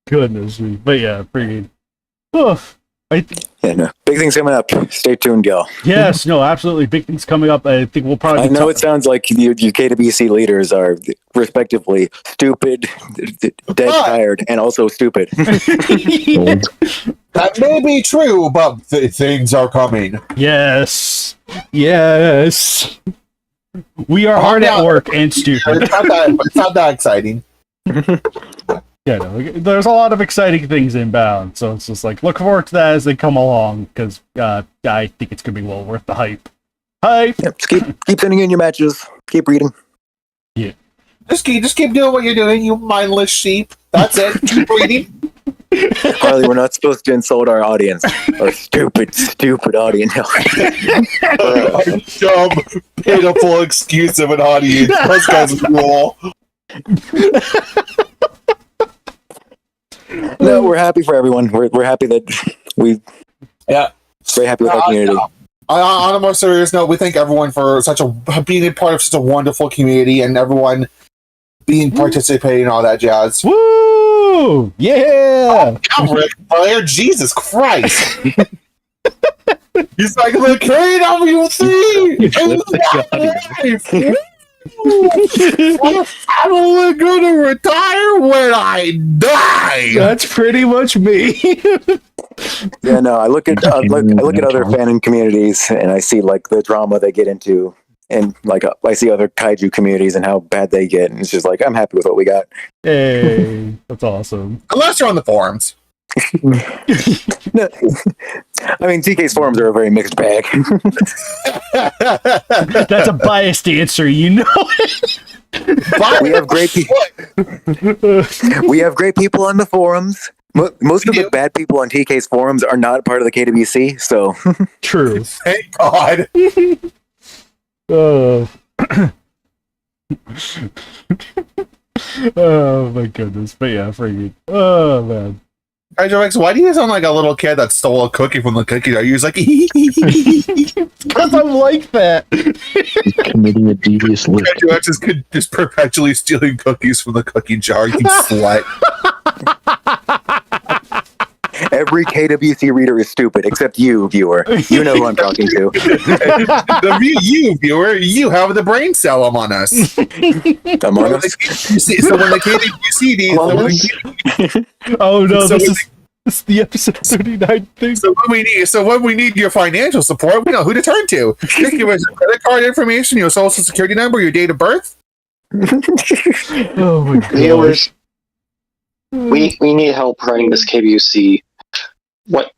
Goodness me. But yeah, pretty. Yeah, no. Big things coming up. Stay tuned, y'all. Yes, no, absolutely. Big things coming up. I think we'll probably. I know it sounds like you KWC leaders are respectively stupid, dead tired, and also stupid. That may be true, but things are coming. Yes. We are hard at work and stupid. It's not that exciting. Yeah, no, there's a lot of exciting things inbound, so it's just like look forward to that as they come along, because I think it's gonna be well worth the hype. Yep, just keep sending in your matches. Keep reading. Yeah. Just keep doing what you're doing, you mindless sheep. That's it. Keep reading. Harley, we're not supposed to insult our audience. Our stupid audience. Our dumb, pitiful excuse of an audience. Those guys rule. No, we're happy for everyone. We're happy that very happy with our community. On a more serious note, we thank everyone for being a part of such a wonderful community and everyone being participating and all that jazz. Woo! Yeah! Oh, Rick Blair, Jesus Christ! He's like the KWC. I'm only gonna retire when I die. That's pretty much me. Yeah, no, I look at other fan communities and I see like the drama they get into, and like I see other kaiju communities and how bad they get, and it's just like I'm happy with what we got. Hey, that's awesome. Unless you're on the forums. No, I mean, TK's forums are a very mixed bag. That's a biased answer, you know. We have great people on the forums. Most of the bad people on TK's forums are not part of the KWC, so True. Thank God. Oh my goodness. But yeah, freaking. Oh man. Kaiju, why do you sound like a little kid that stole a cookie from the cookie jar? He was like, because I'm like that. Committing a devious lick. Kaiju is just perpetually stealing cookies from the cookie jar, you slut. Every KWC reader is stupid except you, viewer. You know who I'm talking to. You viewer, you have the brain cell among us. Among us. So when the KWC needs, Oh no, So this is the episode 39 thing. so when we need your financial support, we know who to turn to. Just give us your credit card information, your social security number, your date of birth. Oh my god. Viewers, we need help running this KWC. What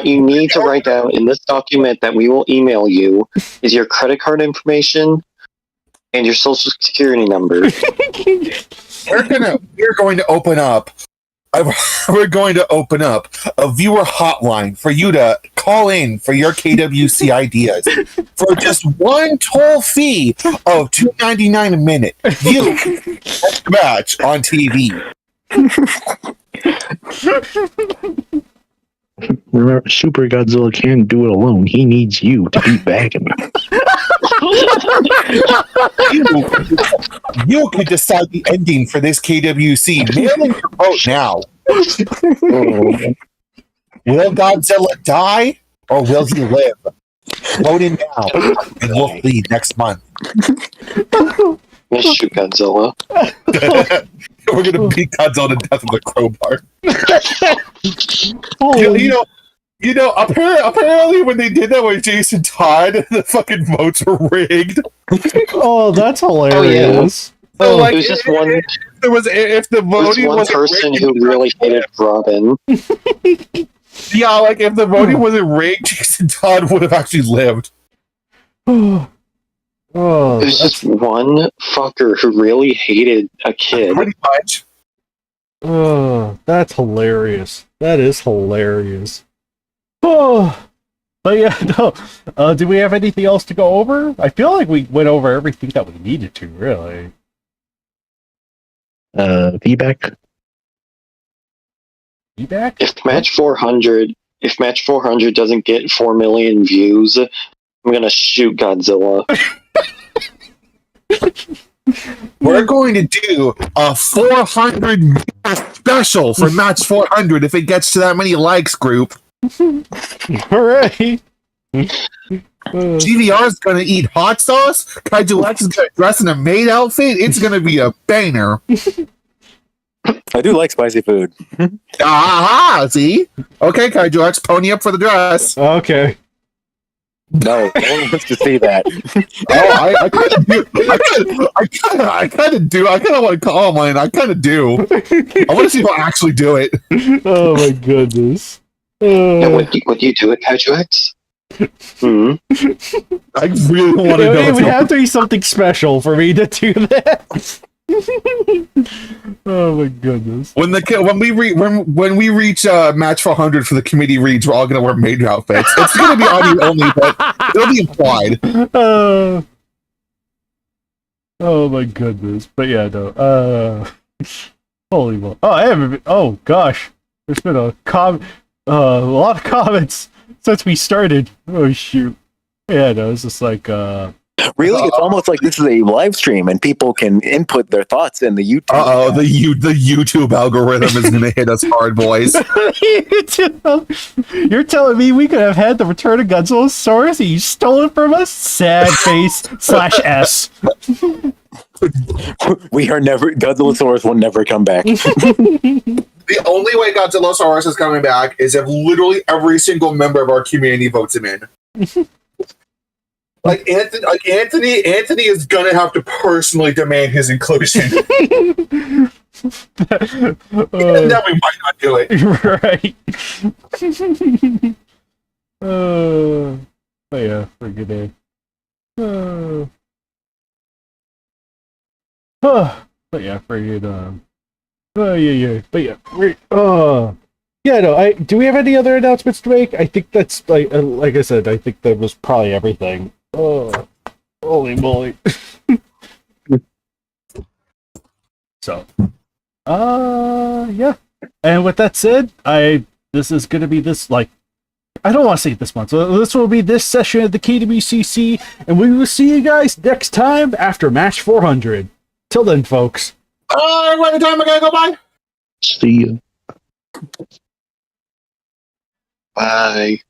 you need to write down in this document that we will email you is your credit card information and your social security number. We're going to open up. We're going to open up a viewer hotline for you to call in for your KWC ideas for just one toll fee of $2.99 a minute. You match on TV. Remember, Super Godzilla can't do it alone. He needs you to beat back him. You can decide the ending for this KWC. Mail in your vote now. Will Godzilla die or will he live? Vote in now, and we'll see next month. Yes, shoot Godzilla. We're gonna beat Godzilla to death with a crowbar. Holy- You know. Apparently, when they did that with Jason Todd, the fucking votes were rigged. Oh, that's hilarious. So, like, It was just one. if the There was voting one wasn't person rigged, who really hated Robin. yeah, like if the voting wasn't rigged, Jason Todd would have actually lived. Oh, It was just one fucker who really hated a kid. Pretty much. That's hilarious. That is hilarious. Oh, but yeah, no. Do we have anything else to go over? I feel like we went over everything that we needed to, really. Feedback. Feedback? If match 400 doesn't get 4 million views, I'm gonna shoot Godzilla. We're going to do a 400 special for match 400 if it gets to that many likes, group. Hooray! GVR is going to eat hot sauce. Kaiju X is going to dress in a maid outfit. It's going to be a banger. I do like spicy food. Aha! See? Okay, Kaiju X, pony up for the dress. Okay. No, no one wants to see that. Oh, I kind of do. I kind of do. I kind of want to call mine. I kind of do. I want to see if I'll actually do it. Oh my goodness. Yeah, would you do it, Kaiju X? Hmm. I really want to know. It would have to be something special for me to do that. Oh my goodness. When we reach match 400 for the committee reads, we're all gonna wear maid outfits. It's gonna be audio only, but it'll be implied. Oh my goodness. But yeah, no. Holy well. Oh, I haven't been, oh gosh. There's been a lot of comments since we started. Oh shoot. Yeah, no, it's just like Really, it's almost like this is a live stream and people can input their thoughts in the YouTube. The YouTube algorithm is gonna hit us hard, boys. You're telling me we could have had the Return of Godzillasaurus and you stole it from us? Sad face /S. We are never. Godzillasaurus will never come back. The only way Godzillasaurus is coming back is if literally every single member of our community votes him in. Like Anthony is gonna have to personally demand his inclusion. And then we might not do it. Right. Oh yeah, forget it. But yeah, forget yeah. But yeah, yeah, no. Do we have any other announcements to make? I think that's like I said. I think that was probably everything. Oh, holy moly! So, yeah. And with that said, this is gonna be this I don't want to say this month. So this will be this session of the KWCC, and we will see you guys next time after match 400. Till then, folks. What time I gotta go by? See you. Bye.